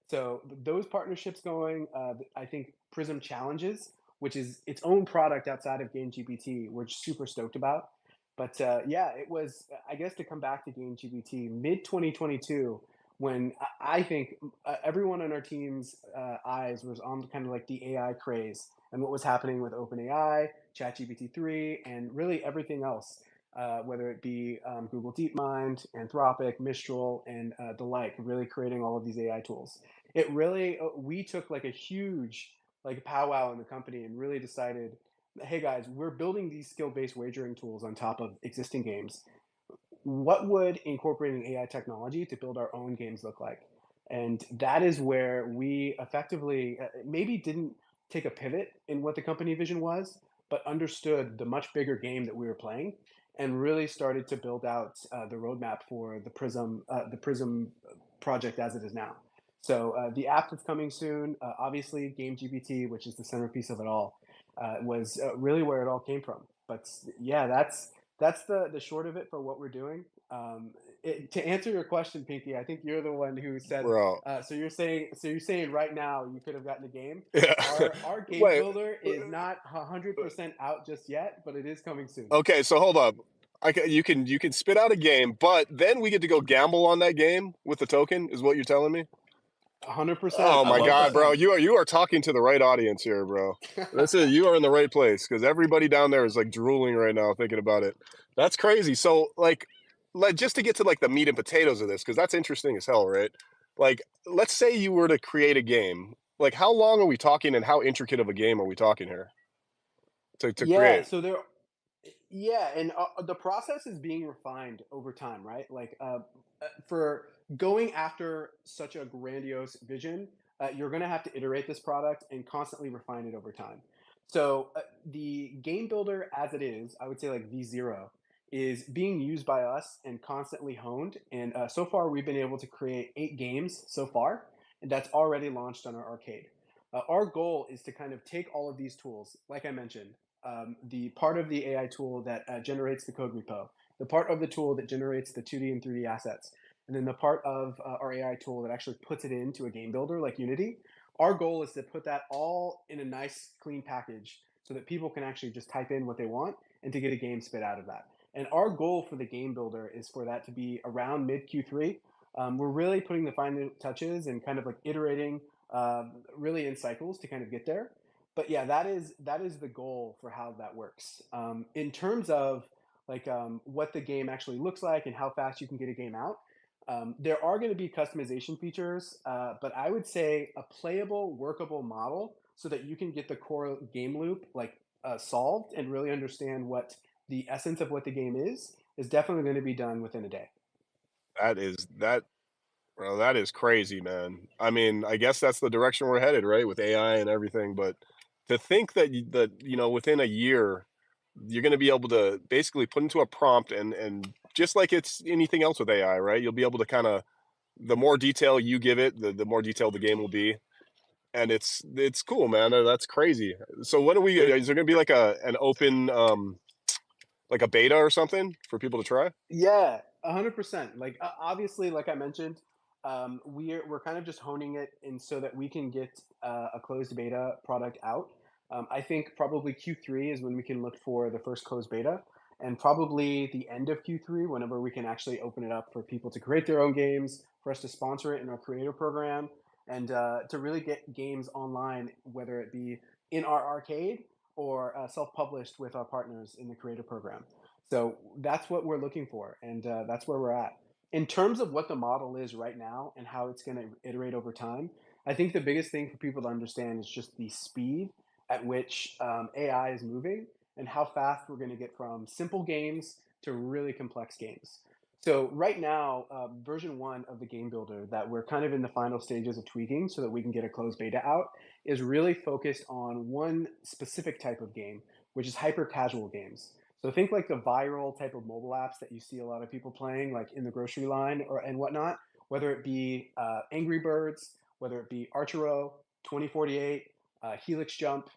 So those partnerships going, I think Prism Challenges, which is its own product outside of Game GPT, we're super stoked about. But it was, I guess, to come back to Game GPT, mid 2022, when I think everyone on our team's eyes was on kind of like the AI craze and what was happening with OpenAI, ChatGPT 3, and really everything else, whether it be Google DeepMind, Anthropic, Mistral, and the like, really creating all of these AI tools. It really, we took like a huge like powwow in the company and really decided, hey guys, we're building these skill-based wagering tools on top of existing games. What would incorporating AI technology to build our own games look like? And that is where we effectively maybe didn't take a pivot in what the company vision was, but understood the much bigger game that we were playing, and really started to build out the roadmap for the Prism project as it is now. So the app that's coming soon, obviously Game GPT, which is the centerpiece of it all, was really where it all came from. But yeah, that's the short of it for what we're doing. To answer your question, Pinky, I think you're the one who said. Bro. So you're saying right now you could have gotten a game. Yeah. Our game Wait. builder is not 100% out just yet, but it is coming soon. Okay, so hold up. You can spit out a game, but then we get to go gamble on that game with the token, is what you're telling me? 100%, Oh I my love God, that. bro. You are talking to the right audience here, bro. You are in the right place, because everybody down there is like drooling right now thinking about it. That's crazy. So like just to get to like the meat and potatoes of this, because that's interesting as hell, right? Like, let's say you were to create a game. Like, how long are we talking, and how intricate of a game are we talking here to Yeah, create? so yeah, and the process is being refined over time, right? Like for going after such a grandiose vision, you're going to have to iterate this product and constantly refine it over time. So the game builder, as it is, I would say like V0, is being used by us and constantly honed. And so far, we've been able to create 8 games so far, and that's already launched on our arcade. Our goal is to kind of take all of these tools, like I mentioned, the part of the AI tool that generates the code repo, the part of the tool that generates the 2D and 3D assets, and then the part of our AI tool that actually puts it into a game builder like Unity. Our goal is to put that all in a nice, clean package so that people can actually just type in what they want and to get a game spit out of that. And our goal for the game builder is for that to be around mid Q3. We're really putting the final touches and kind of like iterating really in cycles to kind of get there. But yeah, that is the goal for how that works. In terms of like what the game actually looks like and how fast you can get a game out, there are going to be customization features, but I would say a playable, workable model so that you can get the core game loop like solved and really understand what the essence of what the game is definitely going to be done within a day. That Bro, that is crazy, man. I mean, I guess that's the direction we're headed, right, with AI and everything. But to think that within a year, you're going to be able to basically put into a prompt, and just like it's anything else with AI, right? You'll be able to kind of, the more detail you give it, the more detailed the game will be, and it's cool, man. That's crazy. So when are we? Is there going to be like an open like a beta or something for people to try? Yeah, 100%. Like obviously, like I mentioned, we're kind of just honing it, and so that we can get a closed beta product out. I think probably Q3 is when we can look for the first closed beta, and probably the end of Q3, whenever we can actually open it up for people to create their own games, for us to sponsor it in our creator program, and to really get games online, whether it be in our arcade or self-published with our partners in the creator program. So that's what we're looking for, and that's where we're at. In terms of what the model is right now and how it's going to iterate over time, I think the biggest thing for people to understand is just the speed at which AI is moving and how fast we're going to get from simple games to really complex games. So right now, version 1 of the game builder that we're kind of in the final stages of tweaking so that we can get a closed beta out is really focused on one specific type of game, which is hyper casual games. So think like the viral type of mobile apps that you see a lot of people playing, like in the grocery line or and whatnot. Whether it be Angry Birds, whether it be Archero, 2048, Helix Jump,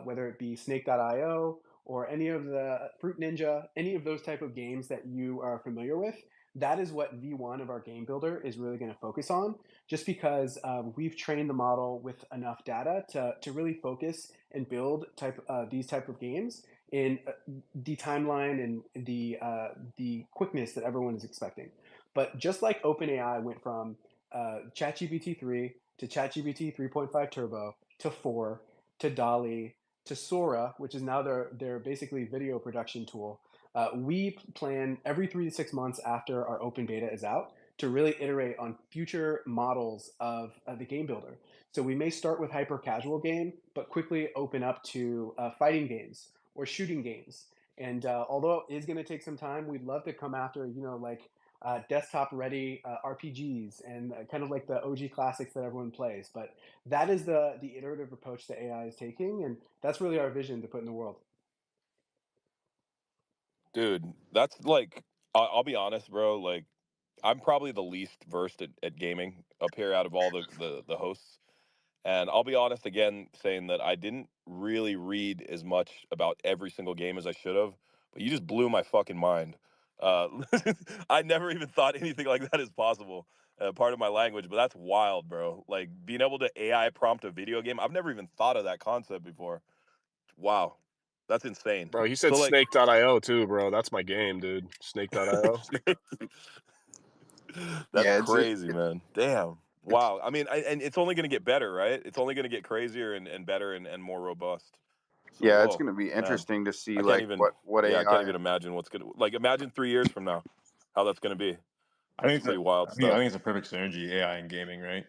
whether it be Snake.io or any of the Fruit Ninja, any of those type of games that you are familiar with. That is what V1 of our game builder is really going to focus on, just because we've trained the model with enough data to really focus and build these type of games in the timeline and the quickness that everyone is expecting. But just like OpenAI went from ChatGPT 3 to ChatGPT 3.5 Turbo to 4 to DALI to Sora, which is now their basically video production tool. We plan every 3 to 6 months after our open beta is out to really iterate on future models of the game builder. So we may start with hyper casual game, but quickly open up to fighting games or shooting games. And although it is going to take some time, we'd love to come after, like desktop ready RPGs and kind of like the OG classics that everyone plays. But that is the iterative approach that AI is taking, and that's really our vision to put in the world. Dude, that's like, I'll be honest, bro. Like, I'm probably the least versed at gaming up here out of all the hosts. And I'll be honest again, saying that I didn't really read as much about every single game as I should have. But you just blew my fucking mind. Uh, I never even thought anything like that is possible. Part of my language, but that's wild, bro. Like being able to AI prompt a video game. I've never even thought of that concept before. Wow, that's insane. Bro, he said So like, snake.io too, bro. That's my game, dude. Snake.io. that's Yeah, crazy, man. Damn. Wow. I mean, and it's only going to get better, right? It's only going to get crazier and better and more robust. So, yeah, it's whoa, going to be man. interesting to see I can't like even, what yeah, I can't AI. even imagine what's going to, like, imagine 3 years from now, how that's going to be. I think It's it's a, pretty wild I stuff. think it's a perfect synergy, AI and gaming, right?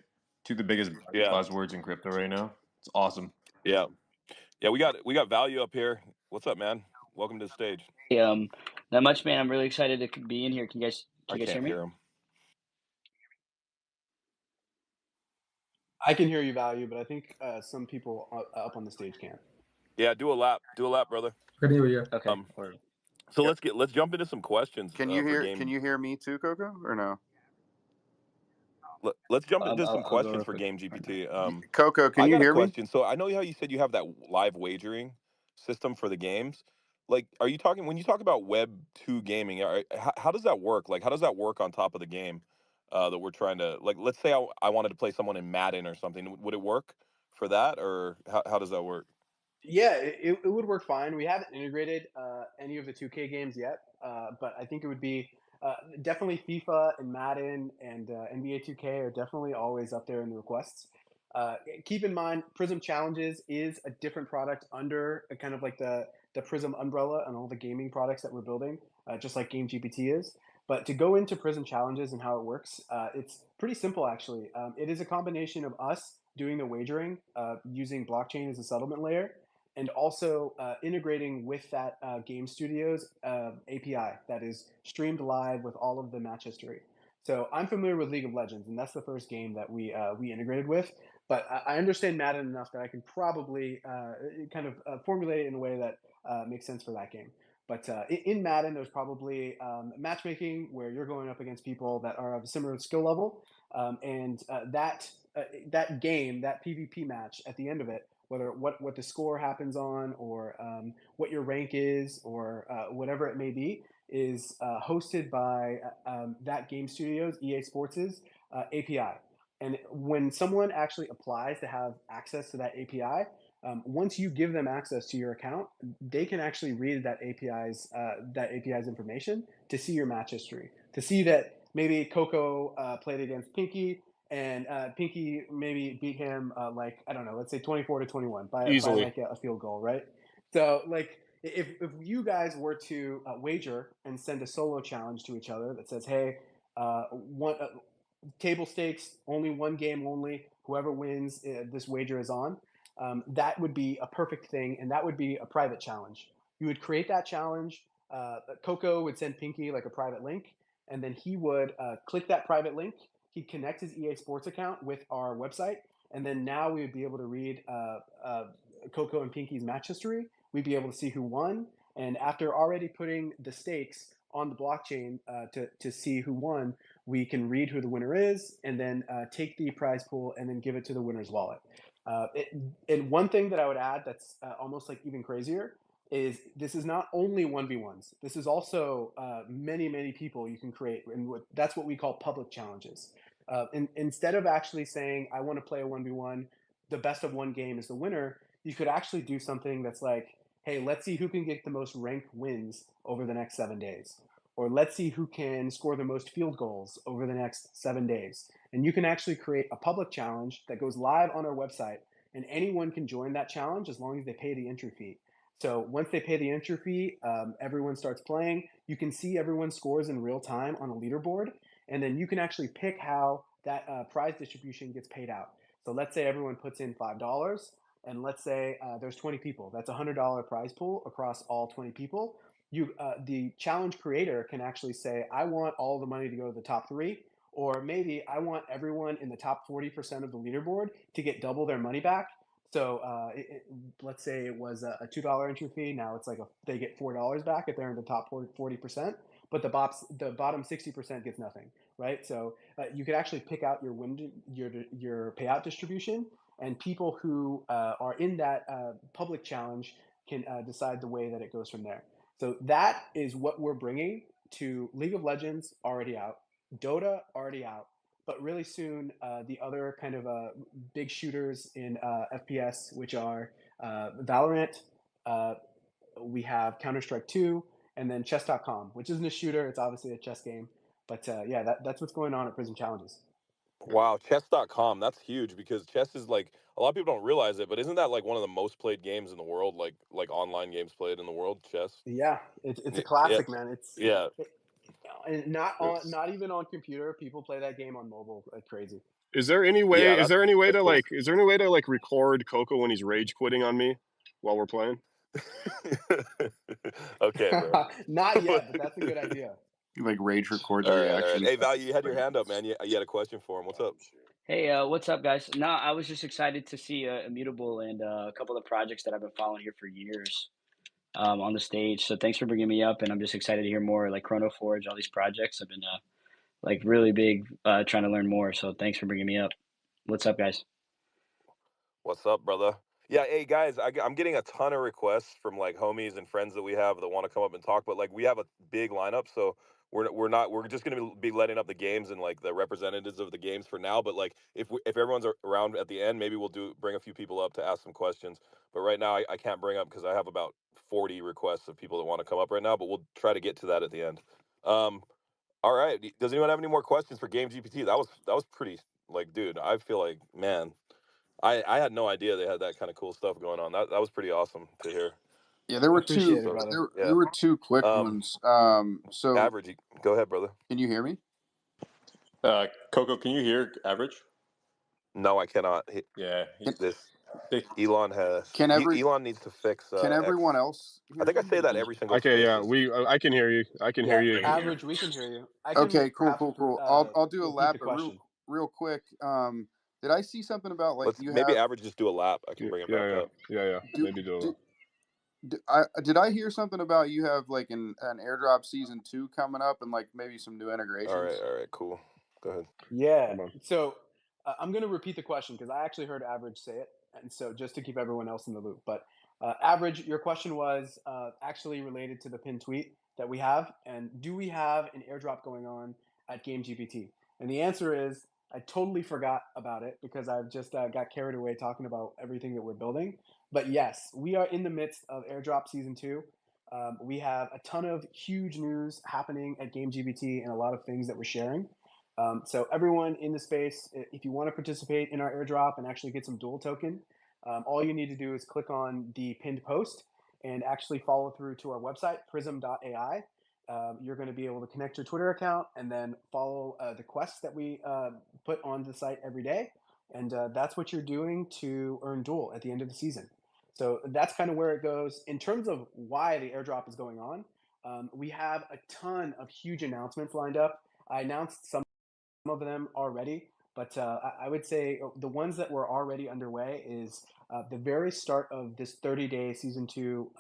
Two of the biggest Yeah. buzzwords in crypto right now. It's awesome. Yeah. Yeah. We got value up here. What's up, man? Welcome to the stage. Hey, not much, man. I'm really excited to be in here. Can I you guys hear can't me? hear him. I can hear you, Value, but I think some people up on the stage can't. Yeah. Do a lap. Do a lap, brother. Good to hear you. Okay. Um, Or so let's jump into some questions Can you for hear? Can game. you hear me too, Coco, or no? Let's jump into some I'll go questions real for quick Game right now. GPT. Coco, can I you got a hear me? question. So I know how you said you have that live wagering system for the games. Like, are you talking when you talk about Web 2 gaming? How does that work? Like, how does that work on top of the game that we're trying to like? Let's say I wanted to play someone in Madden or something. Would it work for that, or how does that work? Yeah, it would work fine. We haven't integrated any of the 2K games yet, but I think it would be definitely FIFA and Madden and NBA 2K are definitely always up there in the requests. Keep in mind, Prism Challenges is a different product under kind of like the Prism umbrella and all the gaming products that we're building, just like Game GPT is. But to go into Prism Challenges and how it works, it's pretty simple actually. It is a combination of us doing the wagering using blockchain as a settlement layer and also integrating with that game studio's API that is streamed live with all of the match history. So I'm familiar with League of Legends, and that's the first game that we integrated with. But I understand Madden enough that I can probably kind of formulate it in a way that makes sense for that game. But in Madden, there's probably matchmaking where you're going up against people that are of a similar skill level, and that game, that PvP match, at the end of it, whether what the score happens on or what your rank is or whatever it may be, is hosted by that game studio's EA Sports' API. And when someone actually applies to have access to that API, once you give them access to your account, they can actually read that API's information to see your match history, to see that maybe Coco played against Pinky, and Pinky maybe beat him like I don't know, let's say 24-21 by Easily. like a field goal, right? So like if you guys were to wager and send a solo challenge to each other that says, hey, one table stakes, only one game only. Whoever wins, this wager is on. That would be a perfect thing, and that would be a private challenge. You would create that challenge. Coco would send Pinky like a private link, and then he would click that private link. He'd connect his EA Sports account with our website, and then now we would be able to read Coco and Pinky's match history. We'd be able to see who won, and after already putting the stakes on the blockchain to see who won, we can read who the winner is and then take the prize pool and then give it to the winner's wallet. And one thing that I would add that's almost like even crazier is this is not only 1v1s. This is also many, many people you can create. And that's what we call public challenges. Instead of actually saying, I want to play a 1v1, the best of one game is the winner, you could actually do something that's like, hey, let's see who can get the most rank wins over the next 7 days. Or let's see who can score the most field goals over the next 7 days. And you can actually create a public challenge that goes live on our website, and anyone can join that challenge as long as they pay the entry fee. So once they pay the entry fee, everyone starts playing. You can see everyone's scores in real time on a leaderboard, and then you can actually pick how that prize distribution gets paid out. So let's say everyone puts in $5, and let's say there's 20 people. That's a $100 prize pool across all 20 people. The challenge creator can actually say, I want all the money to go to the top 3, or maybe I want everyone in the top 40% of the leaderboard to get double their money back. So let's say it was a $2 entry fee. Now it's like they get $4 back if they're in the top 40%, but the bottom 60% gets nothing, right? So you could actually pick out your payout distribution, and people who are in that public challenge can decide the way that it goes from there. So that is what we're bringing to League of Legends, already out, Dota, already out, but really soon the other kind of big shooters in FPS, which are Valorant, we have Counter-Strike 2, and then chess.com, which isn't a shooter, it's obviously a chess game. But yeah, that's what's going on at Prism Challenges. Wow, chess.com, that's huge because chess is like a lot of people don't realize it, but isn't that like one of the most played games in the world, like online games played in the world, chess? Yeah, it's a Yeah. classic, man. Yeah. And It's not even on computer. People play that game on mobile like crazy. Is there any yeah, way? Is there any way that's to cool. like record Coco when he's rage quitting on me while we're playing? Okay, bro. Not yet, but that's a good idea. You like rage record the All right, all right. reaction. Hey, Val, you had your hand up, man. You had a question for him. What's up? Hey, what's up, guys? No, I was just excited to see Immutable and a couple of the projects that I've been following here for years on the stage. So thanks for bringing me up, and I'm just excited to hear more. Like Chrono Forge, all these projects. I've been like really big trying to learn more. So thanks for bringing me up. What's up, guys? What's up, brother? Yeah, hey guys, I'm getting a ton of requests from like homies and friends that we have that want to come up and talk, but like we have a big lineup, so we're just gonna be letting up the games and like the representatives of the games for now. But like if everyone's around at the end, maybe we'll bring a few people up to ask some questions. But right now I can't bring up because I have about 40 requests of people that want to come up right now. But we'll try to get to that at the end. Um, all right. Does anyone have any more questions for Game GPT? That was pretty like, dude. I feel like man. I had no idea they had that kind of cool stuff going on. That was pretty awesome to hear. Yeah, there were two. Appreciate it, So brother. yeah, There were two quick um, ones. So average. Go ahead, brother. can you hear me? Coco, can you hear Average? No, I cannot. Yeah, Can, This they, Elon has. can every Elon needs to fix can X. everyone else I hear think I me? say that every single Okay, yeah, spaces. I can hear you. I can Yeah, hear you. average. We can hear you. I can Okay, cool, perhaps cool, cool. I'll do a repeat lap, the but question. real quick. Did I see something about like Let's you maybe have average just do a lap. I can Yeah, bring it back yeah, up. yeah. do Maybe do do, it. did I hear something about you have like an airdrop season 2 coming up and like maybe some new integrations? All right, cool. Go ahead. Yeah. Hold on. So I'm going to repeat the question because I actually heard Average say it, and so just to keep everyone else in the loop. But Average, your question was actually related to the pin tweet that we have, and do we have an airdrop going on at GameGPT? And the answer is I totally forgot about it because I've just got carried away talking about everything that we're building. But yes, we are in the midst of airdrop season 2. We have a ton of huge news happening at GameGPT and a lot of things that we're sharing. So everyone in the space, if you want to participate in our airdrop and actually get some dual token, all you need to do is click on the pinned post and actually follow through to our website, prism.ai. You're going to be able to connect your Twitter account and then follow the quests that we put on the site every day. And that's what you're doing to earn dual at the end of the season. So that's kind of where it goes. In terms of why the airdrop is going on, we have a ton of huge announcements lined up. I announced some of them already, but I would say the ones that were already underway is the very start of this 30-day season 2,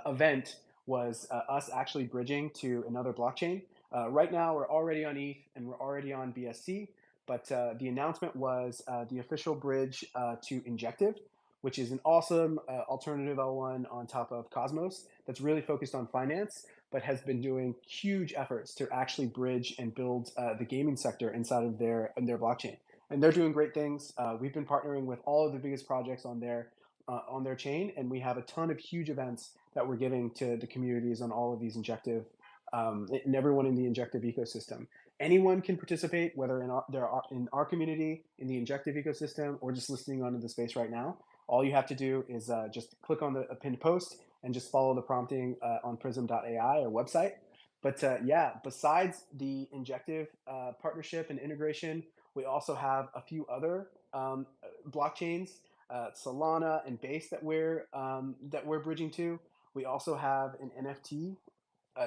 event was us actually bridging to another blockchain. Right now, we're already on ETH and we're already on BSC, but the announcement was the official bridge to Injective, which is an awesome alternative L1 on top of Cosmos that's really focused on finance but has been doing huge efforts to actually bridge and build the gaming sector inside of their blockchain. And they're doing great things. We've been partnering with all of the biggest projects on their chain, and we have a ton of huge events that we're giving to the communities on all of these Injective and everyone in the Injective ecosystem. anyone can participate, whether they're in our community, in the Injective ecosystem, or just listening onto the space right now. All you have to do is just click on a pinned post and just follow the prompting on prism.ai or website. But yeah, besides the Injective partnership and integration, we also have a few other blockchains, Solana and Base that we're bridging to. We also have an NFT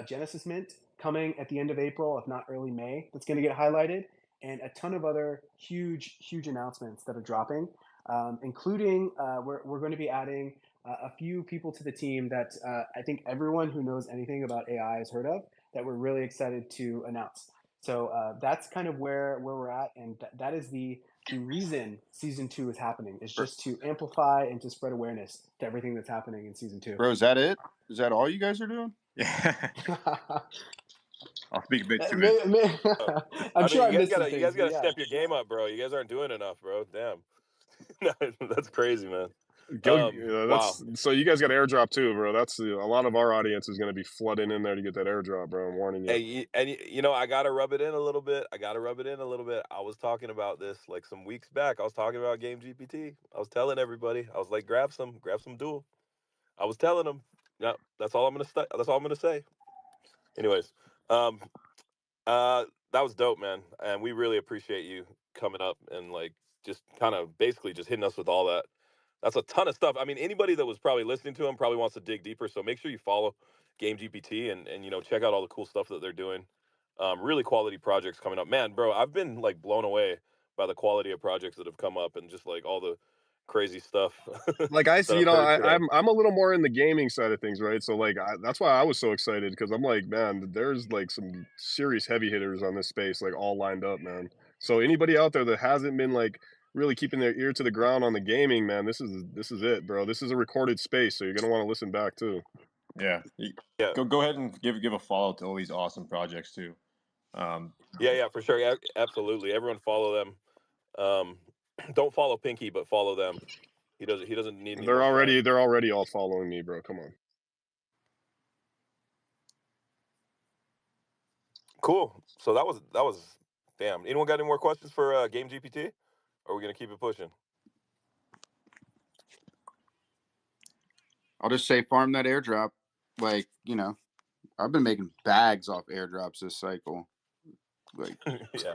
Genesis Mint coming at the end of April, if not early May, that's going to get highlighted, and a ton of other huge announcements that are dropping, including we're going to be adding a few people to the team that I think everyone who knows anything about AI has heard of, that we're really excited to announce. So that's kind of where we're at, and that is the reason season 2 is happening, is just to amplify and to spread awareness to everything that's happening in season 2. Bro, is that it? Is that all you guys are doing? Yeah. I'll speak a bit to it. I'm I sure mean, I'm missing things, you guys but gotta yeah. step your game up, bro. You guys aren't doing enough, bro. Damn, that's crazy, man. Wow. That's so you guys got airdrop too, bro. That's a lot of our audience is going to be flooding in there to get that airdrop, bro. I'm warning you. Hey, and you know, I gotta rub it in a little bit. I was talking about this like some weeks back. I was talking about Game GPT. I was telling everybody. I was like, grab some duel. I was telling them. Yeah, that's all I'm gonna say. Anyways, um, that was dope, man, and we really appreciate you coming up and like just kind of basically just hitting us with all that. That's a ton of stuff. I mean, anybody that was probably listening to him probably wants to dig deeper. So make sure you follow Game GPT and you know check out all the cool stuff that they're doing. Really quality projects coming up, man, bro. I've been like blown away by the quality of projects that have come up and just like all the crazy stuff Like I that see, I've heard today. I'm a little more in the gaming side of things, right? So like that's why I was so excited because I'm like, man, there's like some serious heavy hitters on this space, like all lined up, man. So anybody out there that hasn't been like really keeping their ear to the ground on the gaming, man, this is it, bro. This is a recorded space, so you're gonna want to listen back too. Yeah. Yeah, Go ahead and give a follow to all these awesome projects too. yeah, for sure. Yeah, absolutely. Everyone follow them. Um, don't follow Pinky, but follow them. He doesn't need any more shine. They're already all following me, bro. Come on. Cool. So that was damn. Anyone got any more questions for Game GPT? Or are we gonna keep it pushing? I'll just say farm that airdrop. Like, you know, I've been making bags off airdrops this cycle. Like, Yeah.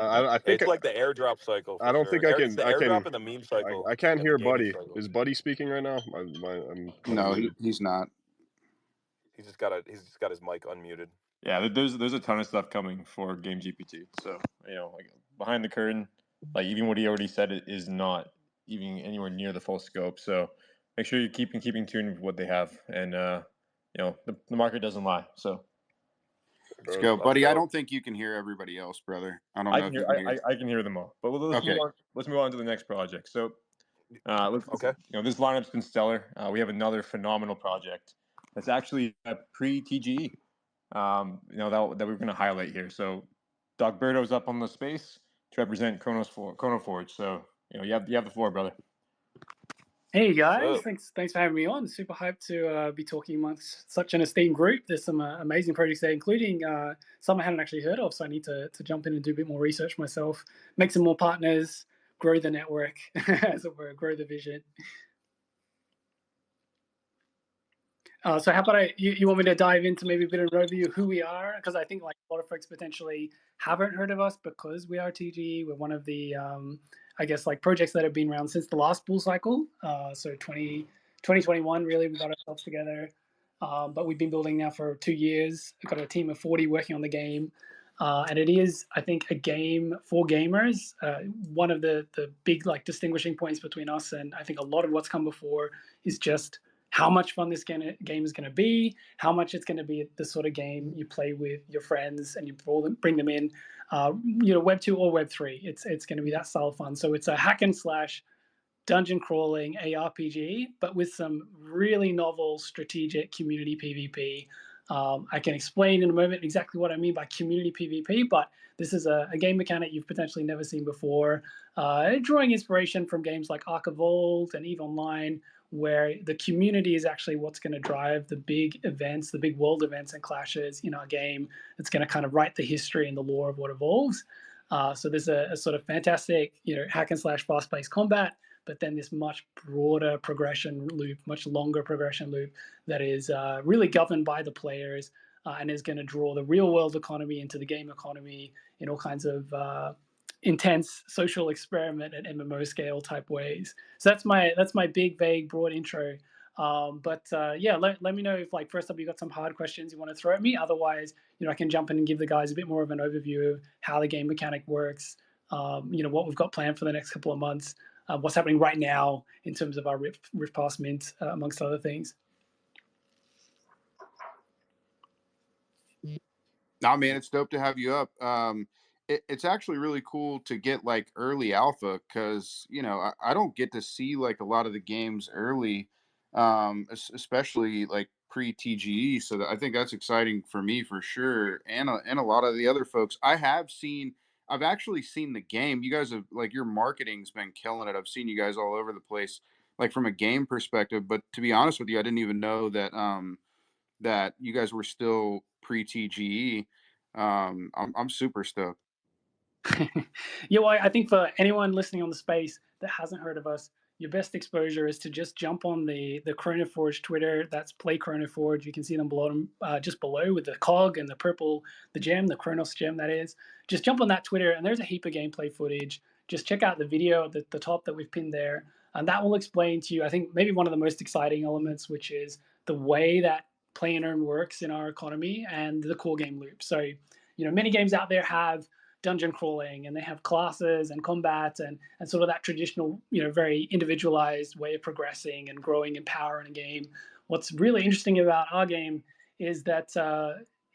I think It's like the airdrop cycle I for don't sure. think I It's can the airdrop and the meme cycle I can't and the hear gaming Buddy. cycle. Is Buddy speaking right now? I'm no, unmuted. he's not. He's just got his mic unmuted. Yeah, there's a ton of stuff coming for Game GPT. So you know, like behind the curtain, like even what he already said is not even anywhere near the full scope. So make sure you're keeping tuned with what they have, and you know the market doesn't lie. So Let's Bro, go, Let's buddy. I go. don't think you can hear everybody else, brother. I don't I know can if you hear can hear. I can hear them all. But let's Okay. move on to the next project. So Okay. you know, this lineup's been stellar. We have another phenomenal project that's actually a pre-TGE. You know that we're going to highlight here. So Doc Berto's up on the space to represent Chrono Forge. So you know you have the floor, brother. Hey What's guys, up? thanks for having me on. Super hyped to be talking amongst such an esteemed group. There's some amazing projects there, including some I hadn't actually heard of. So I need to jump in and do a bit more research myself, make some more partners, grow the network, as it were, grow the vision. So how about you want me to dive into maybe a bit of an overview of who we are? Because I think like a lot of folks potentially haven't heard of us because we are TG. We're one of the, I guess, like projects that have been around since the last bull cycle. So 2021, really, we got ourselves together. But we've been building now for 2 years. We've got a team of 40 working on the game. And it is, I think, a game for gamers. One of the big like distinguishing points between us and I think a lot of what's come before is just how much fun this game is going to be, how much it's going to be the sort of game you play with your friends and you bring them in, you know, Web 2 or Web 3. It's going to be that style of fun. So it's a hack and slash dungeon crawling ARPG, but with some really novel strategic community PvP. I can explain in a moment exactly what I mean by community PvP, but this is a game mechanic you've potentially never seen before, drawing inspiration from games like Ark Evolved and EVE Online, where the community is actually what's going to drive the big events, the big world events and clashes in our game. It's going to kind of write the history and the lore of what evolves. So there's a sort of fantastic, hack and slash fast-paced combat, but then this much broader progression loop, much longer progression loop that is really governed by the players and is going to draw the real world economy into the game economy in all kinds of intense social experiment and MMO scale type ways. So that's my big, vague, broad intro. But yeah, let me know if, like, first up you got some hard questions you want to throw at me. Otherwise, I can jump in and give the guys a bit more of an overview of how the game mechanic works. What we've got planned for the next couple of months. What's happening right now in terms of our Rift Pass mint, amongst other things. Nah, man, it's dope to have you up. It's actually really cool to get like early alpha because I don't get to see like a lot of the games early, especially like pre TGE. So I think that's exciting for me for sure, and a lot of the other folks. I've actually seen the game. You guys have, like, your marketing's been killing it. I've seen you guys all over the place, like from a game perspective. But to be honest with you, I didn't even know that you guys were still pre TGE. I'm super stoked. Yeah, well, I think for anyone listening on the space that hasn't heard of us, your best exposure is to just jump on the Chronoforge Twitter. That's Play Chronoforge. You can see them below, just below with the cog and the purple, the gem, the Chronos gem, that is. Just jump on that Twitter, and there's a heap of gameplay footage. Just check out the video at the top that we've pinned there, and that will explain to you, I think, maybe one of the most exciting elements, which is the way that play and earn works in our economy and the core game loop. So, many games out there have dungeon crawling and they have classes and combat and sort of that traditional, very individualized way of progressing and growing in power in a game. What's really interesting about our game is that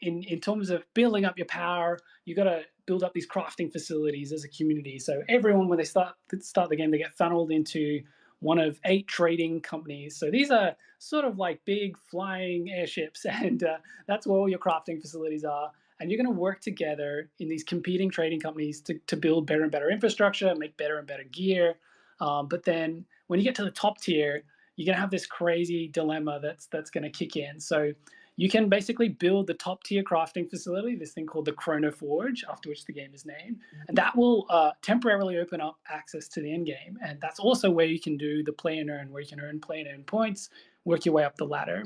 in terms of building up your power, you got to build up these crafting facilities as a community. So everyone, when they start the game, they get funneled into one of 8 trading companies. So these are sort of like big flying airships, and that's where all your crafting facilities are. And you're going to work together in these competing trading companies to build better and better infrastructure, make better and better gear. But then when you get to the top tier, you're going to have this crazy dilemma that's going to kick in. So you can basically build the top tier crafting facility, this thing called the Chronoforge, after which the game is named, and that will temporarily open up access to the end game. And that's also where you can do the play and earn, where you can earn play and earn points, work your way up the ladder.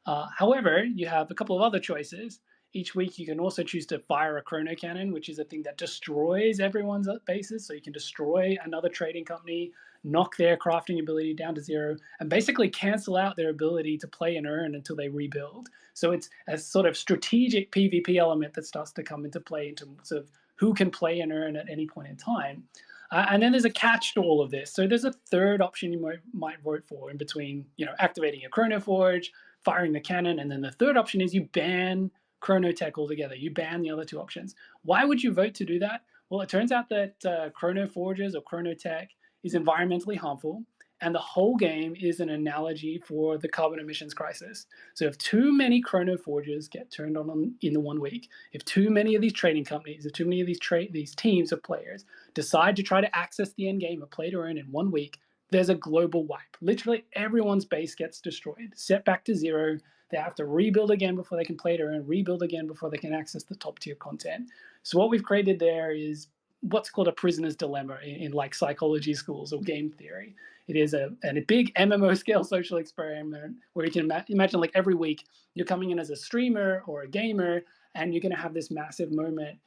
However, you have a couple of other choices. Each week, you can also choose to fire a chrono cannon, which is a thing that destroys everyone's bases. So you can destroy another trading company, knock their crafting ability down to 0, and basically cancel out their ability to play and earn until they rebuild. So it's a sort of strategic PvP element that starts to come into play in terms of who can play and earn at any point in time. And then there's a catch to all of this. So there's a third option you might vote for in between, activating a Chronoforge, firing the cannon, and then the third option is you ban Chronotech altogether. You ban the other 2 options. Why would you vote to do that? Well, it turns out that Chronoforges or Chronotech is environmentally harmful, and the whole game is an analogy for the carbon emissions crisis. So if too many Chronoforges get turned on in the 1 week, if too many of these trading companies, if too many of these teams of players decide to try to access the end game of play to earn in 1 week, there's a global wipe. Literally everyone's base gets destroyed, set back to 0. They have to rebuild again before they can play to earn, rebuild again before they can access the top tier content. So what we've created there is what's called a prisoner's dilemma in like psychology schools or game theory. It is a big MMO scale social experiment where you can imagine, like, every week you're coming in as a streamer or a gamer, and you're going to have this massive moment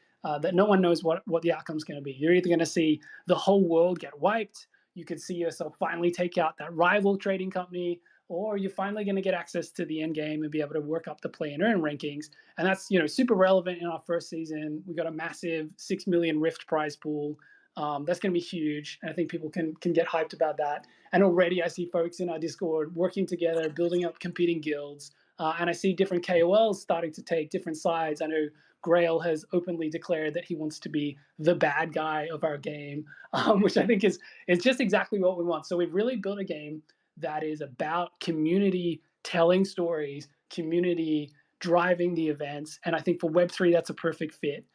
that no one knows what the outcome's going to be. You're either going to see the whole world get wiped, you could see yourself finally take out that rival trading company, or you're finally going to get access to the end game and be able to work up the play and earn rankings. And that's super relevant in our first season. We got a massive 6 million Rift prize pool. That's going to be huge. And I think people can get hyped about that. And already I see folks in our Discord working together, building up competing guilds. And I see different KOLs starting to take different sides. I know Grail has openly declared that he wants to be the bad guy of our game, which I think is just exactly what we want. So we've really built a game that is about community telling stories, community driving the events. And I think for Web3, that's a perfect fit.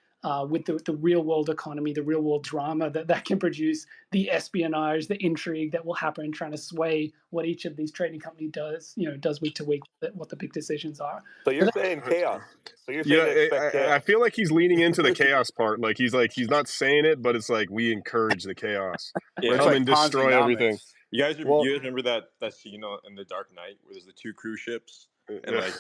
With the real world economy, the real world drama that can produce the espionage, the intrigue that will happen, trying to sway what each of these trading company does week to week, what the big decisions are. So you're But saying chaos. So you're saying Yeah, to expect I chaos. feel like he's leaning into the chaos part. Like he's not saying it, but it's like we encourage the chaos. Yeah, It's Come like and destroy everything. Ponzi-nomics. Well, you guys remember that scene in the Dark Knight where there's the two cruise ships and yeah, like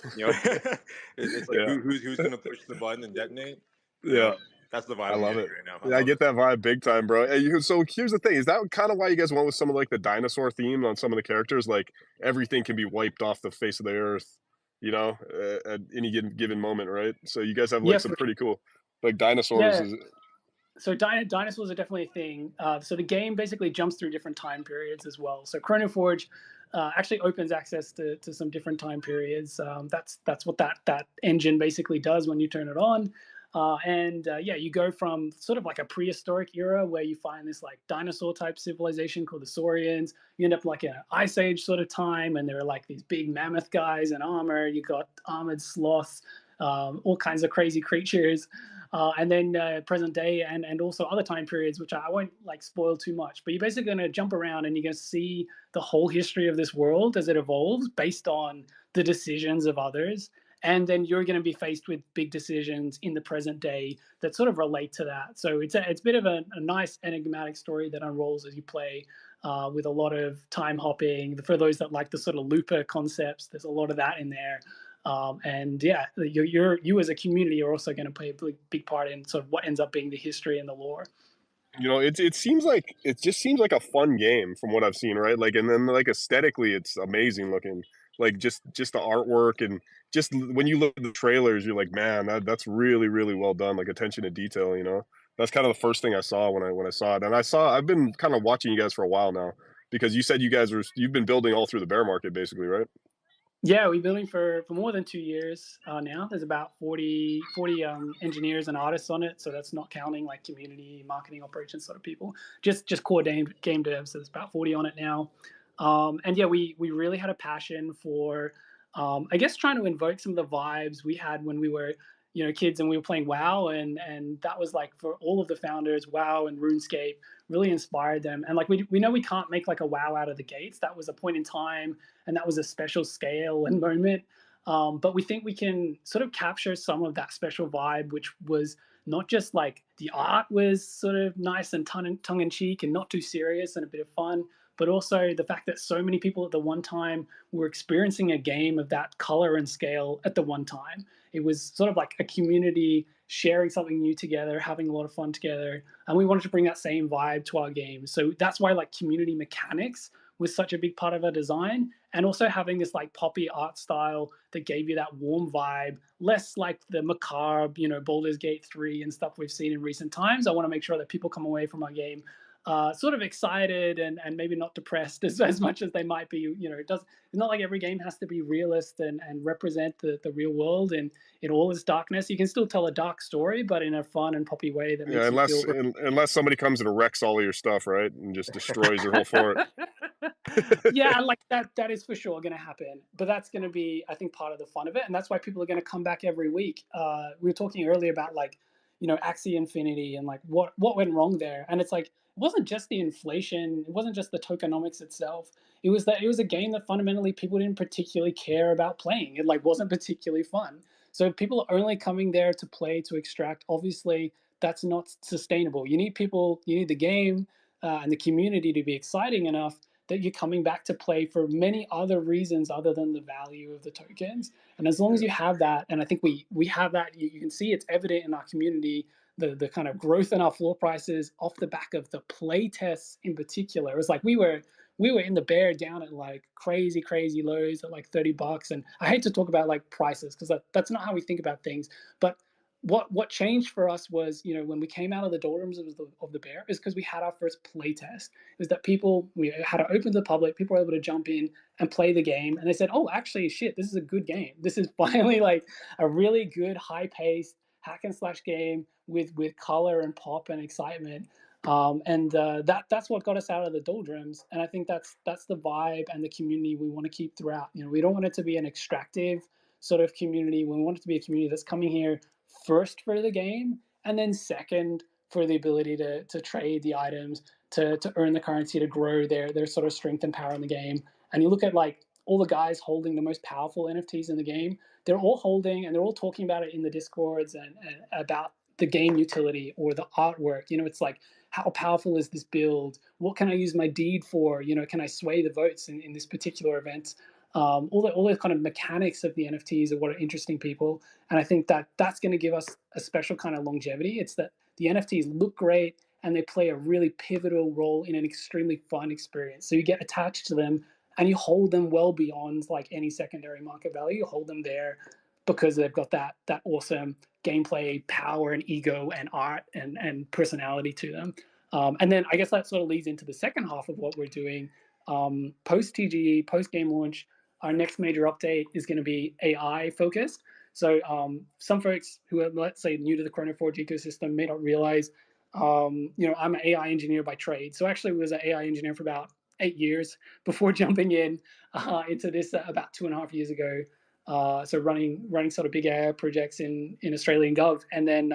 it's like yeah, who's gonna push the button and detonate? yeah. That's the I vibe I'm love getting it. right now. I Yeah, I love get it. that vibe big time, bro. So here's the thing: is that kind of why you guys went with some of like the dinosaur theme on some of the characters? Like everything can be wiped off the face of the earth, at any given moment, right? So you guys have like yeah, some for, pretty cool, like dinosaurs. yeah. So dinosaurs are definitely a thing. So the game basically jumps through different time periods as well. So Chrono Forge actually opens access to some different time periods. That's what that engine basically does when you turn it on. Yeah, you go from sort of like a prehistoric era where you find this like dinosaur type civilization called the Saurians. You end up like an ice age sort of time, and there are like these big mammoth guys in armor. You got armored sloths, all kinds of crazy creatures. And then present day and also other time periods, which I won't like spoil too much. But you're basically going to jump around and you're going to see the whole history of this world as it evolves based on the decisions of others. And then you're going to be faced with big decisions in the present day that sort of relate to that. So it's a bit of a nice enigmatic story that unrolls as you play, with a lot of time hopping. For those that like the sort of looper concepts, there's a lot of that in there. And yeah, you as a community are also going to play a big part in sort of what ends up being the history and the lore. It just seems like a fun game from what I've seen, right? Like, and then like aesthetically, it's amazing looking. Like just the artwork and just when you look at the trailers, you're like, man, that's really really well done. Like attention to detail, That's kind of the first thing I saw when I saw it, and I've been kind of watching you guys for a while now because you said you've been building all through the bear market, basically, right? Yeah, we've been building for more than 2 years now. There's about 40 engineers and artists on it, so that's not counting like community, marketing, operations sort of people. Just core game devs. So there's about 40 on it now. And yeah, we really had a passion for, I guess, trying to invoke some of the vibes we had when we were kids and we were playing WoW, and that was like for all of the founders, WoW and RuneScape really inspired them. And like we know we can't make like a WoW out of the gates. That was a point in time and that was a special scale and moment. But we think we can sort of capture some of that special vibe, which was not just like the art was sort of nice and tongue in cheek and not too serious and a bit of fun, but also the fact that so many people at the one time were experiencing a game of that color and scale at the one time. It was sort of like a community sharing something new together, having a lot of fun together, and we wanted to bring that same vibe to our game. So that's why like community mechanics was such a big part of our design, and also having this like poppy art style that gave you that warm vibe, less like the macabre, Baldur's Gate 3 and stuff we've seen in recent times. I want to make sure that people come away from our game sort of excited and maybe not depressed as much as they might be. It's not like every game has to be realist and represent the real world and in all its darkness. You can still tell a dark story, but in a fun and poppy way that Yeah, makes you feel. unless somebody comes and wrecks all of your stuff, right, and just destroys your whole fort. Yeah, like that is for sure going to happen, but that's going to be, I think, part of the fun of it, and that's why people are going to come back every week. We were talking earlier about like Axie Infinity and like what went wrong there, and it's like it wasn't just the inflation, it wasn't just the tokenomics itself. It was that it was a game that fundamentally people didn't particularly care about playing. It like wasn't particularly fun. So if people are only coming there to play to extract, obviously that's not sustainable. You need the game and the community to be exciting enough that you're coming back to play for many other reasons other than the value of the tokens. And as long as you have that, and I think we have that, you can see it's evident in our community, the kind of growth in our floor prices off the back of the play tests in particular. It was like we were in the bear down at like crazy lows at like $30. And I hate to talk about like prices because that's not how we think about things. But what changed for us was, when we came out of the doldrums of the bear is because we had our first play test. Is that we had it open to the public, people were able to jump in and play the game, and they said, oh, actually, shit, this is a good game. This is finally like a really good, high-paced hack and slash game with color and pop and excitement. And that's what got us out of the doldrums, and I think that's the vibe and the community we want to keep throughout. We don't want it to be an extractive sort of community. We want it to be a community that's coming here first for the game, and then second for the ability to trade the items, to earn the currency, to grow their sort of strength and power in the game. And you look at like all the guys holding the most powerful NFTs in the game, they're all holding and they're all talking about it in the discords and about the game utility or the artwork. You know, it's like, how powerful is this build? What can I use my deed for? You know, can I sway the votes in this particular event? All the kind of mechanics of the NFTs are what are interesting people, and I think that that's going to give us a special kind of longevity. It's that the NFTs look great and they play a really pivotal role in an extremely fun experience. So you get attached to them and you hold them well beyond like any secondary market value. You hold them there because they've got that awesome gameplay power and ego and art and personality to them. And then I guess that sort of leads into the second half of what we're doing. Post TGE, post game launch, our next major update is going to be AI focused. So some folks who are, let's say, new to the Chronoforge ecosystem may not realize, you know, I'm an AI engineer by trade. So actually was an AI engineer for about 8 years before jumping into this about 2.5 years ago. So running sort of big AI projects in Australian Gov. And then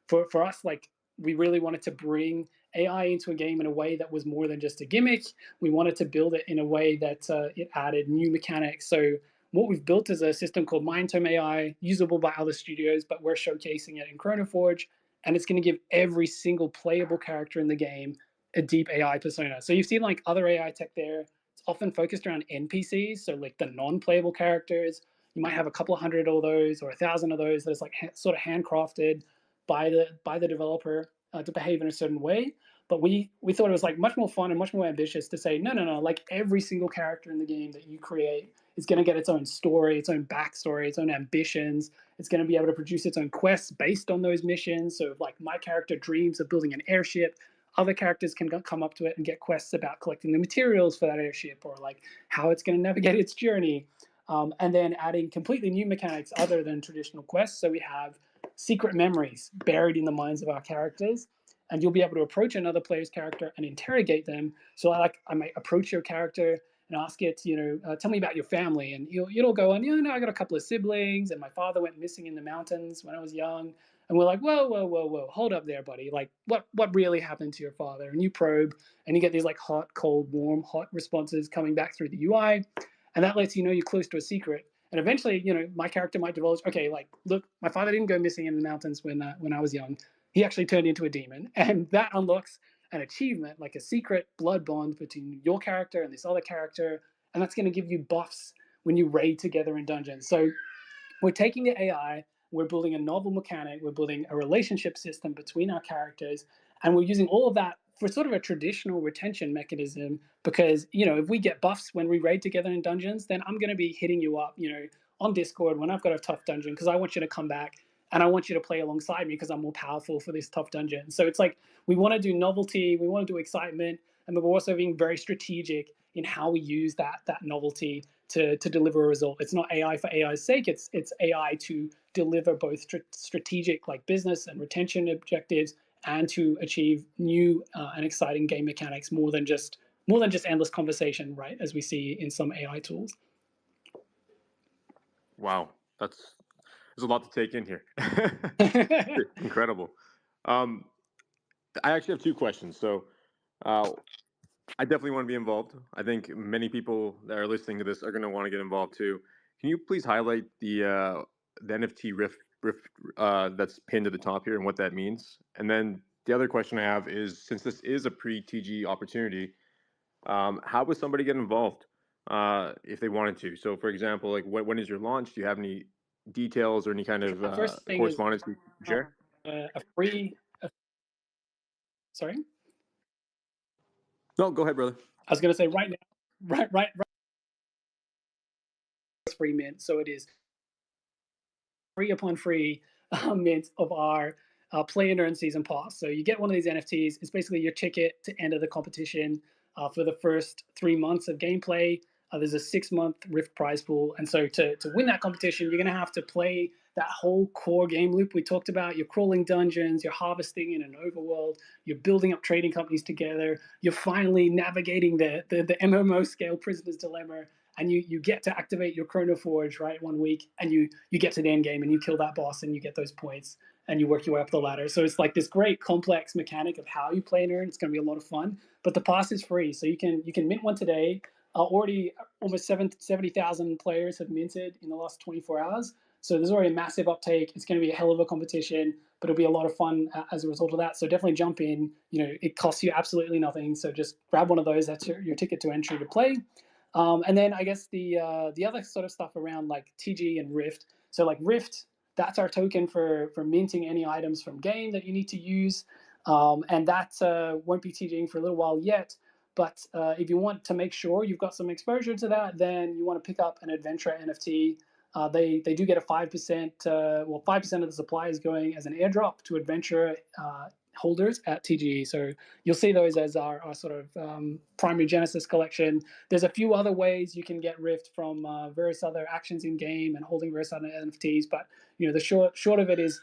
for us, like, we really wanted to bring AI into a game in a way that was more than just a gimmick. We wanted to build it in a way that it added new mechanics. So what we've built is a system called Mindtome AI, usable by other studios, but we're showcasing it in Chronoforge. And it's going to give every single playable character in the game a deep AI persona. So you've seen like other AI tech there. It's often focused around NPCs, so like the non-playable characters. You might have a couple of hundred of those or 1,000 of those that's like sort of handcrafted by the developer to behave in a certain way. But we thought it was like much more fun and much more ambitious to say, no, like every single character in the game that you create is going to get its own story, its own backstory, its own ambitions. It's going to be able to produce its own quests based on those missions. So if like my character dreams of building an airship, other characters can come up to it and get quests about collecting the materials for that airship or like how it's going to navigate its journey. And then adding completely new mechanics other than traditional quests. So we have secret memories buried in the minds of our characters, and you'll be able to approach another player's character and interrogate them. So I might approach your character and ask it, tell me about your family, and it'll go on, I got a couple of siblings, and my father went missing in the mountains when I was young. And we're like, whoa, hold up there, buddy. Like, what really happened to your father? And you probe, and you get these like hot, cold, warm, hot responses coming back through the UI, and that lets you know you're close to a secret. And eventually, my character might divulge, okay, like, look, my father didn't go missing in the mountains when I was young. He actually turned into a demon, and that unlocks an achievement, like a secret blood bond between your character and this other character, and that's going to give you buffs when you raid together in dungeons. So we're taking the AI, we're building a novel mechanic, we're building a relationship system between our characters, and we're using all of that for sort of a traditional retention mechanism. Because if we get buffs when we raid together in dungeons, then I'm going to be hitting you up on Discord when I've got a tough dungeon, because I want you to come back and I want you to play alongside me because I'm more powerful for this tough dungeon. So it's like we want to do novelty, we want to do excitement, and we're also being very strategic in how we use that novelty to deliver a result. It's not AI for AI's sake. It's AI to deliver both strategic, like business and retention objectives, and to achieve new and exciting game mechanics more than just endless conversation, right? As we see in some AI tools. Wow, there's a lot to take in here. Incredible. I actually have two questions. So I definitely want to be involved. I think many people that are listening to this are going to want to get involved too. Can you please highlight the NFT rift that's pinned to the top here and what that means? And then the other question I have is, since this is a pre-TG opportunity, how would somebody get involved if they wanted to? So, for example, like when is your launch? Do you have any details or any kind of First thing correspondence is you can share? a free. Sorry. No, go ahead, brother. I was going to say right now, right. Free mint, so it is free upon free mint of our play and earn season pass. So you get one of these NFTs. It's basically your ticket to enter the competition for the first 3 months of gameplay. There's a 6-month Rift prize pool, and so to win that competition, you're going to have to play that whole core game loop we talked about. You're crawling dungeons, you're harvesting in an overworld, you're building up trading companies together, you're finally navigating the MMO scale Prisoner's Dilemma, and you get to activate your Chrono Forge, right, 1 week, and you get to the end game and you kill that boss and you get those points and you work your way up the ladder. So it's like this great complex mechanic of how you play and earn. It's going to be a lot of fun, but the pass is free, so you can mint one today. Already almost 70,000 players have minted in the last 24 hours. So there's already a massive uptake. It's going to be a hell of a competition, but it'll be a lot of fun as a result of that. So definitely jump in. It costs you absolutely nothing. So just grab one of those. That's your ticket to entry to play. And then I guess the other sort of stuff around like TG and Rift. So like Rift, that's our token for minting any items from game that you need to use. And that won't be TGing for a little while yet. But if you want to make sure you've got some exposure to that, then you want to pick up an adventure NFT. They do get a 5%, 5% of the supply is going as an airdrop to adventure holders at TGE. So you'll see those as our sort of primary Genesis collection. There's a few other ways you can get Rift from various other actions in game and holding various other NFTs. But the short of it is,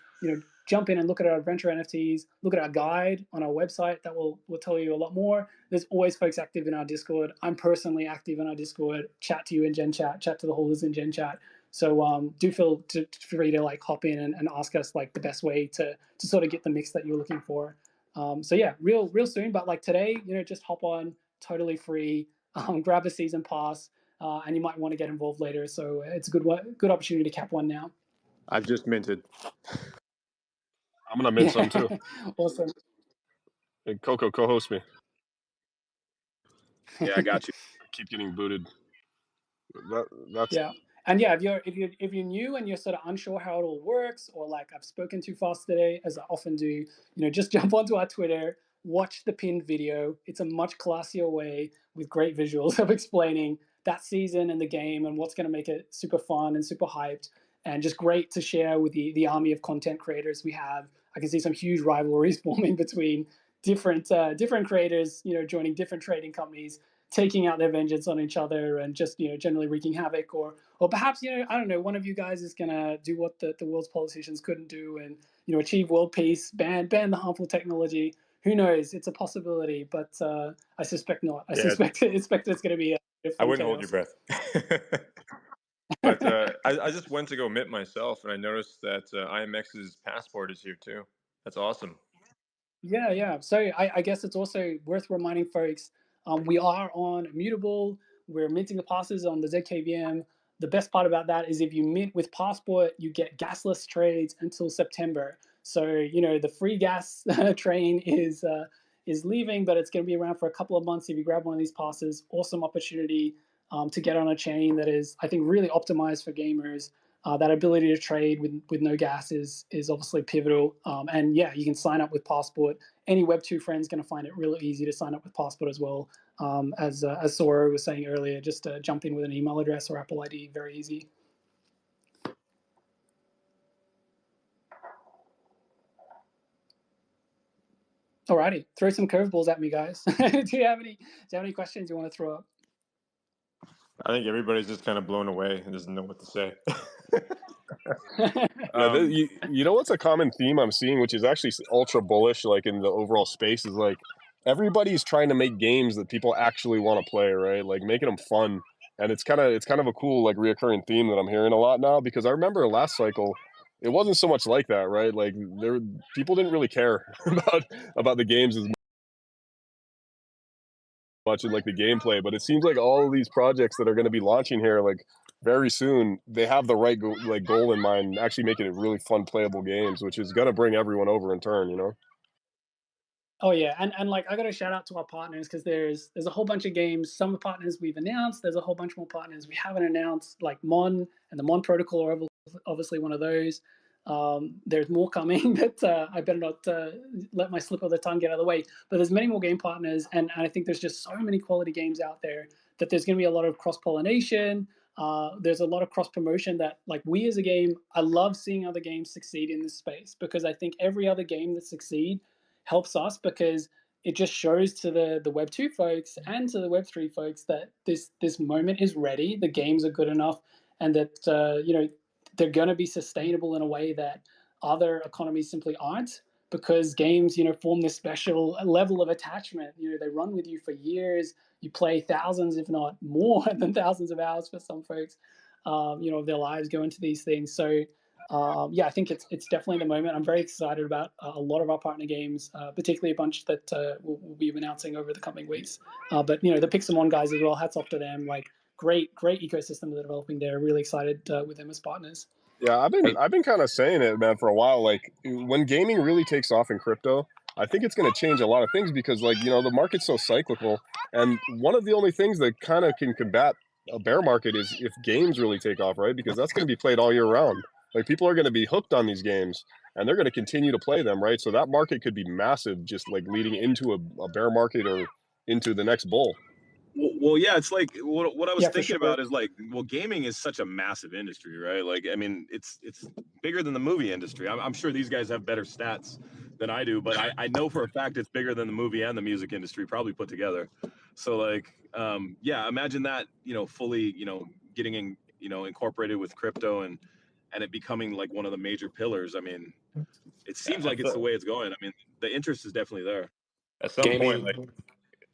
jump in and look at our adventure NFTs, look at our guide on our website. That will tell you a lot more. There's always folks active in our Discord. I'm personally active in our Discord, chat to you in Gen Chat, chat to the holders in Gen Chat. So do feel free to like hop in and ask us like the best way to sort of get the mix that you're looking for. So yeah, real soon, but like today, just hop on, totally free, grab a season pass, and you might want to get involved later. So it's a good opportunity to cap one now. I've just minted. I'm gonna mint some too. Awesome. Hey, Coco, co-host me. Yeah, I got you. Keep getting booted. That's yeah. And yeah, if you're new and you're sort of unsure how it all works, or like I've spoken too fast today, as I often do, just jump onto our Twitter, watch the pinned video. It's a much classier way with great visuals of explaining that season and the game and what's going to make it super fun and super hyped, and just great to share with the army of content creators we have. I can see some huge rivalries forming between different creators, joining different trading companies, taking out their vengeance on each other and just generally wreaking havoc, or perhaps I don't know, one of you guys is gonna do what the world's politicians couldn't do and achieve world peace, ban the harmful technology. Who knows? It's a possibility, but I suspect not. I expect it's going to be a fun I wouldn't chaos. hold your breath. But I just went to go mint myself, and I noticed that IMX's passport is here too. That's awesome. Yeah. So I guess it's also worth reminding folks, we are on Immutable. We're minting the passes on the ZKVM. The best part about that is if you mint with Passport, you get gasless trades until September. So the free gas train is leaving, but it's going to be around for a couple of months if you grab one of these passes. Awesome opportunity to get on a chain that is, I think, really optimized for gamers. That ability to trade with no gas is obviously pivotal. And yeah, you can sign up with Passport. Any Web2 friend's going to find it really easy to sign up with Passport as well. As Sora was saying earlier, just jump in with an email address or Apple ID, very easy. Alrighty, throw some curveballs at me, guys. Do you have any questions you want to throw up? I think everybody's just kind of blown away and doesn't know what to say. you know what's a common theme I'm seeing, which is actually ultra bullish, like in the overall space, is like everybody's trying to make games that people actually want to play, right? Like making them fun, and it's kind of a cool like reoccurring theme that I'm hearing a lot now. Because I remember last cycle, it wasn't so much like that, right? Like people didn't really care about the games as much in like the gameplay, but it seems like all of these projects that are going to be launching here like very soon, they have the right goal in mind, actually making it really fun playable games, which is going to bring everyone over in turn. Oh yeah, and like I got to shout out to our partners, because there's a whole bunch of games. Some of the partners we've announced. There's a whole bunch more partners we haven't announced, like Mon and the Mon Protocol are obviously one of those. There's more coming, but I better not let my slip of the tongue get out of the way. But there's many more game partners, and I think there's just so many quality games out there that there's going to be a lot of cross-pollination. There's a lot of cross-promotion that, like, we as a game, I love seeing other games succeed in this space, because I think every other game that succeed helps us, because it just shows to the Web 2 folks and to the Web 3 folks that this moment is ready, the games are good enough, and that they're going to be sustainable in a way that other economies simply aren't, because games form this special level of attachment. They run with you for years. you play thousands, if not more than thousands of hours for some folks, their lives go into these things. So yeah, I think it's definitely the moment. I'm very excited about a lot of our partner games, particularly a bunch that we'll be announcing over the coming weeks. But the Pixelmon guys as well, hats off to them. Like great ecosystem they're developing there. Really excited with them as partners. Yeah, I've been kind of saying it, man, for a while. Like when gaming really takes off in crypto, I think it's going to change a lot of things because, like, the market's so cyclical, and one of the only things that kind of can combat a bear market is if games really take off, right? Because that's going to be played all year round. Like people are going to be hooked on these games, and they're going to continue to play them, right? So that market could be massive, just like leading into a bear market or into the next bull. Well, yeah, it's like what I was Yeah, for thinking sure. about is like, well, gaming is such a massive industry, right? Like, I mean, it's bigger than the movie industry. I'm sure these guys have better stats than I do, but I know for a fact it's bigger than the movie and the music industry probably put together. So like, yeah, imagine that, fully, getting in, incorporated with crypto and it becoming like one of the major pillars. I mean, it seems like it's the way it's going. I mean, the interest is definitely there. At some point, like,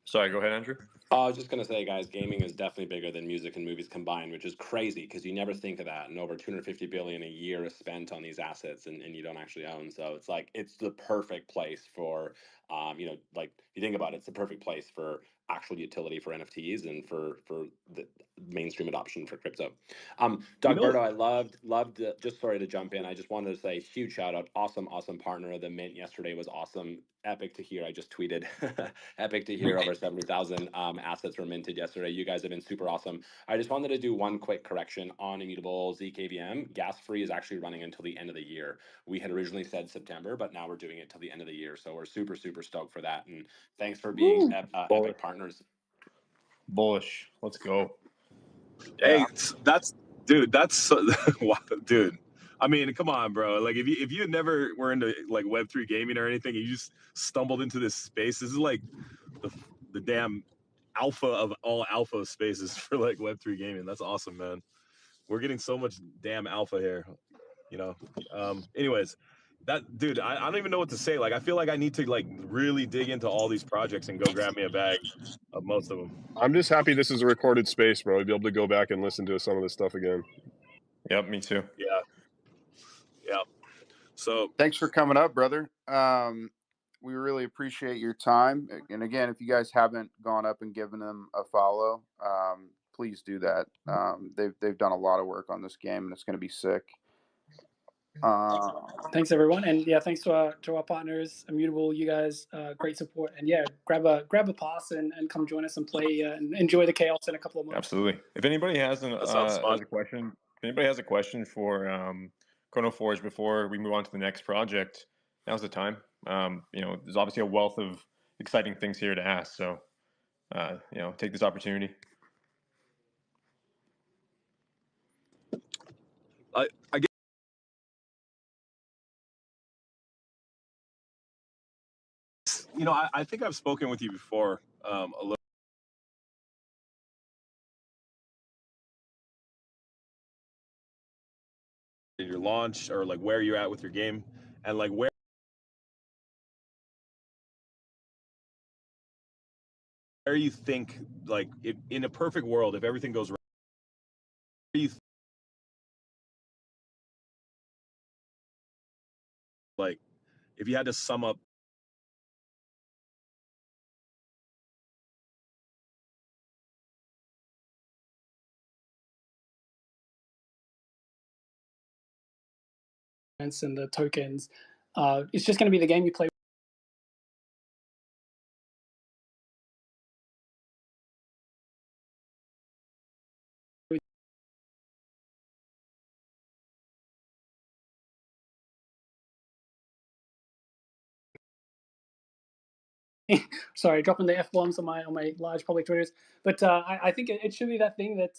sorry, go ahead, Andrew. I was just going to say, guys, gaming is definitely bigger than music and movies combined, which is crazy because you never think of that. And over 250 billion a year is spent on these assets and you don't actually own. So it's like, it's the perfect place for, like you think about it, it's the perfect place for actual utility for NFTs and for the mainstream adoption for crypto. Doug Berto, I loved just sorry to jump in. I just wanted to say huge shout out. Awesome partner. The mint yesterday was awesome. Epic to hear. I just tweeted epic to hear over 70,000 assets were minted yesterday. You guys have been super awesome. I just wanted to do one quick correction on Immutable ZKVM. Gas free is actually running until the end of the year. We had originally said September, but now we're doing it till the end of the year. So we're super stoked for that. And thanks for being epic partners. Bullish. Let's go. Yeah. Hey, that's dude. I mean, come on, bro. Like, if you never were into like Web3 gaming or anything, and you just stumbled into this space. This is like the damn alpha of all alpha spaces for like Web3 gaming. That's awesome, man. We're getting so much damn alpha here. Anyways, that dude, I don't even know what to say. Like, I feel like I need to like really dig into all these projects and go grab me a bag of most of them. I'm just happy this is a recorded space, bro. I'll be able to go back and listen to some of this stuff again. Yep, me too. Yeah. So thanks for coming up, brother. We really appreciate your time. And again, if you guys haven't gone up and given them a follow, please do that. They've done a lot of work on this game, and it's going to be sick. Thanks everyone, and yeah, thanks to our partners, Immutable. You guys, great support, and yeah, grab a pass and come join us and play and enjoy the chaos in a couple of months. Absolutely. If anybody has a question for Chrono Forge before we move on to the next project, now's the time. There's obviously a wealth of exciting things here to ask, so take this opportunity. I guess, I think I've spoken with you before a little. Your launch, or like where you're at with your game, and like where you think, like, if in a perfect world, if everything goes right, where you like, if you had to sum up and the tokens, it's just going to be the game you play. Sorry, dropping the F-bombs on my large public Twitters. But I think it should be that thing that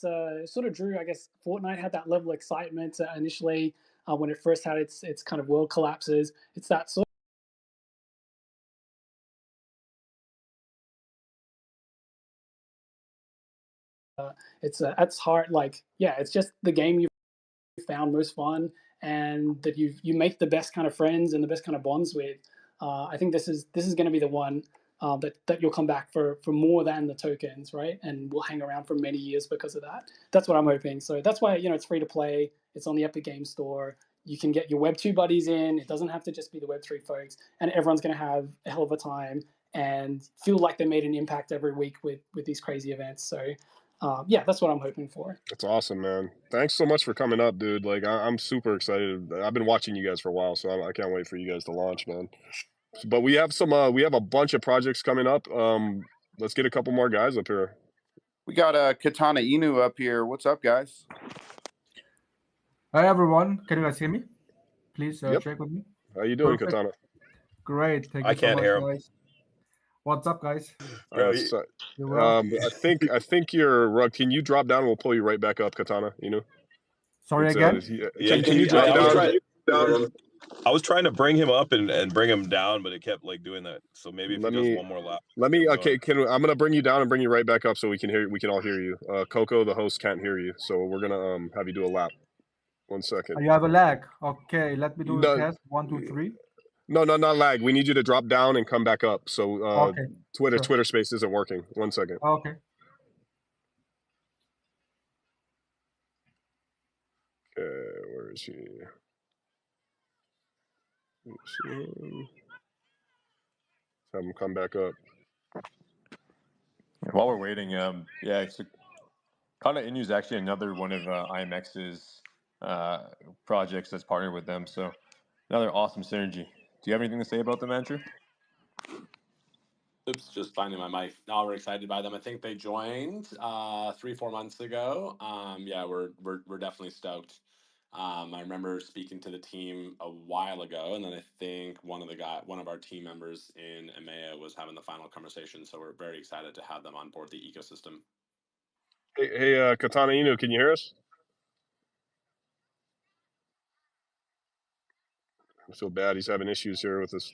sort of drew, I guess, Fortnite had that level of excitement initially when it first had its kind of world collapses. It's that sort it's at its heart, like, yeah, it's just the game you found most fun and that you make the best kind of friends and the best kind of bonds with. I think this is going to be the one. that you'll come back for more than the tokens, right? And we'll hang around for many years because of that. That's what I'm hoping. So that's why, it's free to play. It's on the Epic Game Store. You can get your Web 2 buddies in. It doesn't have to just be the Web 3 folks, and everyone's going to have a hell of a time and feel like they made an impact every week with these crazy events. So yeah, that's what I'm hoping for. That's awesome, man. Thanks so much for coming up, dude. Like, I'm super excited. I've been watching you guys for a while, so I can't wait for you guys to launch, man. But we have we have a bunch of projects coming up. Let's get a couple more guys up here. We got Katana Inu up here. What's up, guys? Hi everyone, can you guys hear me? Please Yep. check with me. How you doing, Perfect. Katana? Great, thank I you so can't much, hear him. guys. What's up, guys? So, You well? I think you're. Can you drop down? And we'll pull you right back up, Katana. Sorry again. Can you drop down? I was trying to bring him up and bring him down, but it kept like doing that. So maybe if he does one more lap. Let me. Okay, I'm gonna bring you down and bring you right back up so we can hear. We can all hear you. Coco, the host, can't hear you, so we're gonna have you do a lap. 1 second. You have a lag. Okay, let me do No. a test. 1, 2, 3. No, not lag. We need you to drop down and come back up. So Okay. Twitter Space isn't working. 1 second. Okay. Okay, where is he? Have him come back up. While we're waiting, yeah, it's Kata Inu is actually another one of IMX's projects that's partnered with them. So another awesome synergy. Do you have anything to say about them, Andrew? Oops, just finding my mic. No, we're excited by them. I think they joined 3-4 months ago. Yeah, we're definitely stoked. I remember speaking to the team a while ago, and then I think one of our team members in EMEA was having the final conversation. So we're very excited to have them on board the ecosystem. Hey, Katana Inu, can you hear us? I feel bad. He's having issues here with this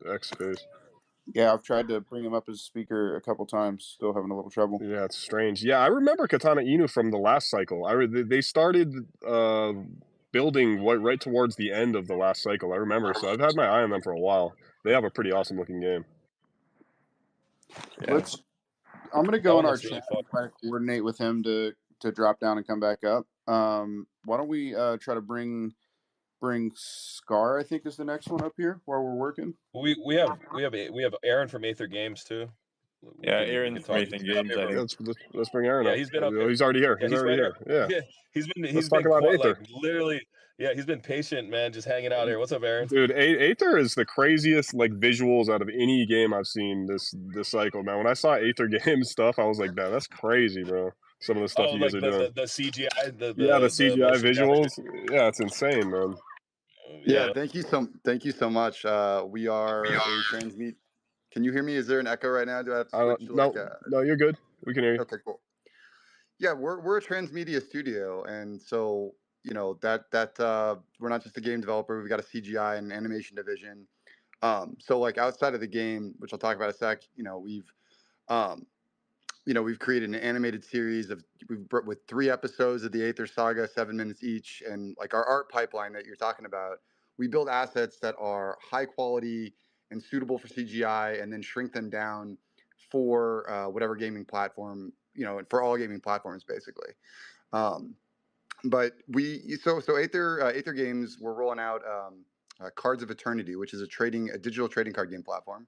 X space. Yeah, I've tried to bring him up as a speaker a couple times. Still having a little trouble. Yeah, it's strange. Yeah, I remember Katana Inu from the last cycle. They started building right towards the end of the last cycle. I remember. So I've had my eye on them for a while. They have a pretty awesome looking game. Yeah. I'm gonna go in our chat and try to coordinate with him to drop down and come back up. Why don't we try to bring Scar? I think is the next one up here while we're working. We have Aaron from Aether Games too. Yeah, Aaron from Aether Games. I think. Let's bring Aaron up. He's been up here. He's already here. Yeah, he's already here. Yeah. He's been quite, like literally. Yeah, he's been patient, man, just hanging out here. What's up, Aaron? Dude, Aether is the craziest like visuals out of any game I've seen this cycle, man. When I saw Aether Games stuff, I was like, man, that's crazy, bro. Some of the stuff you guys are doing. The CGI, the CGI visuals. Yeah, it's insane, man. Yeah, thank you so much. We are a transmit. Can you hear me? Is there an echo right now? Do I have to switch to No, you're good. We can hear you. Okay, cool. Yeah, we're a transmedia studio, and so that we're not just a game developer. We've got a CGI and animation division. So like outside of the game, which I'll talk about in a sec, we've created an animated series with 3 episodes of the Aether Saga, 7 minutes each, and like our art pipeline that you're talking about, we build assets that are high quality and suitable for CGI, and then shrink them down for whatever gaming platform, for all gaming platforms basically. But Aether Games, we're rolling out Cards of Eternity, which is a digital trading card game platform.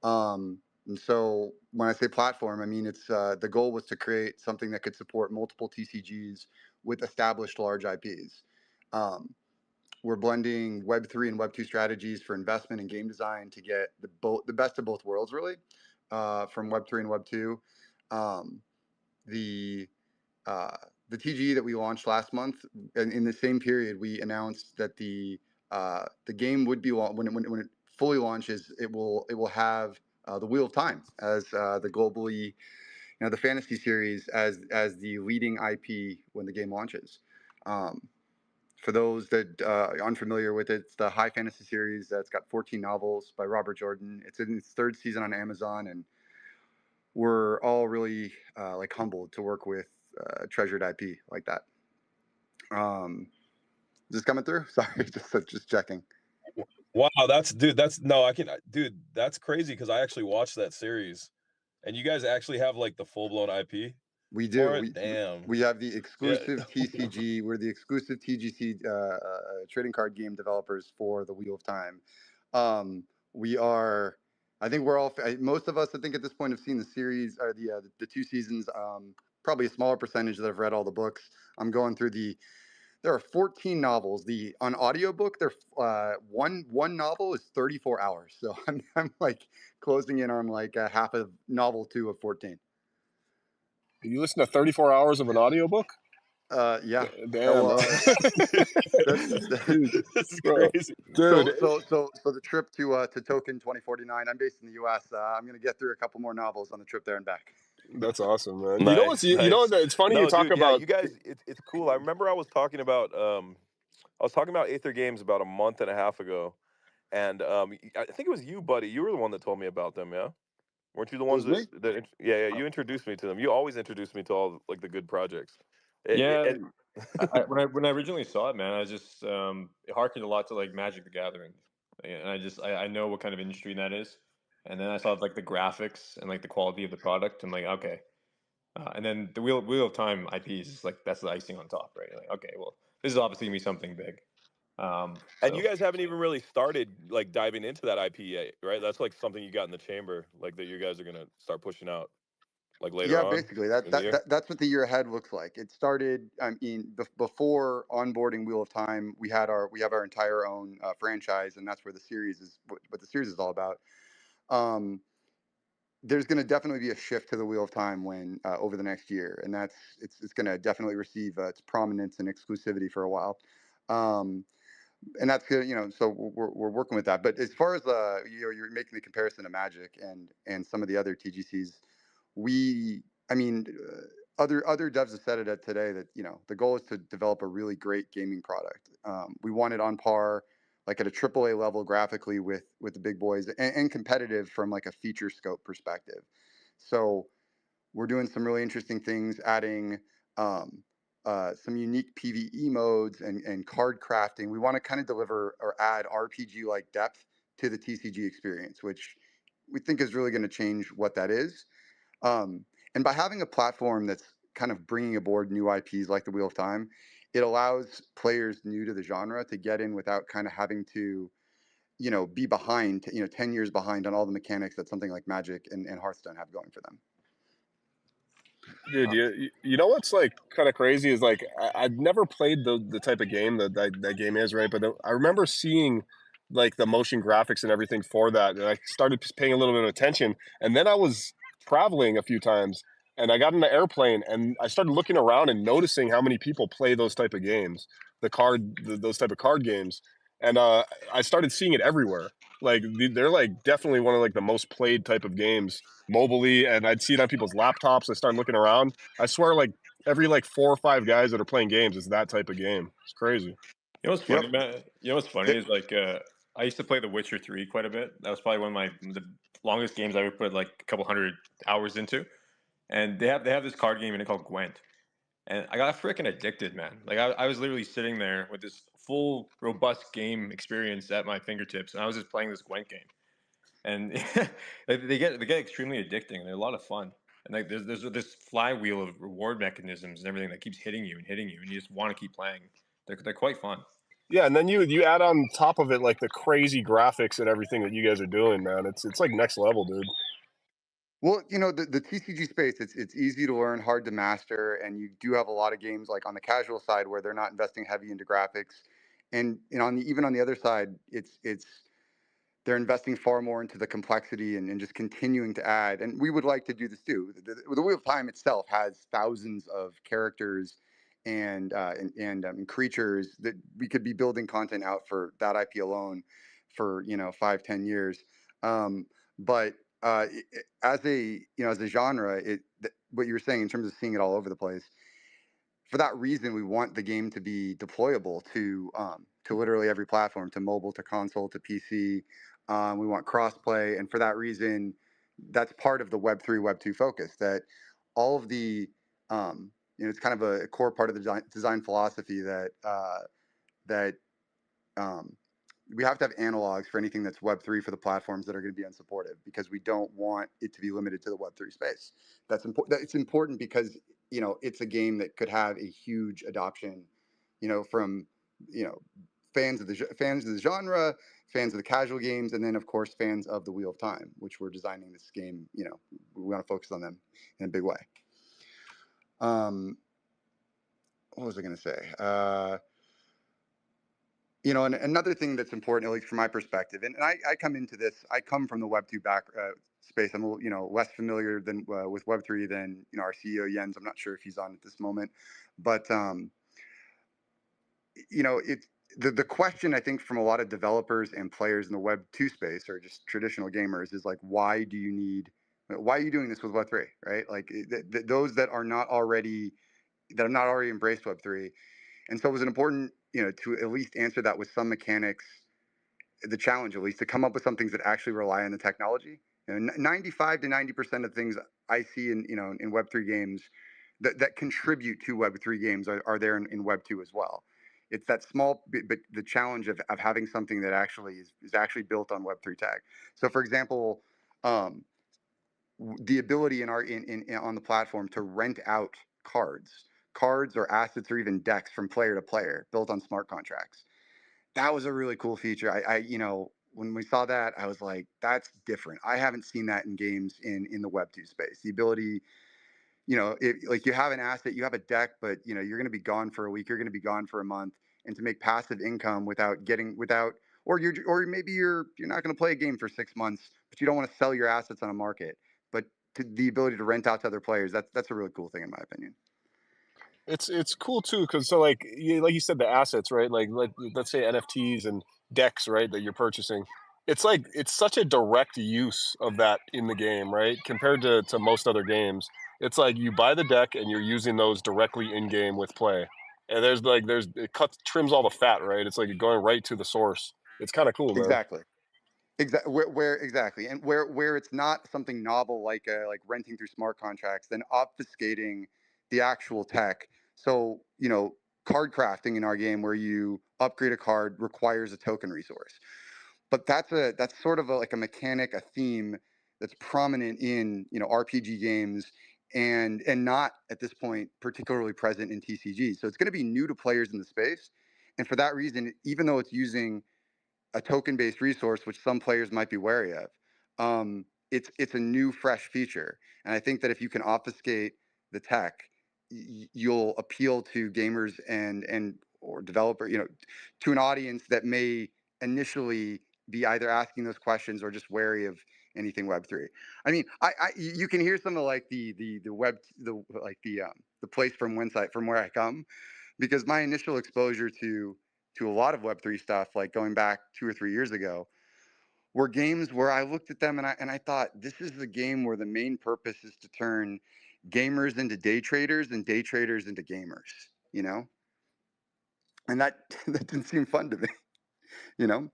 And so when I say platform, I mean it's the goal was to create something that could support multiple TCGs with established large IPs. We're blending Web3 and Web2 strategies for investment and game design to get the best of both worlds, really, from Web3 and Web2. The TGE that we launched last month, and in the same period, we announced that the game would be when it fully launches, it will have the Wheel of Time as the globally, the fantasy series as the leading IP when the game launches. For those that are unfamiliar with it, it's the high fantasy series that's got 14 novels by Robert Jordan. It's in its 3rd season on Amazon, and we're all really humbled to work with treasured IP like that. Is this coming through? Sorry, just checking. Wow, that's no, I can, dude, that's crazy because I actually watched that series, and you guys actually have like the full blown IP We do. for it. Damn. We have the Yeah. exclusive TCG. We're the exclusive TGC trading card game developers for the Wheel of Time. We are. I think we're all. Most of us, I think, at this point, have seen the series or the 2 seasons. Probably a smaller percentage that have read all the books. I'm going through the. There are 14 novels. On audiobook, there one novel is 34 hours. So I'm like closing in on like half of novel 2 of 14. You listen to 34 hours of an audiobook? Yeah. Damn, Well, dude, This is bro, crazy. dude, so the trip to Token 2049. I'm based in the U.S. I'm gonna get through a couple more novels on the trip there and back. that's awesome, man. You know what's Nice, you know nice. what, it's funny you No, talk dude, yeah, about. you guys, it's cool. I remember I was talking about Aether Games about a month and a half ago, and I think it was you, buddy. You were the one that told me about them, yeah? Weren't you the It ones was me. yeah, you introduced me to them. You always introduce me to all like the good projects. Yeah, It, when I originally saw it, man, I just it harkened a lot to like Magic the Gathering, and I know what kind of industry that is, and then I saw like the graphics and like the quality of the product. I'm like, okay, and then the Wheel of Time IPs is like that's the icing on top, right? Like, okay, well, this is obviously gonna be something big. and you So guys haven't even really started like diving into that IP yet, right? That's like something you got in the chamber, like that you guys are gonna start pushing out like later Yeah, on basically in the year. that's what the year ahead looks like. It started. I mean, before onboarding Wheel of Time, we have our entire own franchise, and that's where the series is. What the series is all about. Um, there's going to definitely be a shift to the Wheel of Time when over the next year, and it's going to definitely receive its prominence and exclusivity for a while. Um, and that's good, so we're working with that. But as far as you're making the comparison to Magic and some of the other TGCs, we I mean other devs have said it today that the goal is to develop a really great gaming product. We want it on par, like at a AAA level graphically with the big boys, and competitive from like a feature scope perspective. So we're doing some really interesting things, adding um, some unique PvE modes and card crafting. We want to kind of deliver or add RPG like depth to the TCG experience, which we think is really going to change what that is. Um, and by having a platform that's kind of bringing aboard new IPs like the Wheel of Time, it allows players new to the genre to get in without kind of having to, be behind, 10 years behind on all the mechanics that something like Magic and Hearthstone have going for them. Dude, you know what's like kind of crazy is like I'd never played the type of game that game is, right? But I remember seeing like the motion graphics and everything for that, and I started paying a little bit of attention. And then I was traveling a few times, and I got in the airplane, and I started looking around and noticing how many people play those type of games, those type of card games, and I started seeing it everywhere. Like they're like definitely one of like the most played type of games mobily, and I'd see it on people's laptops. I started looking around. I swear, like every like 4 or 5 guys that are playing games is that type of game. It's crazy. you know what's Yep. funny, man? You know what's funny is like I used to play The Witcher 3 quite a bit. That was probably one of the longest games I ever put like a couple hundred hours into. And they have this card game in it called Gwent. And I got freaking addicted, man. Like I was literally sitting there with this full, robust game experience at my fingertips, and I was just playing this Gwent game. And they get extremely addicting, and they're a lot of fun. And like there's this flywheel of reward mechanisms and everything that keeps hitting you, and you just want to keep playing. They're quite fun. Yeah, and then you add on top of it like the crazy graphics and everything that you guys are doing, man. It's like next level, dude. Well, the TCG space, it's easy to learn, hard to master, and you do have a lot of games like on the casual side where they're not investing heavy into graphics, and even on the other side, it's they're investing far more into the complexity and just continuing to add. And we would like to do this too. The Wheel of Time itself has thousands of characters and creatures that we could be building content out for that IP alone for 5-10 years. But as a genre, what you were saying in terms of seeing it all over the place, for that reason, we want the game to be deployable to literally every platform, to mobile, to console, to PC. We want crossplay, and for that reason, that's part of the Web3, Web2 focus. That all of the it's kind of a core part of the design philosophy that that um, we have to have analogs for anything that's Web3 for the platforms that are going to be unsupportive, because we don't want it to be limited to the Web3 space. That's important. It's important because, you know, it's a game that could have a huge adoption, you know, from, you know, fans of the genre, fans of the casual games, and then of course fans of the Wheel of Time, which we're designing this game. You know, we want to focus on them in a big way. What was I going to say? You know, and another thing that's important, at least from my perspective, and I come into this, I come from the Web2 space. I'm a little, you know, less familiar than with Web3 than, you know, our CEO Jens. I'm not sure if he's on at this moment, but you know, it's the question I think from a lot of developers and players in the Web2 space, or just traditional gamers, is like, why are you doing this with Web3, right? Like those that are not already embraced Web3. And so it was important, you know, to at least answer that with some mechanics, the challenge at least, to come up with some things that actually rely on the technology. You know, 95 to 90% of things I see in, you know, in Web3 games that contribute to Web3 games are there in Web2 as well. It's that small, but the challenge of having something that actually is actually built on Web3 tech. So, for example, the ability on the platform to rent out cards or assets or even decks from player to player built on smart contracts. That was a really cool feature. I you know, when we saw that, I was like, that's different. I haven't seen that in games in the Web2 space. The ability, you know, like you have an asset, you have a deck, but you know, you're going to be gone for a week, you're going to be gone for a month, and to make passive income or maybe you're not going to play a game for 6 months, but you don't want to sell your assets on a market, but the ability to rent out to other players, that's a really cool thing in my opinion. It's cool too, because so like you said, the assets, right? Like let's say NFTs and decks, right, that you're purchasing. It's like it's such a direct use of that in the game, right? Compared to most other games, it's like you buy the deck and you're using those directly in game with play, and it trims all the fat, right? It's like you're going right to the source. It's kind of cool, man. Exactly. Exactly, and where it's not something novel like renting through smart contracts, then obfuscating the actual tech. So, you know, card crafting in our game, where you upgrade a card, requires a token resource. But that's sort of like a mechanic, a theme that's prominent in, you know, RPG games, and not at this point particularly present in TCG. So it's going to be new to players in the space, and for that reason, even though it's using a token-based resource, which some players might be wary of, it's a new, fresh feature. And I think that if you can obfuscate the tech, you'll appeal to gamers and or developer, you know, to an audience that may initially be either asking those questions or just wary of anything Web3. I mean, you can hear some of like the place from where I come, because my initial exposure to a lot of Web3 stuff, like going back 2 or 3 years ago, were games where I looked at them and I thought, this is the game where the main purpose is to turn gamers into day traders and day traders into gamers, you know? And that that didn't seem fun to me, you know?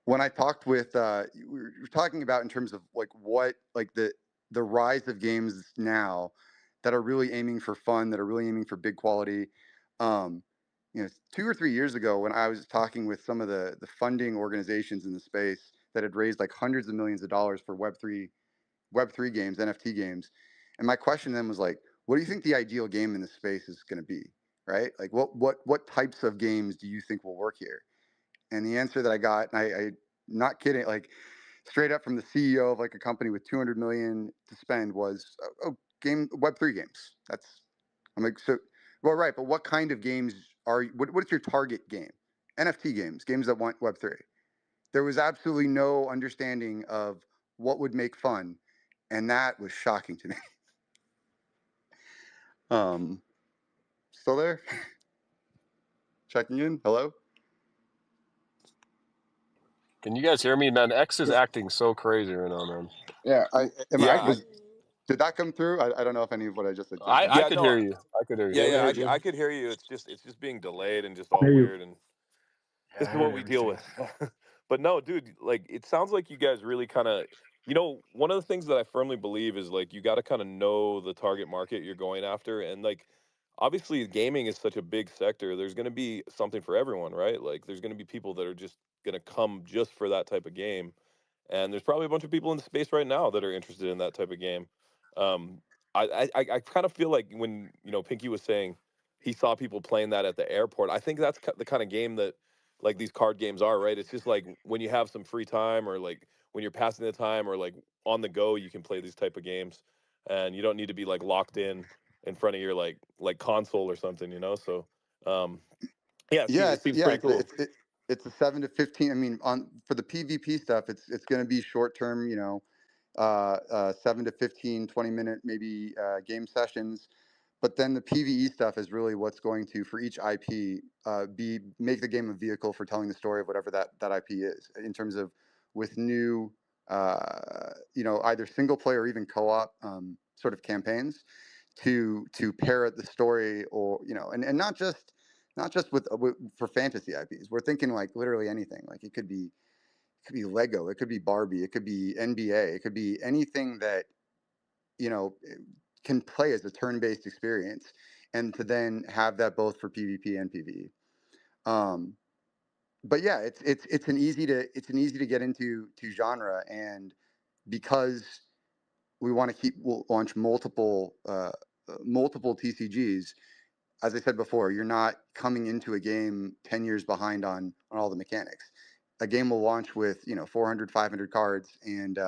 When I talked with, we were talking about in terms of like what, like the rise of games now that are really aiming for fun, that are really aiming for big quality. Um, you know, 2 or 3 years ago, when I was talking with some of the funding organizations in the space that had raised like hundreds of millions of dollars for Web3 games, NFT games, and my question then was like, what do you think the ideal game in this space is going to be? Right? Like, what types of games do you think will work here? And the answer that I got, and I not kidding, like straight up from the CEO of like a company with 200 million to spend, was Web3 games. I'm like, so, well, right, but what kind of games what's your target game? NFT games that want Web3. There was absolutely no understanding of what would make fun, and that was shocking to me. Still there? Checking in. Hello. Can you guys hear me, man? X is acting so crazy right now, man. Yeah. Yeah, Did that come through? I don't know if any of what I just said. I yeah, could no, hear you. I could hear you. yeah, Can you yeah, hear me? I could hear you. It's just being delayed and just I all hear you. weird, and Yeah, this I is what heard we deal everything. with. But no, dude, like it sounds like you guys really kind of, you know, one of the things that I firmly believe is like you got to kind of know the target market you're going after, and like obviously gaming is such a big sector. There's going to be something for everyone, right? Like there's going to be people that are just going to come just for that type of game, and there's probably a bunch of people in the space right now that are interested in that type of game. Um, I kind of feel like when Pinky was saying he saw people playing that at the airport. I think that's the kind of game that like these card games are, right? It's just like when you have some free time or like when you're passing the time or like on the go, you can play these type of games, and you don't need to be like locked in front of your like console or something, So um, yeah, Yeah, it seems pretty cool. it's a 7 to 15. I mean, on for the PvP stuff, it's going to be short term. 7 to 15, 20-minute maybe game sessions. But then the PvE stuff is really what's going to, for each IP, make the game a vehicle for telling the story of whatever that IP is. In terms of with new, either single player or even co-op sort of campaigns to parrot the story, or and not just with for fantasy IPs. We're thinking like literally anything. Like it could be Lego, it could be Barbie, it could be NBA, it could be anything that you know can play as a turn-based experience, and to then have that both for PvP and PvE. Um, but yeah, it's an easy to get into genre, and because we'll launch multiple TCGs. As I said before, you're not coming into a game 10 years behind on all the mechanics. A game will launch with 400, 500 cards, and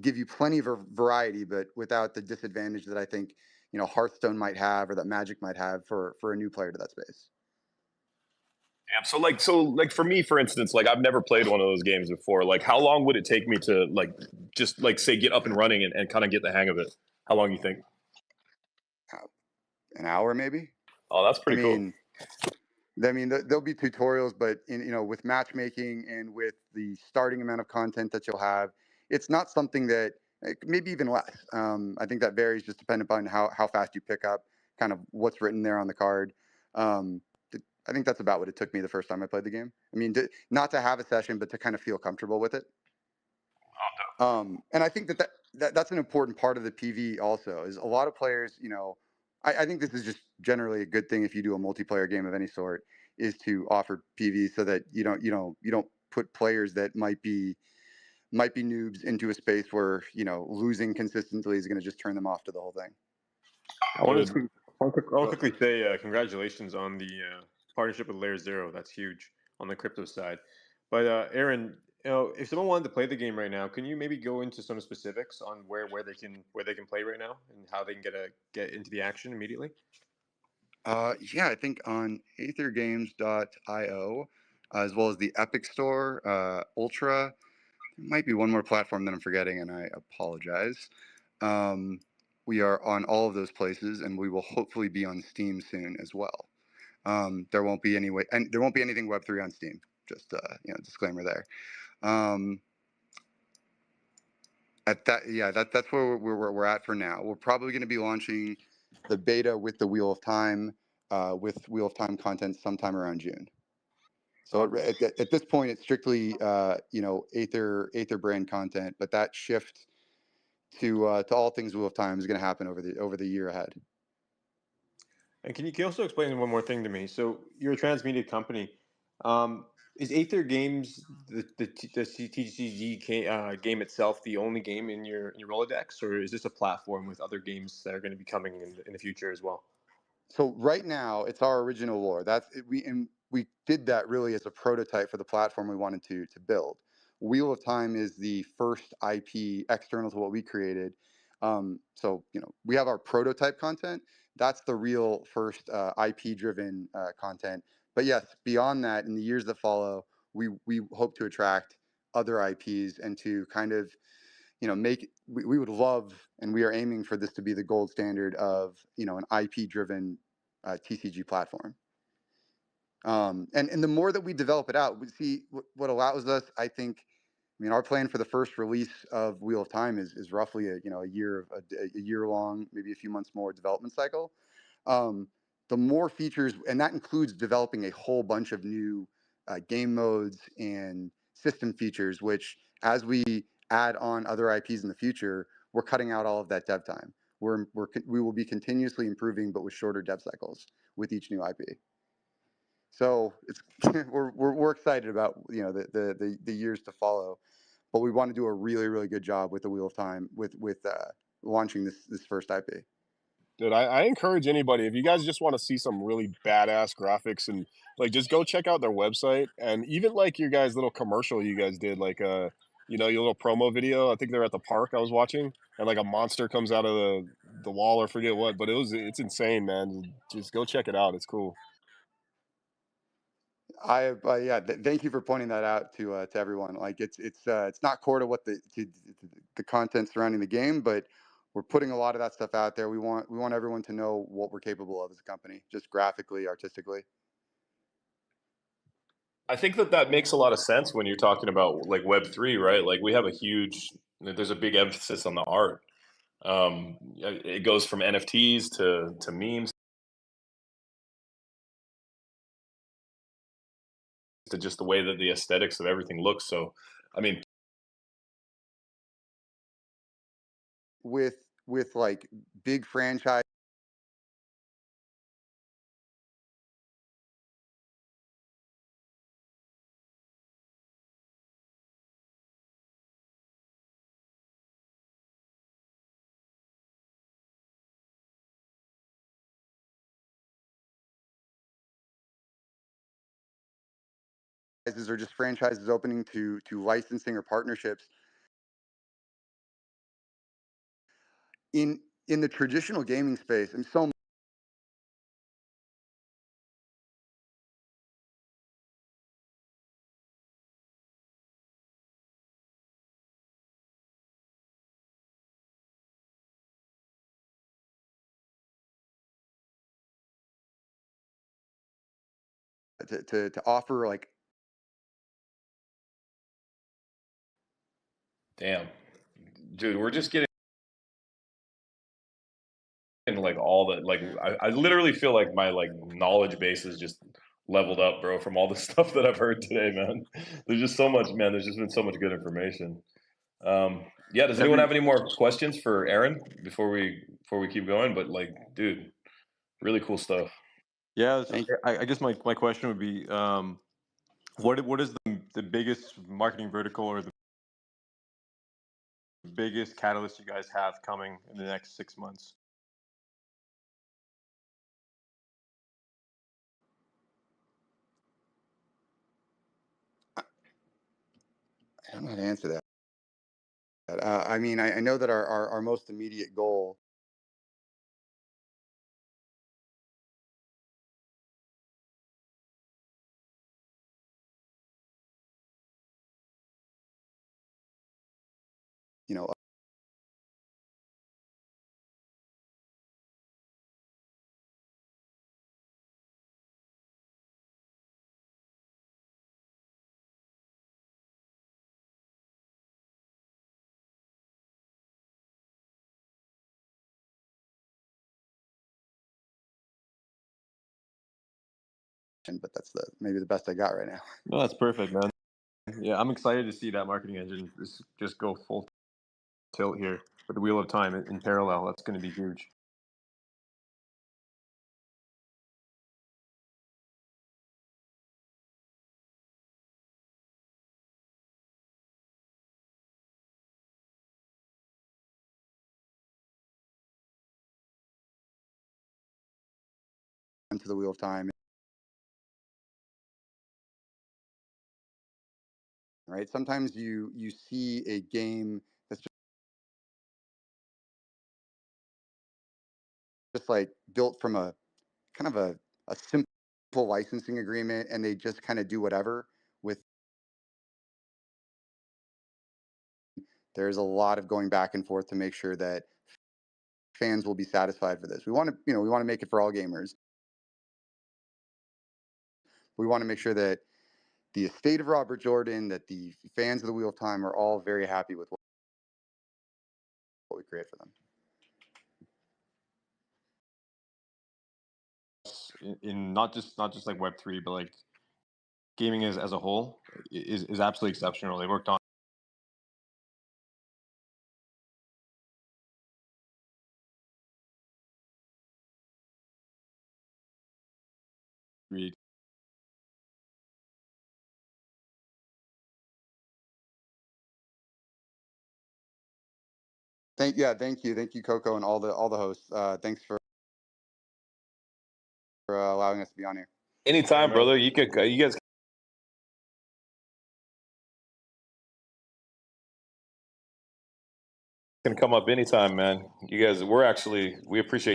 give you plenty of variety, but without the disadvantage that I think Hearthstone might have or that Magic might have for a new player to that space. Yeah. So for me, for instance, like I've never played one of those games before. Like, how long would it take me to just say get up and running and kind of get the hang of it? How long you think? An hour maybe. Oh, that's I pretty cool. mean, there'll be tutorials, but with matchmaking and with the starting amount of content that you'll have, it's not something that maybe even less. I think that varies just depending upon how fast you pick up kind of what's written there on the card. I think that's about what it took me the first time I played the game. I mean, not to have a session, but to kind of feel comfortable with it. And I think that's an important part of the PV also, is a lot of players, I think this is just generally a good thing if you do a multiplayer game of any sort, is to offer PV so that you don't put players that might be noobs into a space where losing consistently is going to just turn them off to the whole thing. I want to quickly say congratulations on the partnership with Layer Zero. That's huge on the crypto side. But Aaron, if someone wanted to play the game right now, can you maybe go into some specifics on where they can play right now and how they can get into the action immediately? Yeah, I think on aethergames.io, as well as the Epic Store, Ultra. There might be one more platform that I'm forgetting, and I apologize. We are on all of those places, and we will hopefully be on Steam soon as well. There won't be there won't be anything Web3 on Steam. Just disclaimer there. That's where we're at for now. We're probably going to be launching the beta with the Wheel of Time, with Wheel of Time content sometime around June. So at this point, it's strictly Aether brand content, but that shift to all things Wheel of Time is going to happen over the year ahead. And can you also explain one more thing to me? So you're a transmedia company. Is Aether Games the TCG game itself the only game in your Rolodex, or is this a platform with other games that are going to be coming in the future as well? So right now, it's our original lore. We did that really as a prototype for the platform we wanted to build. Wheel of Time is the first IP external to what we created. So we have our prototype content. That's the real first IP-driven content. But yes, beyond that, in the years that follow, we hope to attract other IPs and to kind of we would love, and we are aiming for this to be the gold standard of an IP driven TCG platform. And the more that we develop it out, we see what allows us, I think. I mean, our plan for the first release of Wheel of Time is roughly a year long, maybe a few months more development cycle. The more features, and that includes developing a whole bunch of new game modes and system features, which as we add on other IPs in the future, we're cutting out all of that dev time. we will be continuously improving, but with shorter dev cycles with each new IP. So it's we're excited about the years to follow, but we want to do a really good job with the Wheel of Time with launching this first IP. Dude, I encourage anybody, if you guys just want to see some really badass graphics and like just go check out their website, and even like your guys' little commercial you guys did, like your little promo video. I think they're at the park I was watching, and like a monster comes out of the wall or forget what, but it's insane, man. Just go check it out. It's cool. Thank you for pointing that out to everyone. Like it's not core to what the content surrounding the game, but we're putting a lot of that stuff out there. We want everyone to know what we're capable of as a company, just graphically, artistically. I think that makes a lot of sense when you're talking about like Web3, right? Like we have there's a big emphasis on the art. It goes from NFTs to memes to just the way that the aesthetics of everything looks. So, I mean, With like big franchise or just franchises opening to licensing or partnerships in the traditional gaming space, and so to offer like damn, dude, we're just getting like all the like. I literally feel like my like knowledge base is just leveled up, bro, from all the stuff that I've heard today, man. There's just so much, man. There's just been so much good information. Yeah, does anyone have any more questions for Aaron before we keep going? But like, dude, really cool stuff. Yeah, I guess my question would be, what is the biggest marketing vertical or the biggest catalyst you guys have coming in the next 6 months? I don't know how to answer that. I mean, I know that our most immediate goal you know but that's maybe the best I got right now. No, that's perfect, man. Yeah, I'm excited to see that marketing engine just go full tilt here with the Wheel of Time in parallel. That's going to be huge. Into the Wheel of Time, right? Sometimes you see a game that's just like built from a kind of a simple licensing agreement, and they just kind of do whatever with. There's a lot of going back and forth to make sure that fans will be satisfied for this. We want to make it for all gamers. We want to make sure that the estate of Robert Jordan, that the fans of the Wheel of Time are all very happy with what we create for them. In not just like Web3, but like gaming as a whole is absolutely exceptional. They worked on read. Thank you, Coco, and all the hosts. Thanks for allowing us to be on here. Anytime, brother. You guys can come up anytime, man. You guys, we appreciate you.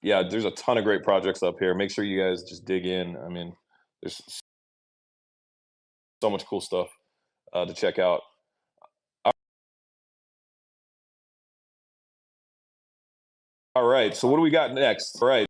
Yeah, there's a ton of great projects up here. Make sure you guys just dig in. I mean, there's so much cool stuff to check out. All right, so what do we got next? All right.